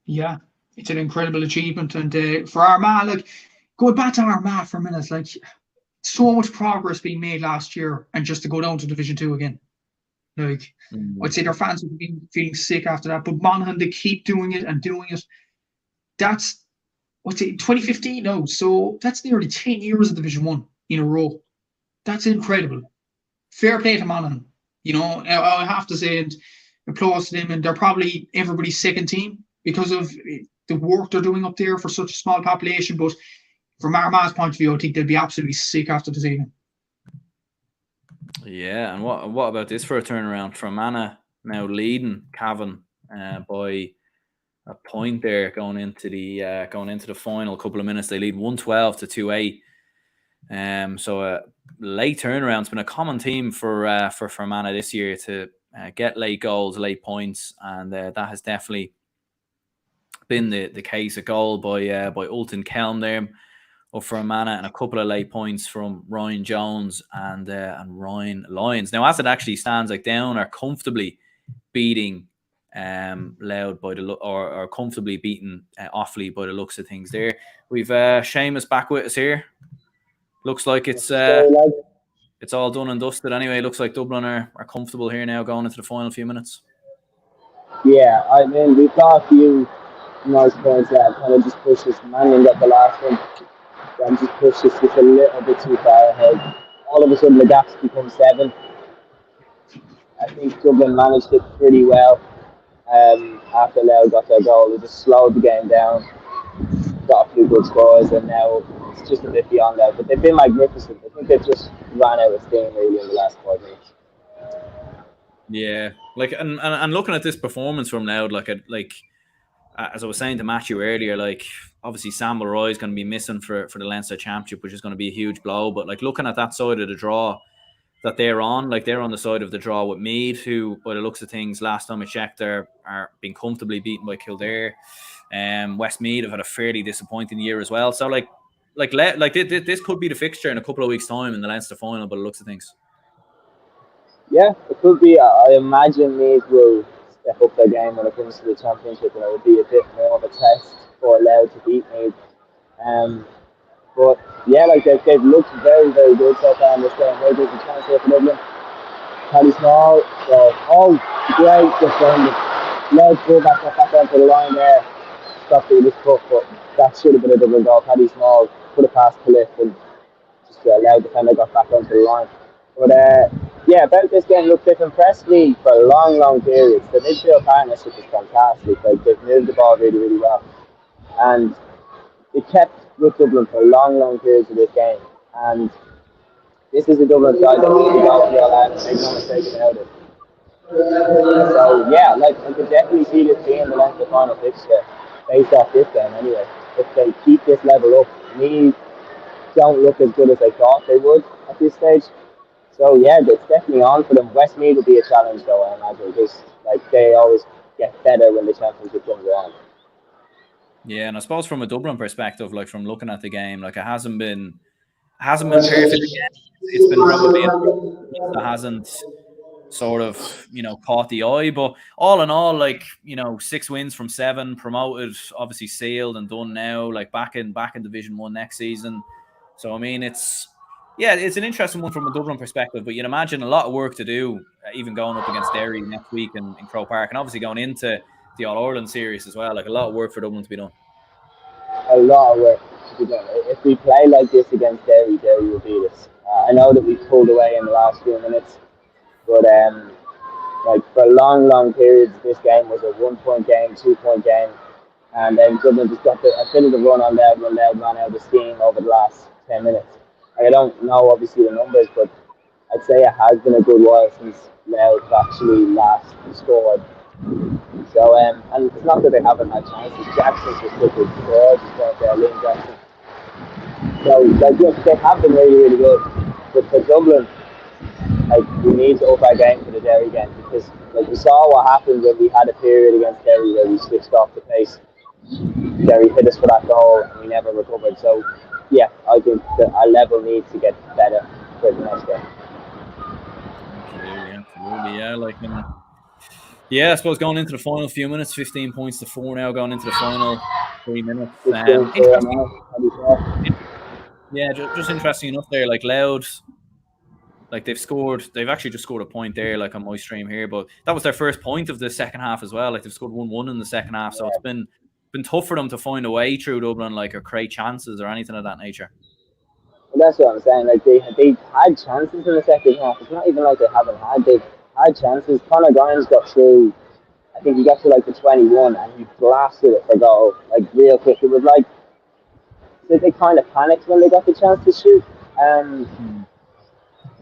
Yeah, it's an incredible achievement. And for Armagh, like, going back to Armagh for a minute, like, so much progress being made last year, and just to go down to Division 2 again. Like, I'd say their fans would be feeling sick after that. But Monaghan, they keep doing it and doing it. That's, 2015 now. So that's nearly 10 years of Division 1 in a row. That's incredible. Fair play to Monaghan. I have to say, and applause to them. And they're probably everybody's second team because of the work they're doing up there for such a small population. But from Armagh's point of view, I think they'll be absolutely sick after this evening. Yeah, and what about this for a turnaround? Fermanagh now leading Cavan by a point there going into the final couple of minutes. They lead 112 to 2-8. So a late turnaround. It's been a common theme for Fermanagh this year to get late goals, late points, and that has definitely been the case. A goal by Ulton Kelm there up for Fermanagh, and a couple of late points from Ryan Jones and Ryan Lyons. Now, as it actually stands, like, Down are comfortably beating Louth or comfortably beaten Offaly by the looks of things there. We've Seamus back with us here. Looks like it's all done and dusted anyway. Looks like Dublin are comfortable here now going into the final few minutes. Yeah, I mean, we've got a few nice points that kind of just pushed us. Mannion got the last one. And just pushed us just a little bit too far ahead. All of a sudden, the gaps become 7. I think Dublin managed it pretty well after Louth got their goal. They just slowed the game down, got a few good scores, and now it's just a bit beyond that. But they've been magnificent. I think they've just ran out of steam really in the last 5 minutes. Yeah, like, and looking at this performance from Louth, like as I was saying to Matthew earlier, like, obviously Sam Mulroy is going to be missing for the Leinster Championship, which is going to be a huge blow. But, like, looking at that side of the draw that they're on, like, they're on the side of the draw with Meath, who, by the looks of things, last time I checked, are being comfortably beaten by Kildare. Westmeath have had a fairly disappointing year as well. So, this could be the fixture in a couple of weeks' time in the Leinster final, by the looks of things. Yeah, it could be. I imagine Meath will step up their game when it comes to the championship, and it will be a bit more of a test for Louth to beat Meath. But yeah, like, they've looked very, very good so far in this game. Very good chance here for Dublin. Paddy Small, great defending. Louth fullback got back onto the line there. Stopped it with his foot, but that should have been a Dublin goal. Paddy Small put it past Cliff and just allowed the defender got back onto the line. But yeah, about this game, look, they've impressed me for long periods. The midfield partnership is fantastic. Like, they've moved the ball really, really well. And it kept with Dublin for long periods of this game. And this is a Dublin side that really goes for all and make no mistake about it. So yeah, like, I could definitely see this being the Leinster final fixture based off this game anyway. if they keep this level up, Meath don't look as good as I thought they would at this stage. So yeah, it's definitely on for them. Westmeath will be a challenge though, I imagine. Just like they always get better when the championship comes around. Yeah, and I suppose from a Dublin perspective, like from looking at the game, like it hasn't been perfect again. It's been probably a that hasn't sort of, caught the eye. But all in all, like, 6 wins from 7, promoted, obviously sealed and done now, like back in Division 1 next season. So I mean, it's an interesting one from a Dublin perspective, but you'd imagine a lot of work to do, even going up against Derry next week in Croke Park, and obviously going into the All-Ireland series as well. Like a lot of work for Dublin to be done. A lot of work to be done. If we play like this against Derry, Derry will beat us. I know that we pulled away in the last few minutes, but like for long periods, this game was a 1-point game, 2-point game, and then Dublin just got a bit of the run on Louth, when Louth ran out of steam over the last 10 minutes. I don't know obviously the numbers, but I'd say it has been a good while since Louth actually last scored. So, and it's not that they haven't had chances. Jackson's just took his score, just went there, Liam Jackson. So they have been really good. But for Dublin, like we need to up our game for the Derry game, because like we saw what happened when we had a period against Kerry where we switched off the pace. Kerry hit us for that goal and we never recovered. So yeah, I think that our level needs to get better for the next game. Absolutely, yeah. Like, I suppose going into the final few minutes, 15 points to 4 now, going into the final 3 minutes. Interesting. Yeah, just interesting enough there. Like Louth, like they've actually just scored a point there, like on my stream here, but that was their first point of the second half as well. Like they've scored 1-1 in the second half, so it's been tough for them to find a way through Dublin, like, or create chances or anything of that nature. And that's what I'm saying. Like they had chances in the second half. It's not even like they haven't had. They've had chances. Conor Grimes got through. I think he got to like the 21 and he blasted it for goal, like real quick. It was like they kind of panicked when they got the chance to shoot.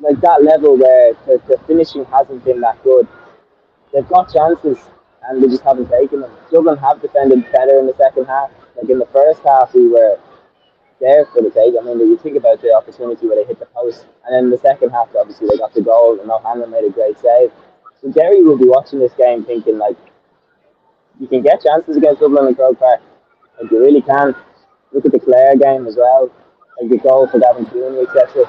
Like that level where the finishing hasn't been that good. They've got chances and they just haven't taken them. Dublin have defended better in the second half. Like in the first half, we were there for the take. I mean, you think about the opportunity where they hit the post, and then in the second half, obviously they got the goal and O'Hanlon made a great save. So Derry will be watching this game thinking like, you can get chances against Dublin and Croke Park. Like you really can. Look at the Clare game as well, like the goal for Gavin Cooney, etc.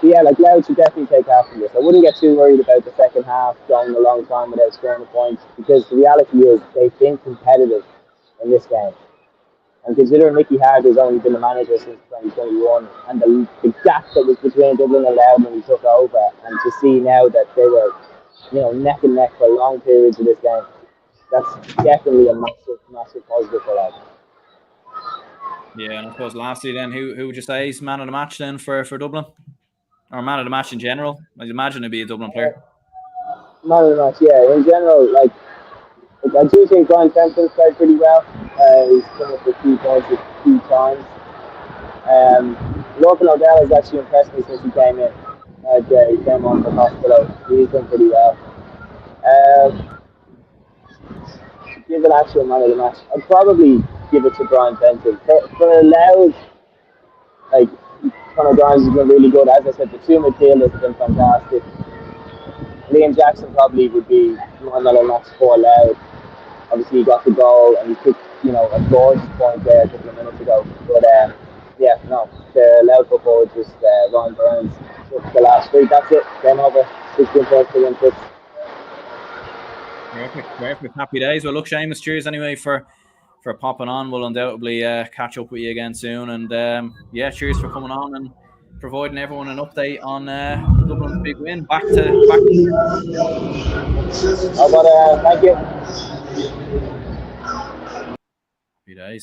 Yeah, like Louth should definitely take after this. I wouldn't get too worried about the second half going a long time without scoring a point, because the reality is they've been competitive in this game. And considering Mickey Hart has only been the manager since 2021, and the gap that was between Dublin and Louth when he took over, and to see now that they were, neck and neck for long periods of this game, that's definitely a massive positive for Louth. Yeah, and I suppose lastly then, who would you say is man of the match then for Dublin? Or man of the match in general? I'd imagine it'd be a Dublin player. Man of the match, yeah. In general, like I do think Brian Fenton's played pretty well. He's come up with 2 points a few times. Logan O'Dell has actually impressed me since he came in. He came on from hospital. He's done pretty well. Give an actual man of the match. I'd probably give it to Brian Fenton. For Louth, like Conor Grimes has been really good. As I said, the 2 midfielders have been fantastic. Liam Jackson probably would be my man of the match for Louth. Obviously, he got the goal and he took, a gorgeous point there a couple of minutes ago. But the Louth foot forward just Ryan Burns took the last 3. That's it. Game over. 16 points to win 6. Perfect. Happy days. Well, look, Seamus, cheers anyway for popping on. We'll undoubtedly catch up with you again soon. And cheers for coming on and providing everyone an update on Dublin's big win. Back to. Thank you.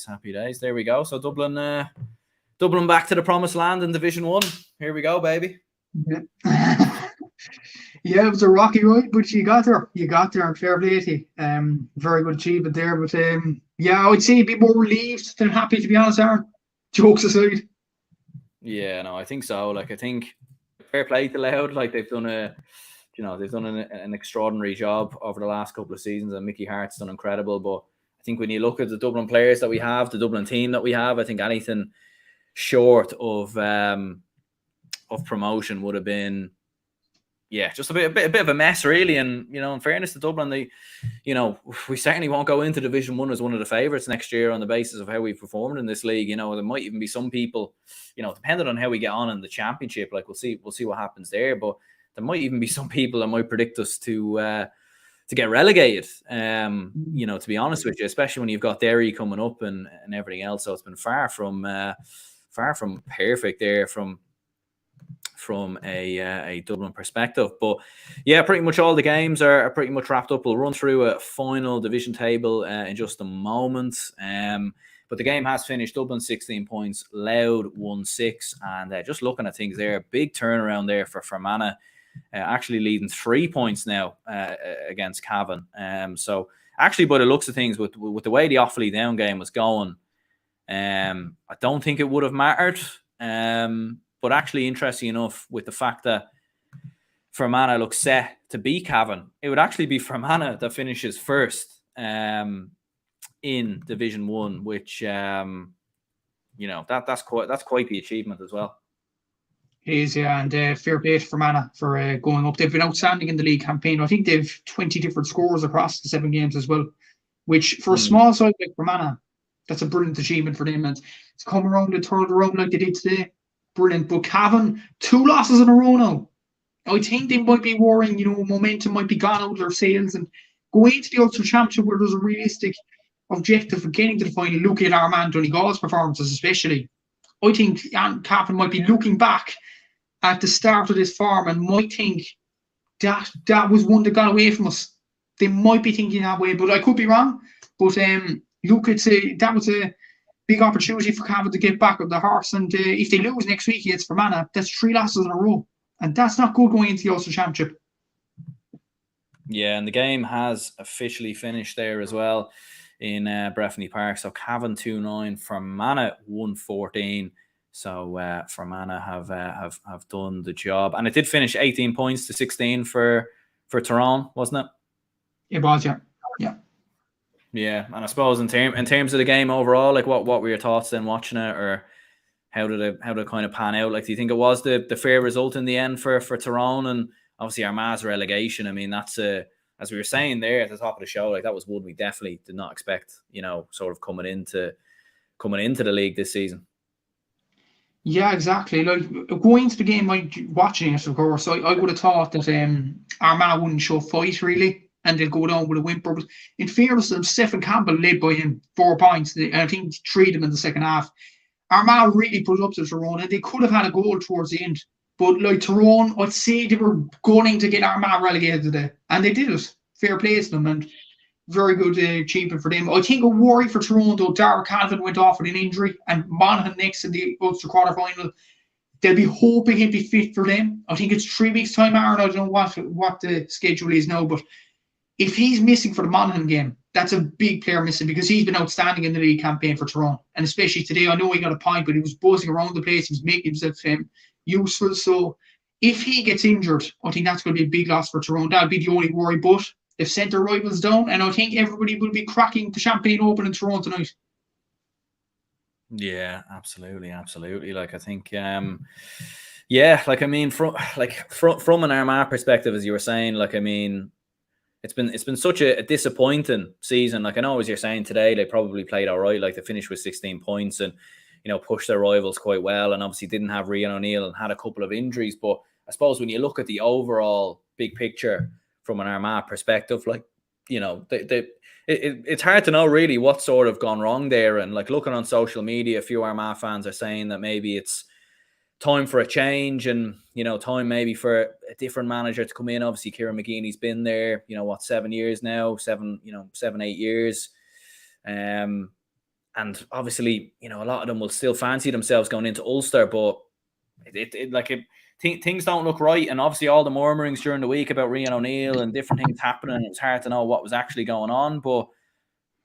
Happy days. There we go. So Dublin back to the promised land in Division 1. Here we go, baby. Yeah, it was a rocky ride, but you got there. And fair play to you. Very good achievement there. But I would say a bit more relieved than happy, to be honest, Aaron. Jokes aside. Yeah, no, I think so. Like, I think fair play to Louth. Like, they've done an extraordinary job over the last couple of seasons, and Mickey Hart's done incredible. But I think when you look at the Dublin players that we have, the Dublin team that we have, I think anything short of promotion would have been, just a bit of a mess, really. And, in fairness to Dublin, we certainly won't go into Division 1 as one of the favourites next year on the basis of how we performed in this league. There might even be some people, depending on how we get on in the championship, like we'll see what happens there. But there might even be some people that might predict us to get relegated, to be honest with you, especially when you've got Derry coming up and everything else. So it's been far from perfect there from a Dublin perspective. But pretty much all the games are pretty much wrapped up. We'll run through a final division table in just a moment. But the game has finished. Dublin 16 points, Louth 1-6, and just looking at things there, big turnaround there for Fermanagh, actually leading 3 points now against Cavan. So actually, by the looks of things, with the way the Offaly down game was going, I don't think it would have mattered. But actually, interesting enough, with the fact that Fermanagh looks set to beat Cavan, it would actually be Fermanagh that finishes first in Division 1, which that's quite the achievement as well. It is, and fair play to Fermanagh for going up. They've been outstanding in the league campaign. I think they've 20 different scores across the 7 games as well, which for a small side like Fermanagh, that's a brilliant achievement for them. And to come around and turn it around like they did today, brilliant. But Cavan, 2 losses in a row now. I think they might be worrying, momentum might be gone out of their sails, and go into the Ulster Championship where there's a realistic objective of getting to the final, looking at Armagh and Donegal's performances especially. I think Cavan might be looking back at the start of this form and might think that was one that got away from us. They might be thinking that way, but I could be wrong. But look, that was a big opportunity for Cavan to get back on the horse. And if they lose next week against Fermanagh, that's 3 losses in a row. And that's not good going into the Ulster Championship. Yeah, and the game has officially finished there as well in Breffni Park. So Cavan 2-9, Fermanagh 1-14. So Fermanagh have done the job. And it did finish 18 points to 16 for Tyrone, wasn't it? It was, yeah. Yeah, and I suppose in terms of the game overall, like what were your thoughts then watching it, or how did it kind of pan out? Like, do you think it was the fair result in the end for Tyrone, and obviously Armagh's relegation? I mean, that's as we were saying there at the top of the show, like that was one we definitely did not expect, sort of coming into the league this season. Yeah, exactly. Like going into the game, watching it, of course, I would have thought that Armagh wouldn't show fight really, and they'll go down with a whimper. But in fairness to them, Stephen Campbell led by him 4 points, and I think 3 of them in the second half. Armagh really put up to Tyrone, and they could have had a goal towards the end. But like Tyrone, I'd say they were gunning to get Armagh relegated today, and they did it. Fair play to them, and very good achievement for them. I think a worry for Tyrone, though, Dara Calvin went off with an injury, and Monaghan next in the Ulster quarter-final. They'll be hoping he'll be fit for them. I think it's 3 weeks' time, Aaron. I don't know what the schedule is now, but if he's missing for the Monaghan game, that's a big player missing, because he's been outstanding in the league campaign for Tyrone. And especially today, I know he got a point, but he was buzzing around the place. He was making himself useful. So if he gets injured, I think that's going to be a big loss for Tyrone. That'll be the only worry. But they've sent their rivals down, and I think everybody will be cracking the Champagne Open in Tyrone tonight. Yeah, absolutely. Like, I think, like, I mean, from an Armagh perspective, as you were saying, like, I mean, it's been such a disappointing season. Like, I know, as you're saying today, they probably played all right. Like, they finished with 16 points and, pushed their rivals quite well, and obviously didn't have Rian O'Neill and had a couple of injuries. But I suppose when you look at the overall big picture from an Armagh perspective, like, it's hard to know really what's sort of gone wrong there. And like, looking on social media, a few Armagh fans are saying that maybe it's time for a change, and time maybe for a different manager to come in. Obviously, Kieran McGeeney's been there, 7 years now, 7-8 years, and obviously, a lot of them will still fancy themselves going into Ulster, but things don't look right. And obviously, all the murmurings during the week about Rian O'Neill and different things happening, it's hard to know what was actually going on. But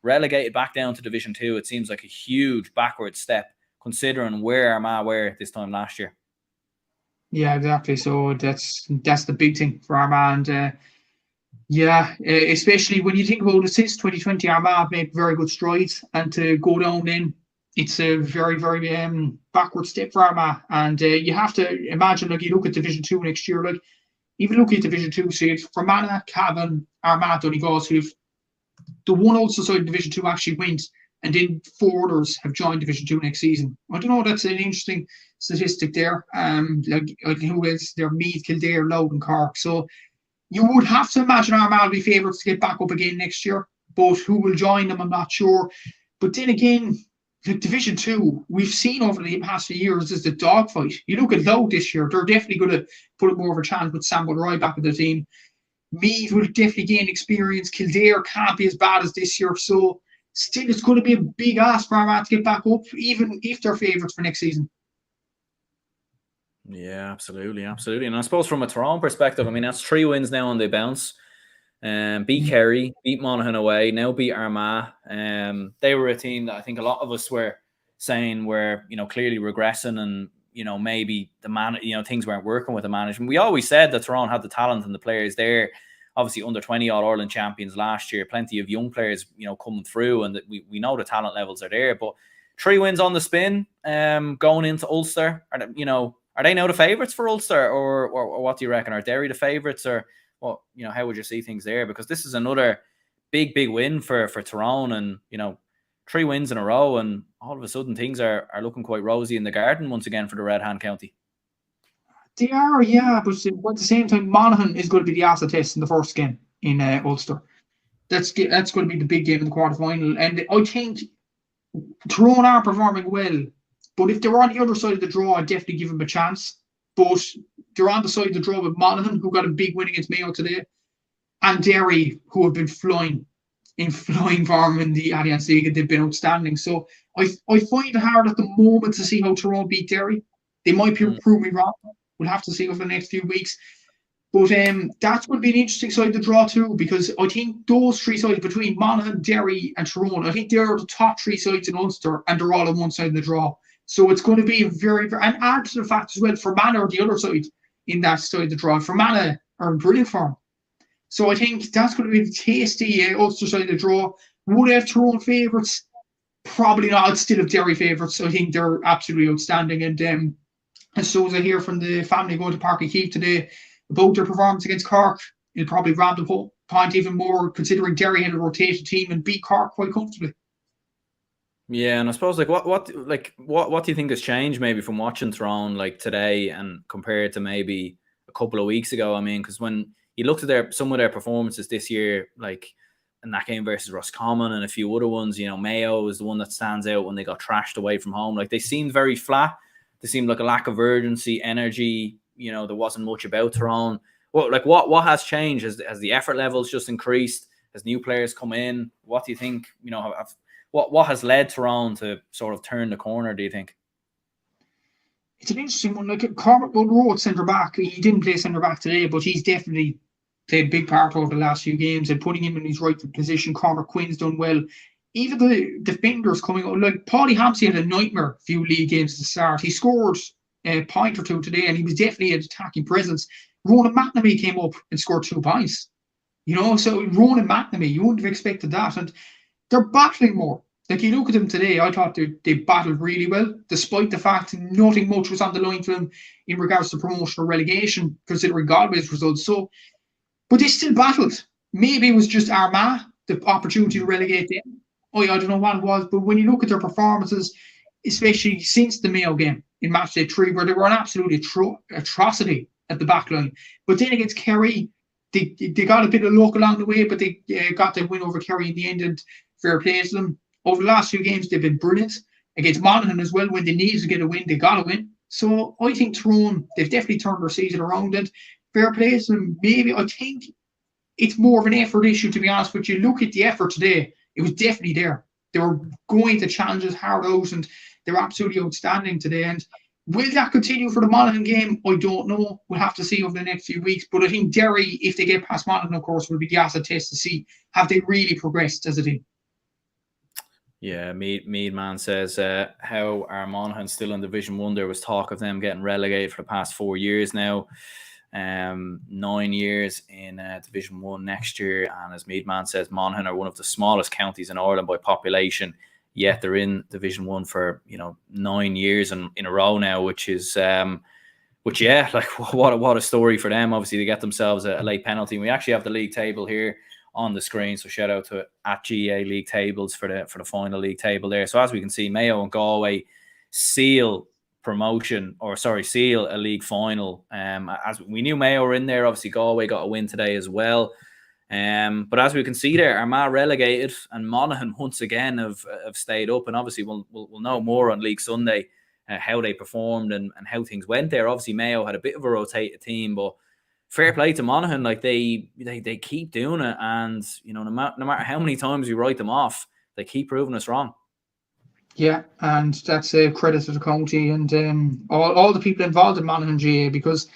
relegated back down to Division 2, it seems like a huge backward step, considering where Armagh were this time last year. Yeah, exactly. So that's the big thing for Armagh. And Yeah, especially when you think about it, since 2020, Armagh made very good strides, and to go down then, it's a very, very backward step for Armagh. And you have to imagine, like, you look at Division 2 next year, like, even look at Division 2 seeds, Fermanagh, Cavan, Armagh, Donegal, so you've the one Ulster side Division 2 actually went, and then 4 others have joined Division 2 next season. I don't know, that's an interesting statistic there. Like who is there? Meath, Kildare, Louth, and Cork. So you would have to imagine Armagh will be favourites to get back up again next year. But who will join them, I'm not sure. But then again, the Division 2, we've seen over the past few years is the dogfight. You look at Louth this year, they're definitely going to put up more of a chance with Sam Roy back in the team. Meath will definitely gain experience. Kildare can't be as bad as this year. So still, it's going to be a big ask for Armagh to get back up, even if they're favourites for next season. Yeah, absolutely. And I suppose from a Tyrone perspective, I mean, that's 3 wins now on the bounce. Beat Kerry, beat Monaghan away, now beat Armagh. They were a team that I think a lot of us were saying were, clearly regressing, and maybe things weren't working with the management. We always said that Tyrone had the talent and the players there. Obviously, under 20 All-Ireland champions last year, plenty of young players, coming through, and that we know the talent levels are there. But 3 wins on the spin, going into Ulster. Are they now the favourites for Ulster, or what do you reckon? Are Derry the favourites, or what? How would you see things there? Because this is another big win for Tyrone, and 3 wins in a row, and all of a sudden things are looking quite rosy in the garden once again for the Red Hand County. They are, yeah, but at the same time, Monaghan is going to be the acid test in the first game in Ulster. That's going to be the big game in the quarterfinal, and I think Tyrone are performing well. But if they were on the other side of the draw, I'd definitely give them a chance. But they're on the side of the draw with Monaghan, who got a big win against Mayo today, and Derry, who have been flying form in the Alliance League, and they've been outstanding. So I find it hard at the moment to see how Tyrone beat Derry. They might prove me wrong. We'll have to see over the next few weeks. But that's going to be an interesting side to draw too, because I think those 3 sides between Monaghan, Derry, and Tyrone, I think they're the top 3 sides in Ulster, and they're all on one side of the draw. So it's going to be very, very, and add to the fact as well, Fermanagh are the other side in that side of the draw. Fermanagh are in brilliant form. So I think that's going to be a tasty Ulster side of the draw. Would have Tyrone favourites? Probably not. I'd still have Derry favourites. I think they're absolutely outstanding. And as soon as I hear from the family going to Park Keith today about their performance against Cork, it'll probably round the whole point even more, considering Derry had a rotated team and beat Cork quite comfortably. Yeah, and I suppose what do you think has changed maybe from watching Tyrone today and compared to maybe a couple of weeks ago? I mean, because when you looked at some of their performances this year, in that game versus Roscommon and a few other ones, Mayo is the one that stands out when they got trashed away from home. They seemed very flat. They seemed like a lack of urgency, energy. There wasn't much about Tyrone. What has changed? Has the effort levels just increased? Has new players come in? What do you think? What has led Tyrone to sort of turn the corner, do you think? It's an interesting one. Cormac Munro at centre back. He didn't play centre back today, but he's definitely played a big part over the last few games, and putting him in his right position. Cormac Quinn's done well. Even the defenders coming out, Paulie Hampsey had a nightmare few league games at the start. He scored a point or 2 today, and he was definitely an attacking presence. Ronan McNamee came up and scored 2 points. So Ronan McNamee, you wouldn't have expected that. And they're battling more. You look at them today, I thought they battled really well, despite the fact nothing much was on the line for them in regards to promotion or relegation, considering Galway's results. So, but they still battled. Maybe it was just Armagh, the opportunity to relegate them. I don't know what it was, but when you look at their performances, especially since the Mayo game in match day 3, where they were an absolute atrocity at the back line. But then against Kerry, they got a bit of luck along the way, but they got their win over Kerry in the end, and fair play to them. Over the last few games, they've been brilliant. Against Monaghan as well, when they needed to get a win, they got a win. So I think Tyrone, they've definitely turned their season around, and fair play to them. Maybe I think it's more of an effort issue, to be honest, but you look at the effort today, it was definitely there. They were going to challenges hard out, and they're absolutely outstanding today. And will that continue for the Monaghan game? I don't know. We'll have to see over the next few weeks. But I think Derry, if they get past Monaghan, of course, will be the acid test to see have they really progressed as a team. Yeah, Mead man says how are Monaghan still in Division 1? There was talk of them getting relegated for the past 4 years now. 9 years in Division 1 next year. And as Meadman says, Monaghan are one of the smallest counties in Ireland by population, yet they're in Division 1 for 9 years in a row now, which is what a story for them. Obviously, they get themselves a late penalty. And we actually have the league table here on the screen, so shout out to at GAA league tables for the final league table there. So as we can see, Mayo and Galway seal a league final. As we knew Mayo were in there, obviously Galway got a win today as well. But as we can see there, Armagh relegated and Monaghan once again have stayed up. And obviously we'll know more on League Sunday how they performed and how things went there. Obviously Mayo had a bit of a rotated team, but fair play to Monaghan. Like they keep doing it, and no matter how many times we write them off, they keep proving us wrong. Yeah, and that's a credit to the county and all the people involved in Monaghan GAA, because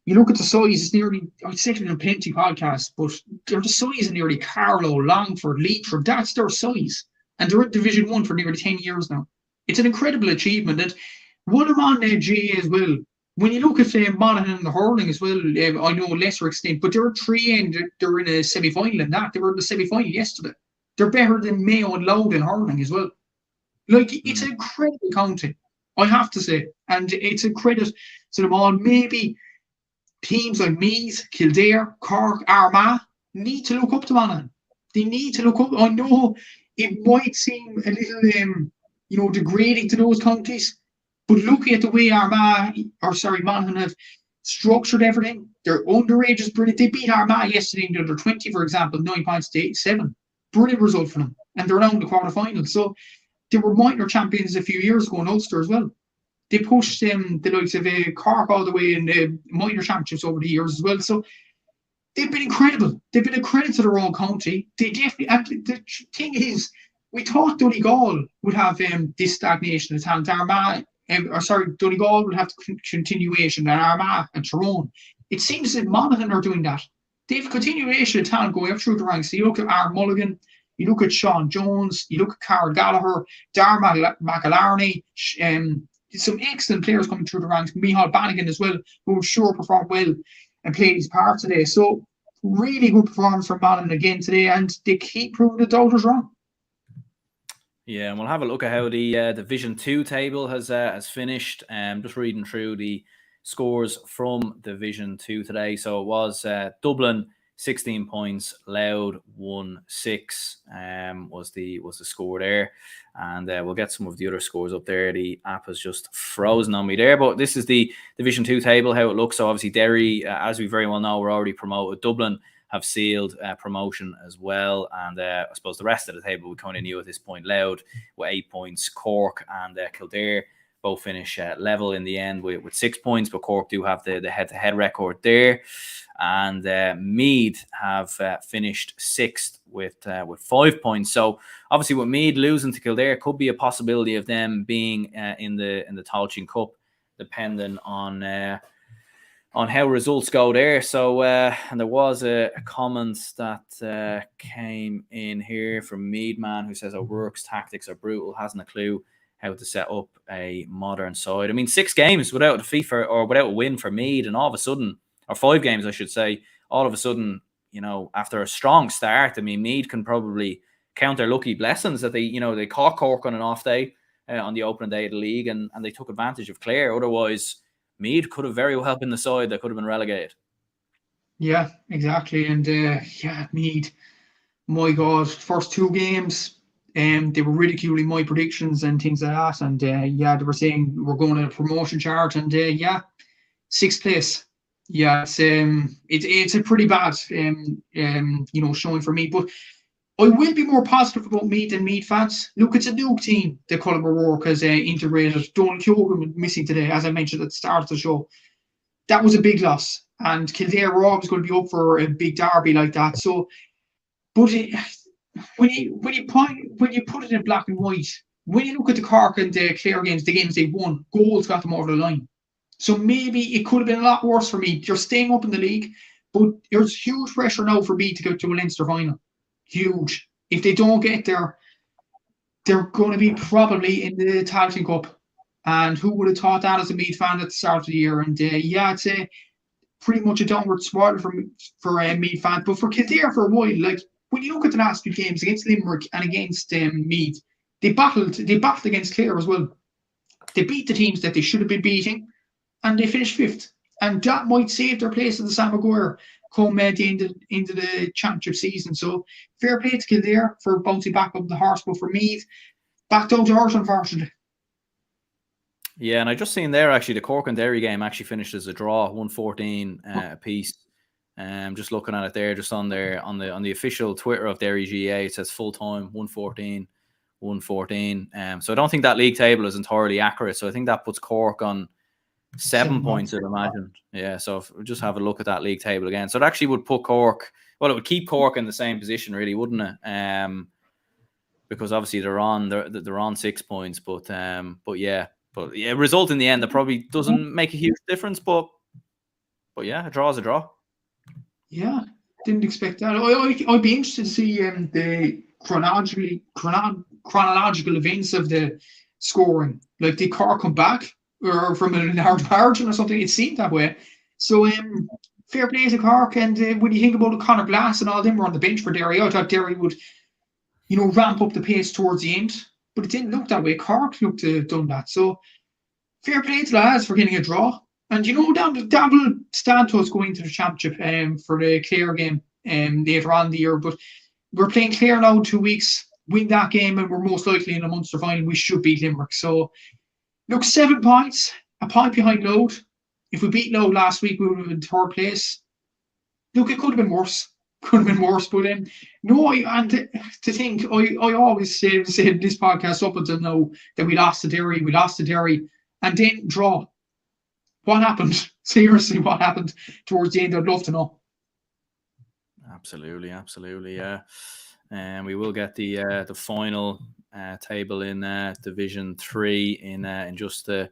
you look at the size, it's nearly, I'd say it in a plenty podcast, but they're the size of nearly Carlow, Longford, Leitrim. That's their size, and they're in Division 1 for nearly 10 years now. It's an incredible achievement, and one of them on GAA as well. When you look at Monaghan and the hurling as well, I know lesser extent, but they're 3 and they're in a semi-final in that. They were in the semi-final yesterday. They're better than Mayo and Louth in hurling as well. Like, it's an incredible county, I have to say. And it's a credit to them all. Maybe teams like Meath, Kildare, Cork, Armagh need to look up to Monaghan. They need to look up. I know it might seem a little, degrading to those counties, but looking at the way Monaghan have structured everything, their underage is brilliant. They beat Armagh yesterday in the under 20, for example, 9 points to 7. Brilliant result for them. And they're now in the quarterfinals. So they were minor champions a few years ago in Ulster as well. They pushed the likes of Cork all the way in the minor championships over the years as well. So they've been incredible. They've been a credit to their own county. They definitely. And the thing is, we thought Donegal would have this stagnation of talent. Donegal would have continuation, and Armagh and Tyrone. It seems that Monaghan are doing that. They have continuation of talent going up through the ranks. So you look at Aaron Mulligan, you look at Sean Jones, you look at Carl Gallagher, Darragh McAlarney, some excellent players coming through the ranks. Micheál Bannigan as well, who I'm sure performed well and played his part today. So really good performance from Monaghan again today, and they keep proving the doubters wrong. Yeah, and we'll have a look at how the Division 2 table has finished. Just reading through the scores from Division 2 today. So it was Dublin 16 points, Louth 1-6 was the score there, and we'll get some of the other scores up there. The app has just frozen on me there, but this is the Division 2 table, how it looks. So obviously Derry, as we very well know, were already promoted. Dublin have sealed promotion as well, and I suppose the rest of the table we kind of knew at this point. Louth with 8 points, Cork and Kildare both finish level in the end with 6 points, but Cork do have the head-to-head record there, and Meath have finished 6th with 5 points. So obviously with Meath losing to Kildare, could be a possibility of them being in the Tailteann Cup, depending on how results go there. So, and there was a comment that came in here from Meadman, who says O'Rourke's tactics are brutal, hasn't a clue how to set up a modern side. I mean, 6 games without a defeat or without a win for Meath, and all of a sudden, or 5 games, I should say, all of a sudden, after a strong start, I mean, Meath can probably count their lucky blessings that they caught Cork on an off day on the opening day of the league, and they took advantage of Clare. Otherwise, Meath could have very well been the side that could have been relegated. Yeah, exactly. And Meath, my God, first 2 games, they were ridiculing my predictions and things like that. And they were saying we're going to a promotion chart, and 6th place. Yeah, it's a pretty bad showing for me. But I will be more positive about Meath and Meath fans. Look, it's a new team that Colm O'Rourke has integrated. Donald Keoghan missing today, as I mentioned at the start of the show. That was a big loss. And Kildare were always going to be up for a big derby like that. So, but when you put it in black and white, when you look at the Cork and the Clare games, the games they won, goals got them over the line. So maybe it could have been a lot worse for me. You're staying up in the league, but there's huge pressure now for me to go to a Leinster final. Huge. If they don't get there, they're going to be probably in the Tailteann Cup. And who would have thought that as a Meath fan at the start of the year? And it's pretty much a downward spiral for Meath fans. But for Kildare for a while, like when you look at the last few games against Limerick and against Meath, they battled against Clare as well. They beat the teams that they should have been beating, and they finished 5th. And that might save their place in the Sam Maguire come the end of the championship season. So fair play to Kildare for bouncing back up the horse, but for Meath, back down to earth, unfortunately. Yeah, and I just seen there actually the Cork and Derry game actually finished as a draw, 114 apiece. Just looking at it there, just on the official Twitter of Derry GAA, it says full time 114. So I don't think that league table is entirely accurate. So I think that puts Cork on 7 points, I'd imagine. Yeah, so if we just have a look at that league table again. So it actually would put Cork, well, it would keep Cork in the same position, really, wouldn't it? Because obviously they're on 6 points, but yeah, result in the end that probably doesn't make a huge difference, but yeah, a draw is a draw. Yeah, didn't expect that. I'd be interested to see the chronological events of the scoring. Like, did Cork come back or from a large margin or something? It seemed that way. So fair play to Cork. And when you think about Conor Glass and all them were on the bench for Derry, I thought Derry would, ramp up the pace towards the end. But it didn't look that way. Cork looked to have done that. So fair play to the lads for getting a draw. And that will stand to us going to the championship for the Clare game later on in the year. But we're playing Clare now in 2 weeks. Win that game, and we're most likely in a Munster final. We should beat Limerick. So, look, 7 points, a point behind Louth. If we beat Louth last week, we would have been 3rd place. Look, it could have been worse. But no, and to think, I always say in this podcast up until now that we lost to Derry, and then draw. What happened? Seriously, what happened towards the end? I'd love to know. Absolutely, yeah. And we will get the final table in Division 3 in just a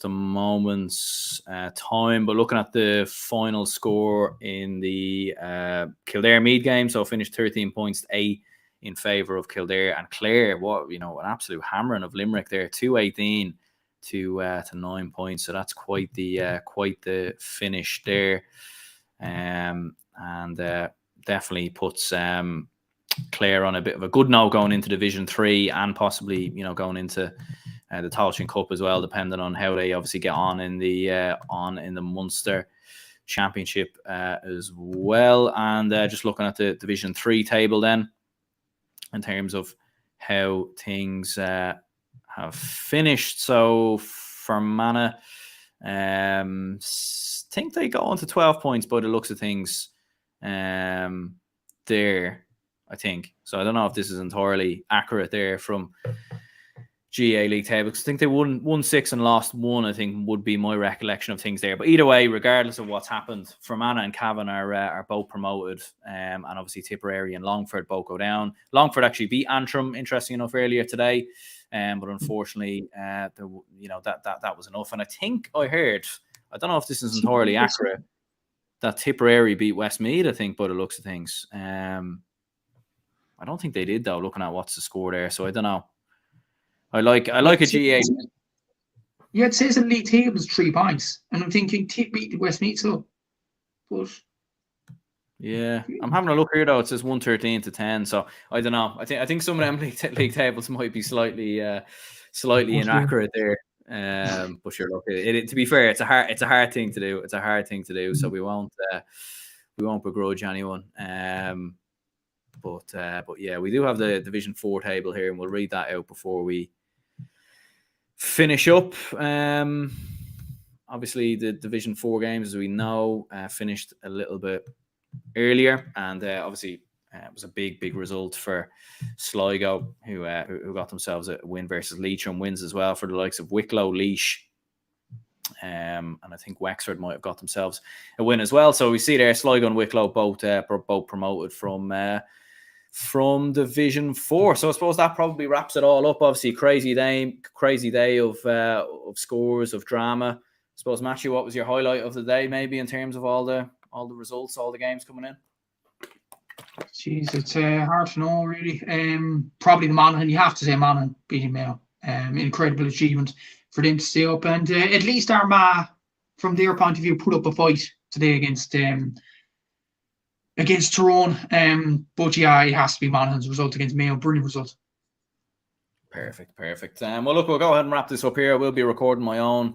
moment's time. But looking at the final score in the Kildare Meath game, so finished 13 points to 8 in favour of Kildare, and Clare, an absolute hammering of Limerick there, 218 to 9 points. So that's quite the finish there, and definitely puts Clare on a bit of a good note going into Division 3 and possibly going into the Tailteann Cup as well, depending on how they obviously get on in the Munster Championship as well. And just looking at the Division 3 table then, in terms of how things have finished. So Fermanagh, think they got on to 12 points by the looks of things there, I think. So I don't know if this is entirely accurate there from GAA league table, because I think they won 6 and lost 1, I think, would be my recollection of things there. But either way, regardless of what's happened, Fermanagh and Cavan are both promoted, and obviously Tipperary and Longford both go down. Longford actually beat Antrim, interesting enough, earlier today, but unfortunately, that was enough. And I think I heard, I don't know if this is entirely accurate, that Tipperary beat Westmeath, I think, by the looks of things. I don't think they did, though, looking at what's the score there. So I don't know. I like a GAA. Yeah, it says in league tables 3 points, and I'm thinking Tip beat Westmeath, so. But yeah, I'm having a look here though. It says 113 to 10, so I don't know. I think some of them league tables might be slightly inaccurate there. But sure, look, to be fair, it's a hard thing to do. It's a hard thing to do, so we won't begrudge anyone. But yeah, we do have the Division 4 table here, and we'll read that out before we finish up. Obviously, the Division 4 games, as we know, finished a little bit earlier, and obviously it was a big result for Sligo, who got themselves a win versus Leitrim, wins as well for the likes of Wicklow, Laois, and I think Wexford might have got themselves a win as well. So we see there Sligo and Wicklow both promoted from Division 4. So I suppose that probably wraps it all up. Obviously, crazy day of scores, of drama. I suppose, Matthew, what was your highlight of the day, maybe, in terms of all the results, all the games coming in? Jeez, it's hard to know, really. Probably the Monaghan. You have to say Monaghan beating Mayo. Incredible achievement for them to stay up, and at least Armagh from their point of view, put up a fight today against Tyrone. But yeah, it has to be Monaghan's result against Mayo. Brilliant result. Perfect. Well, look, we'll go ahead and wrap this up here. We'll be recording my own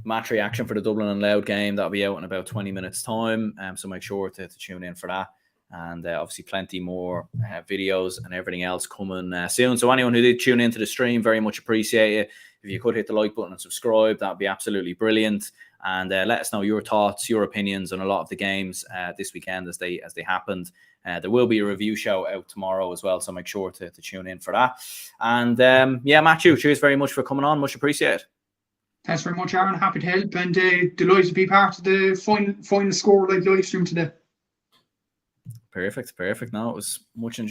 match reaction for the Dublin and Louth game. That'll be out in about 20 minutes' time. So make sure to tune in for that. And obviously plenty more videos and everything else coming soon. So anyone who did tune into the stream, very much appreciate it. If you could hit the like button and subscribe, that'd be absolutely brilliant. And let us know your thoughts, your opinions on a lot of the games this weekend as they happened. There will be a review show out tomorrow as well, so make sure to tune in for that. And Matthew, cheers very much for coming on. Much appreciated. Thanks very much, Aaron. Happy to help, and delighted to be part of the final score live stream today. Perfect. No, it was much enjoyed.